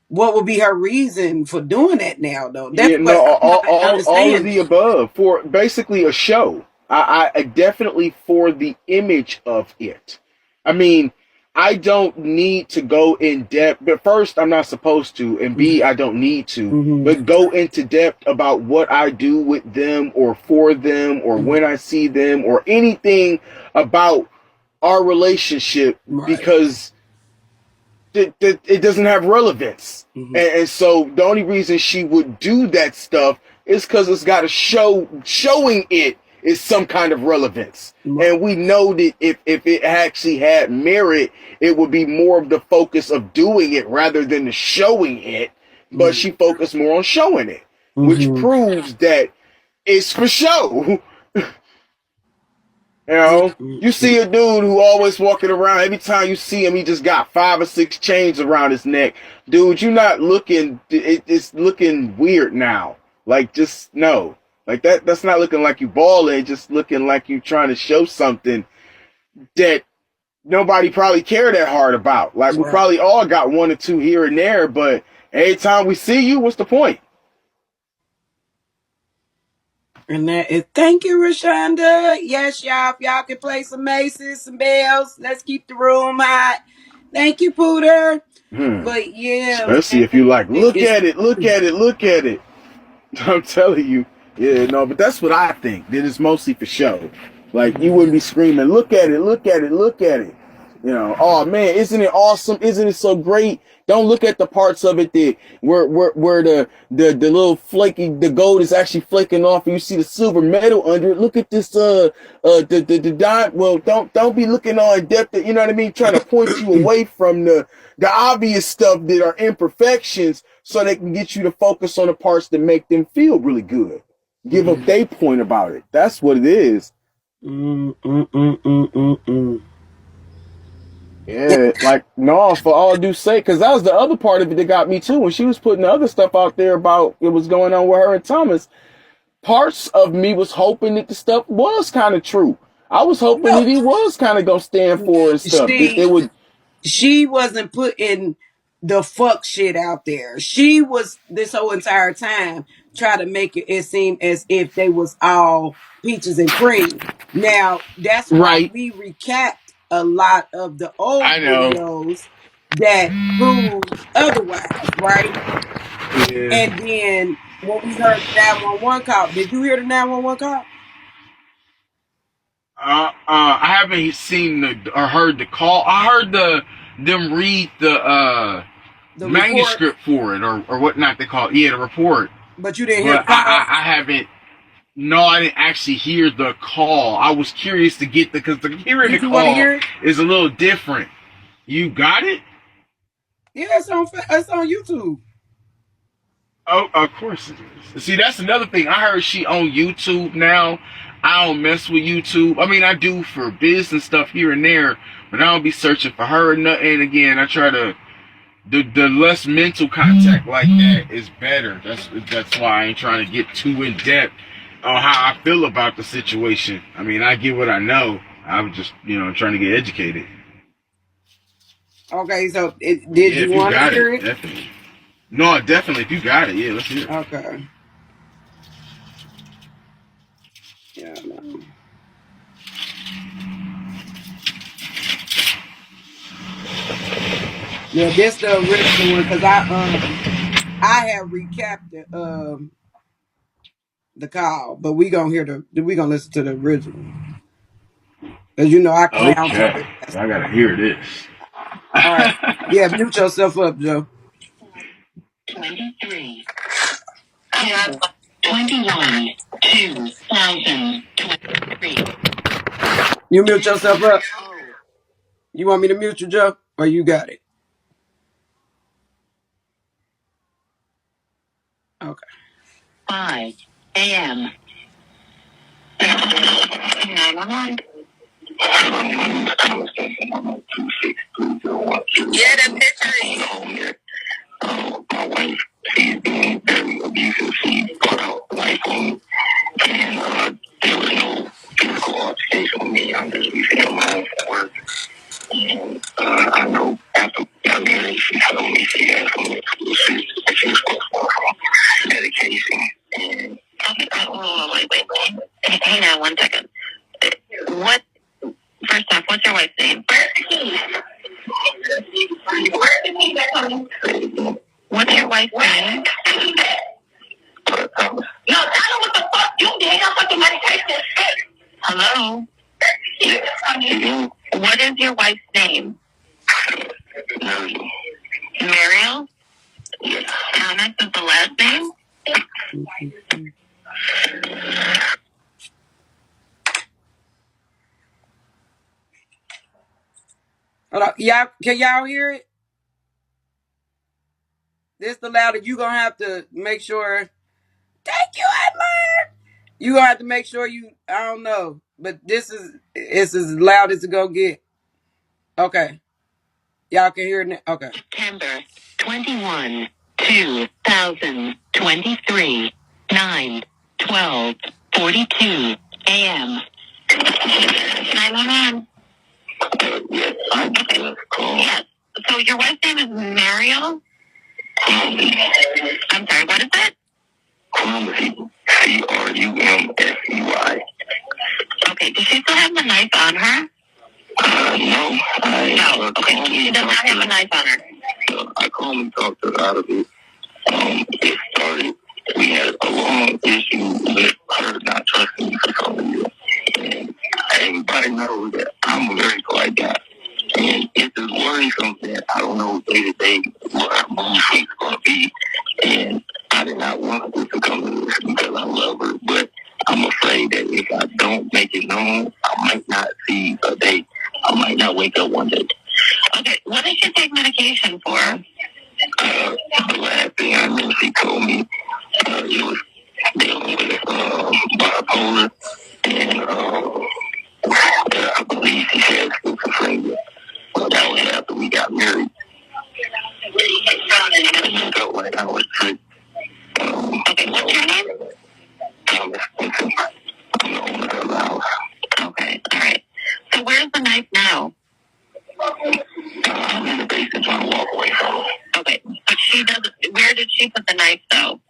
what would be her reason for doing that now, though? That's Yeah, no, what I'm not all of understanding. the above for basically a show. I definitely for the image of it. I mean, I don't need to go in depth, but first, I'm not supposed to, and B, I don't need to, Mm-hmm. but go into depth about what I do with them or for them or Mm-hmm. when I see them or anything about our relationship Right. because it doesn't have relevance. Mm-hmm. And so the only reason she would do that stuff is because it's got to showing it is some kind of relevance. Right. And we know that if it actually had merit, it would be more of the focus of doing it rather than the showing it. But she focused more on showing it, which Mm-hmm. proves that it's for show. You see a dude who always walking around. Every time you see him, he just got 5 or 6 chains around his neck. Dude, you're not looking. It's looking weird now. Like, just no. Like that. That's not looking like you balling. Just looking like you trying to show something that nobody probably care that hard about. Like, we Right. probably all got 1 or 2 here and there, but every time we see you, what's the point? And that is, thank you, Rashonda. Yes, y'all. If y'all can play some maces, some bells, let's keep the room hot. Thank you, Pooter. But yeah, Especially if you man, like, look at it, look at it, look at it. I'm telling you. Yeah, no, but that's what I think. That it's mostly for show. Like, you wouldn't be screaming, look at it, look at it, look at it. Oh man, isn't it awesome? Isn't it so great? Don't look at the parts of it that where the little flaky, the gold is actually flaking off and you see the silver metal under it. Look at this the dime. Well, don't be looking all in depth, you know what I mean? Trying to point you away from the obvious stuff that are imperfections so they can get you to focus on the parts that make them feel really good. Give them their point about it. That's what it is. Yeah, like, no, for all due sake, because that was the other part of it that got me too. When she was putting the other stuff out there about what was going on with her and Thomas, parts of me was hoping that the stuff was kind of true. I was hoping No, that he was kind of gonna stand for her and stuff. That they would. she wasn't putting the fuck shit out there. She was, this whole entire time, try to make it seem as if they was all peaches and cream. Now, that's why Right. we recapped a lot of the I old know. videos that proved otherwise, right? Yeah. And then when we heard the 911 call, did you hear the 911 call? I haven't seen or heard the call. I heard them read the The report, manuscript for it or whatnot they call it. Yeah, the report. but you didn't hear the But call? I haven't. No, I didn't actually hear the call. I was curious to get because hearing the Did you want to call hear it? is a little different. You got it? Yeah, it's on YouTube. Oh, of course it is. See, that's another thing. I heard she on YouTube now. I don't mess with YouTube. I mean, I do for business stuff here and there, but I don't be searching for her or nothing. And again, I try to the less mental contact like that is better. That's why I ain't trying to get too in depth on how I feel about the situation. I mean, I get what I know. I'm just trying to get educated. Okay, so did Yeah, you if you want to got it, hear it? definitely. No, definitely. If you got it, yeah, let's hear it. Okay. Yeah, no. Yeah, this the original one because I have recapped the call, but we gonna listen to the original because I clowned her Okay, ass. I gotta hear this. All right, yeah, mute yourself up, Joe. 23. 21. 2023. You mute yourself up. You want me to mute you, Joe, or you got it? Okay. 5 a.m. 911. Yeah, the picture is. My wife, she's being very abusive. She brought out a knife on me, and there was no physical altercation with me. I'm just using my home for work. And I know after my marriage, she told me she had some issues that she was supposed to go from medication. And wait. Hang on 1 second. What? First off, what's your wife's name? What's your wife's name? No, tell her what the fuck you did. I'm fucking medication. Hello? What is your wife's name? Mariel? Thomas is the last name? Hold on. Can y'all hear it? This the louder. You gonna have to make sure. Thank you, Edmund. You gonna have to make sure I don't know, but it's as loud as it go get. Okay, y'all can hear it. Okay. September 21, 2023, 9:12:42 a.m. 911. Yes. Yes. So your wife's name is Mariel? I'm sorry, what is it? Crumsey. Okay, does she still have the knife on her? No. No. Okay, she does not have a knife on her. I calmly talked her out of it. It started, we had a long issue with her not trusting me for some reason. And everybody knows that I'm a very polite guy. And it's just worrisome that I don't know day to day what her mood is going to be. And I did not want this to come to this because I love her. But I'm afraid that if I don't make it known, I might not see a day. I might not wake up one day. Okay, what did she take medication for? The last thing I knew, she told me it was dealing with bipolar, and I believe she had schizophrenia. That was after we got married. I felt like I was sick. Okay, what's your name? Thomas. I'm the owner of the house. Okay, all right. So where's the knife now? I'm in the basement trying to walk away from her. Okay, but she doesn't. Where did she put the knife though?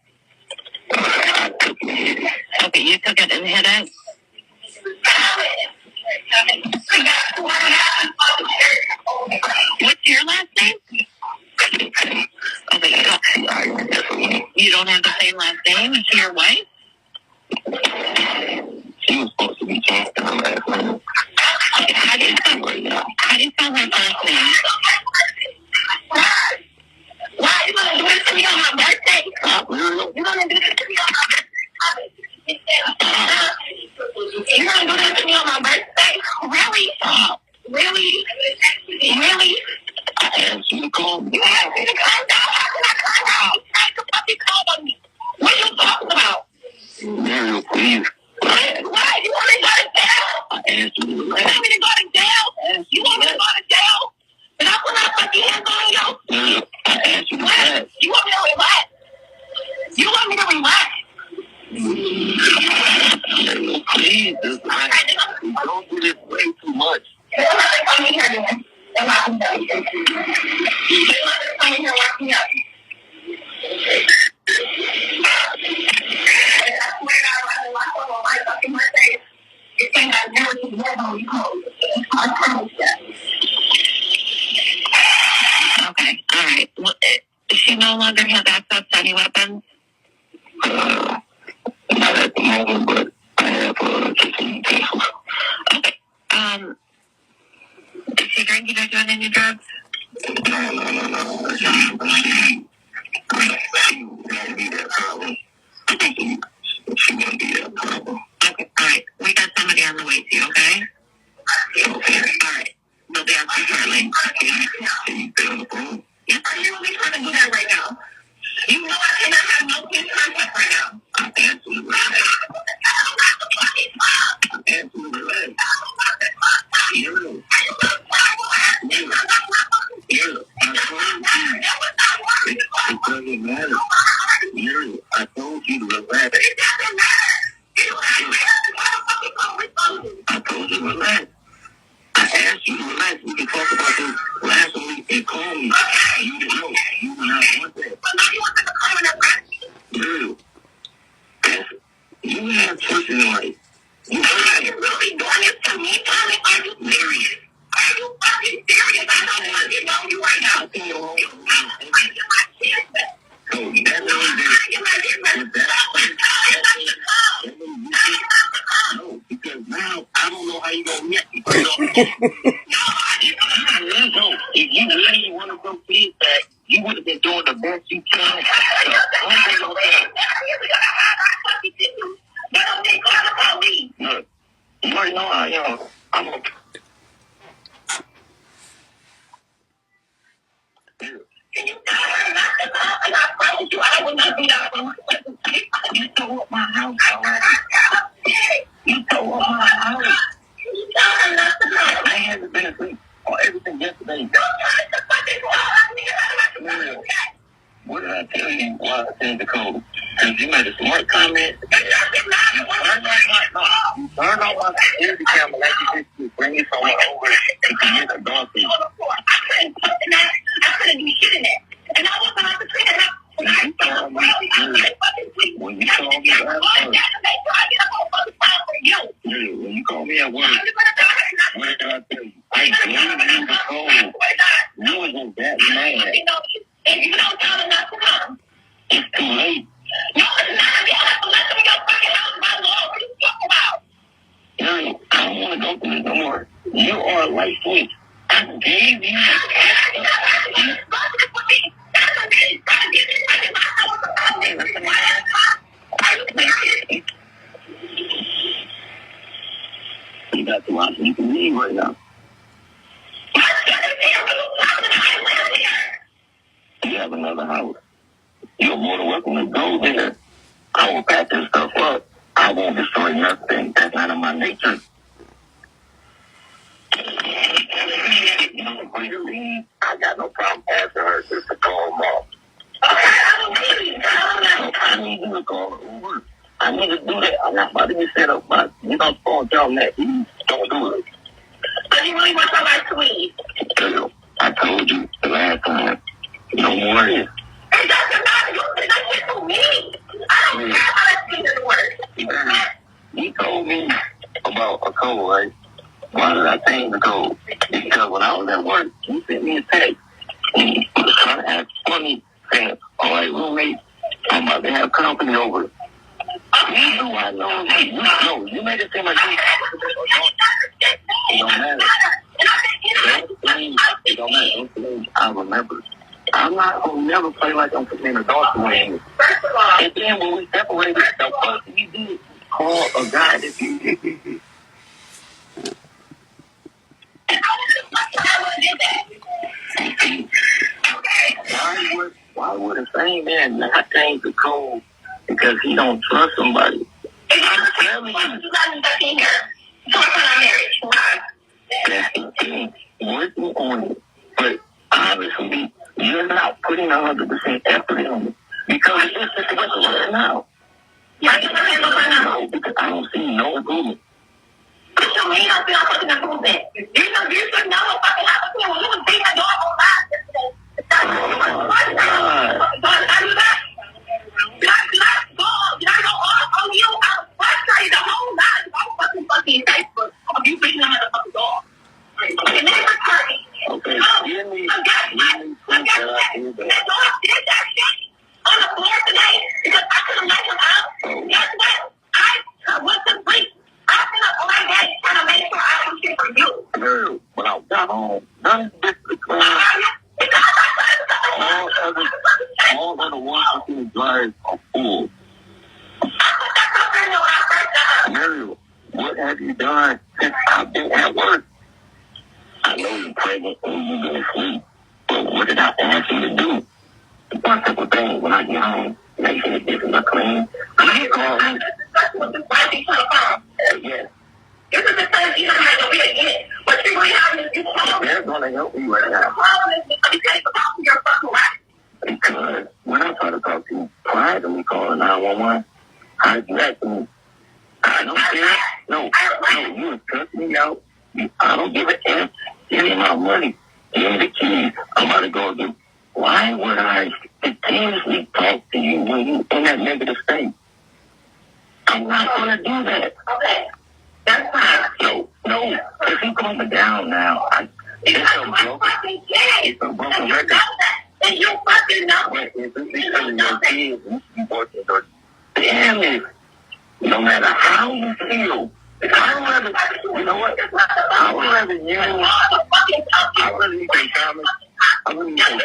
I took it. Okay, you took it and hit it. What's your last name? Okay, you don't have the same last name as your wife? She was supposed to be changed to her last name. Okay, how do you spell her first name? Why are you going to do this to me on my birthday? You're going to do this to me on my birthday? You're going to do this to me on my birthday? Really? Really? Really? I asked you to call me. I asked you to call me. Please. What? You want me to go to jail? I asked you to relax. You want me to go to jail? You want me to go to jail? And I put my fucking hands on you? I asked you to relax. You want me to relax? You want me to relax? Please, just relax. Don't do this way too much. Come in here, man. And lock me up. Come in here, lock me up. I swear to God, I will lock up on my fucking birthday. This thing I never did more than you hold. I promise you. Okay, all right. Well, does she no longer have access to any weapons? Not at the moment, but I have taken pencils. Okay. Is she drinking or doing any drugs? No. She won't be that problem. She won't be that problem. Okay, all right. We got somebody on the way to you, okay? Okay. All right. They'll be out shortly. Can you stay on the phone? Yeah. Are you really trying to do that right now? You know I cannot have no clear contact right now. I'm absolutely right. I'm absolutely right. You. You. It doesn't matter. You. I told you to relax. It doesn't matter. I told you to relax. I asked you to relax. We can talk about this last week and call me. You didn't know. You did not want that. But now you want to come in and relax. Dude, you have choices in life. You really doing this to me, Tommy? Are you serious? Are you fucking serious? I don't fucking know you right now. You my kid. So that no, because now I don't know how you gonna react. If you really want to go feedback, you would have been doing the best you can. Look, you already know how I am. I'm okay. I promise you, I will not be out. You tore up my house already. You tore up my house. I haven't been asleep on everything yesterday. What did I tell you while I said the code? Because you made a smart comment. You turned on my security camera like you did to bring me someone over and commit adultery. I couldn't be shitting that. And I wasn't on the trigger. When you called me last time, when you called me at work, what did I tell you? I gave you the code. You wasn't that mad. If you don't tell them not to come, it's too late. No, it's not. You have to let them in your fucking house by law. What are you talking about? No, I don't want to go through this no more. You are a light switch. I gave you. You got to watch. You can leave right now. You have another house. You're more than welcome to go there. I will pack this stuff up. I won't destroy nothing. That's not in my nature. You know, before you leave, I got no problem asking her just to call them off. I need you to call an Uber. I need to do that. I'm not about to get set up, but you don't phone tell them that. You don't do it. So you really want somebody to leave? I told you the last time. No more is. It doesn't matter. You said that shit to me. I don't care how that shit doesn't work. You told me about a code, right? Why did I change the code? Because when I was at work, you sent me a text. You was trying to act funny, saying, all right, roommate, I'm about to have company over. You knew I know. You made it seem like you. It don't matter. It don't matter. I remember. I'm not gonna never play like I'm committing adultery. And then when we separated, the first thing you did, call a guy that you. Why would a same man not change the code because he don't trust somebody? I'm telling you. You got me back in here. So I thought I'm married. Why? That's the thing. Working on it. But obviously, you're not putting 100% effort in it. Because it's just what's right now. Yeah, I just don't handle right now. No, because I don't see no improvement. What you mean I feel fucking improvement? You should know what fucking happened to you when you was beating my dog on live yesterday. That's what I do that. Did I go off on you? I was frustrated the whole night. I was fucking Facebook of you beating my motherfucking dog. And then it's hurting. Okay, give me proof that I do that. That dog did that shit on the floor today because I couldn't let him out. Guess what? I went to sleep. I been up all day trying to make sure I don't shit for you. Girl, when I got home, none of this is clean. All other ones in the drive are full. Muriel, what have you done since I've been at work? I know you're pregnant and you're going to sleep, but what did I ask you to do? One simple thing, when I get home, make sure the dishes are clean. When you call me, that's what this wife is trying to come. Yes. This is the thing you don't have to be again. What you really have is you call me. They're going to help you right now. The problem is because you can't talk to your fucking wife. Because when I try to talk to you prior to me calling 911, I let me. I don't care. No, you would cut me out. I don't give a F. Give me my money. Give me the keys. I'm about to go again. Why would I continuously talk to you when you're in that negative state? I'm not going to do that. Okay. That's fine. No. If you calm it down now, it's a broken record. And you fucking know it. If it's because of your kids, you should be working for damn it. No matter how you feel, I would rather, you know what? I would rather you, I would rather you say Thomas. I would rather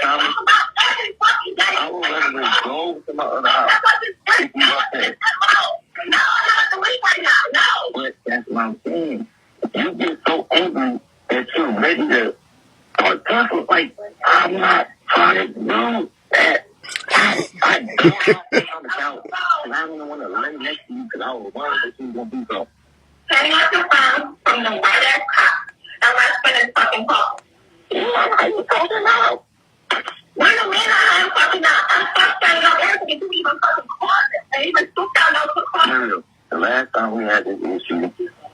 go to my other house if you want that. No, I'm not the way right now. No. But that's what I'm saying. You get so angry that you're ready to start talking like I'm not trying to do that. I don't have to on the couch, and I don't want to lay next to you because I was worried that you were going to do something. Turning off your phone from the white ass cop, and let's finish fucking talk. How you talking now? What do you mean I'm fucking out? I'm frustrated on everything you even fucking call it. I even took down out the car. The last time we had this issue,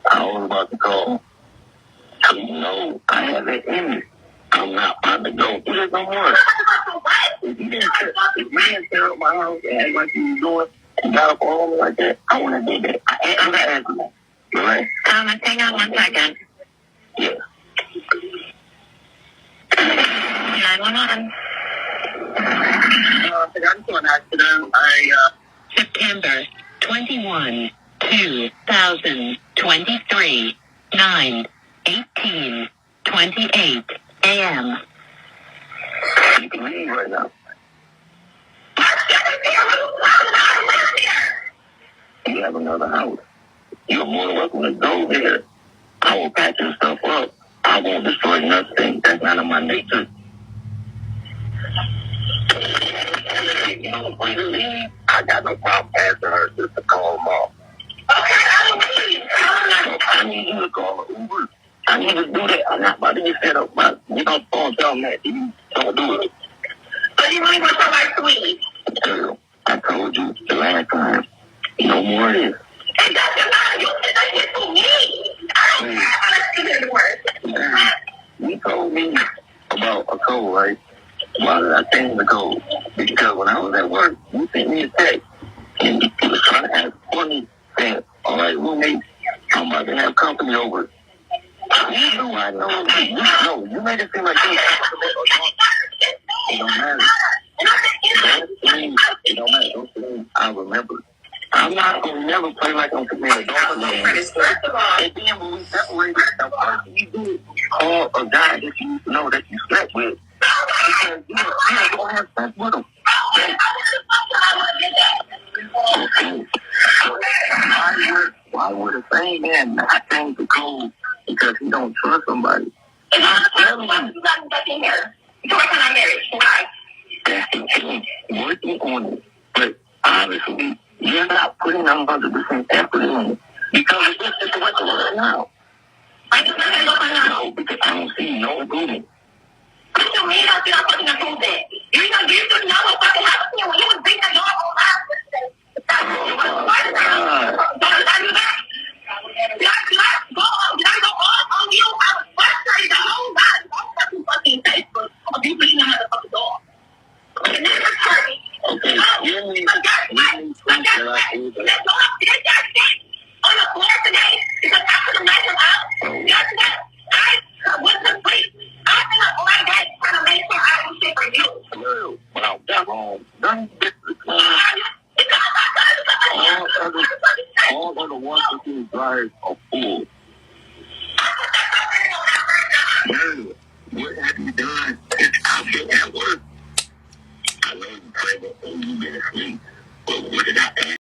I was about to call. So you know, I have that image. I'm not about to go through this no more. If you didn't tear up my house and act like you was doing and got up on me like that, I want to do that. I'm not asking that. Right? Thomas, hang on 1 second. Yeah. 911. I got into an accident. September 21, 2023, 9:18:28 a.m. You can leave right now. You have another house. You're more than welcome to go there. I will patch your stuff up. I won't destroy nothing. That's not in my nature. You know, when you leave, I got no problem asking her just to call them off. Okay, I don't leave. I need you to call an Uber. I need to do that. I'm not about to get set up, but you don't tell me that. You don't do it. So you really want somebody to leave? Girl, I told you the last time. No more of this. It doesn't matter. You said that shit to me. I don't care how to see the word. You told me about a code, right? Why did I change the code? Because when I was at work, you sent me a text. And you was trying to ask for me, saying, all right, roommate, I'm about to have company over. You know I know. You made it seem like you it don't matter. It don't matter. Those things I remember. I'm not going to never play like I'm committed. Don't believe me. And then when we separated, the first thing you do is call a guy that you know that you slept with. Because you don't have sex with him. Okay. Why would a same man not change the code because he don't trust somebody? And I'm telling you. You got back in here. You're working on marriage. Why? That's the thing. Working on it. But obviously, You're not putting 100% effort in because it's just situation right now. I just don't know right now because I don't see no improvement. What do you mean I see no fucking improvement? You should know what fucking happened to you when you was beating your whole life. Did I go off on you? I was frustrated the whole night. Don't fucking Facebook of you beating the motherfucking door. Okay, give me let's go up, get that shit on the floor today because after the night was out, yesterday, I went to sleep. I feel like all day trying to make sure I do shit for you. But I got home. All of the ones that you drive are full. What have you done since I've been at work? I know you pray before you've been asleep, but what did I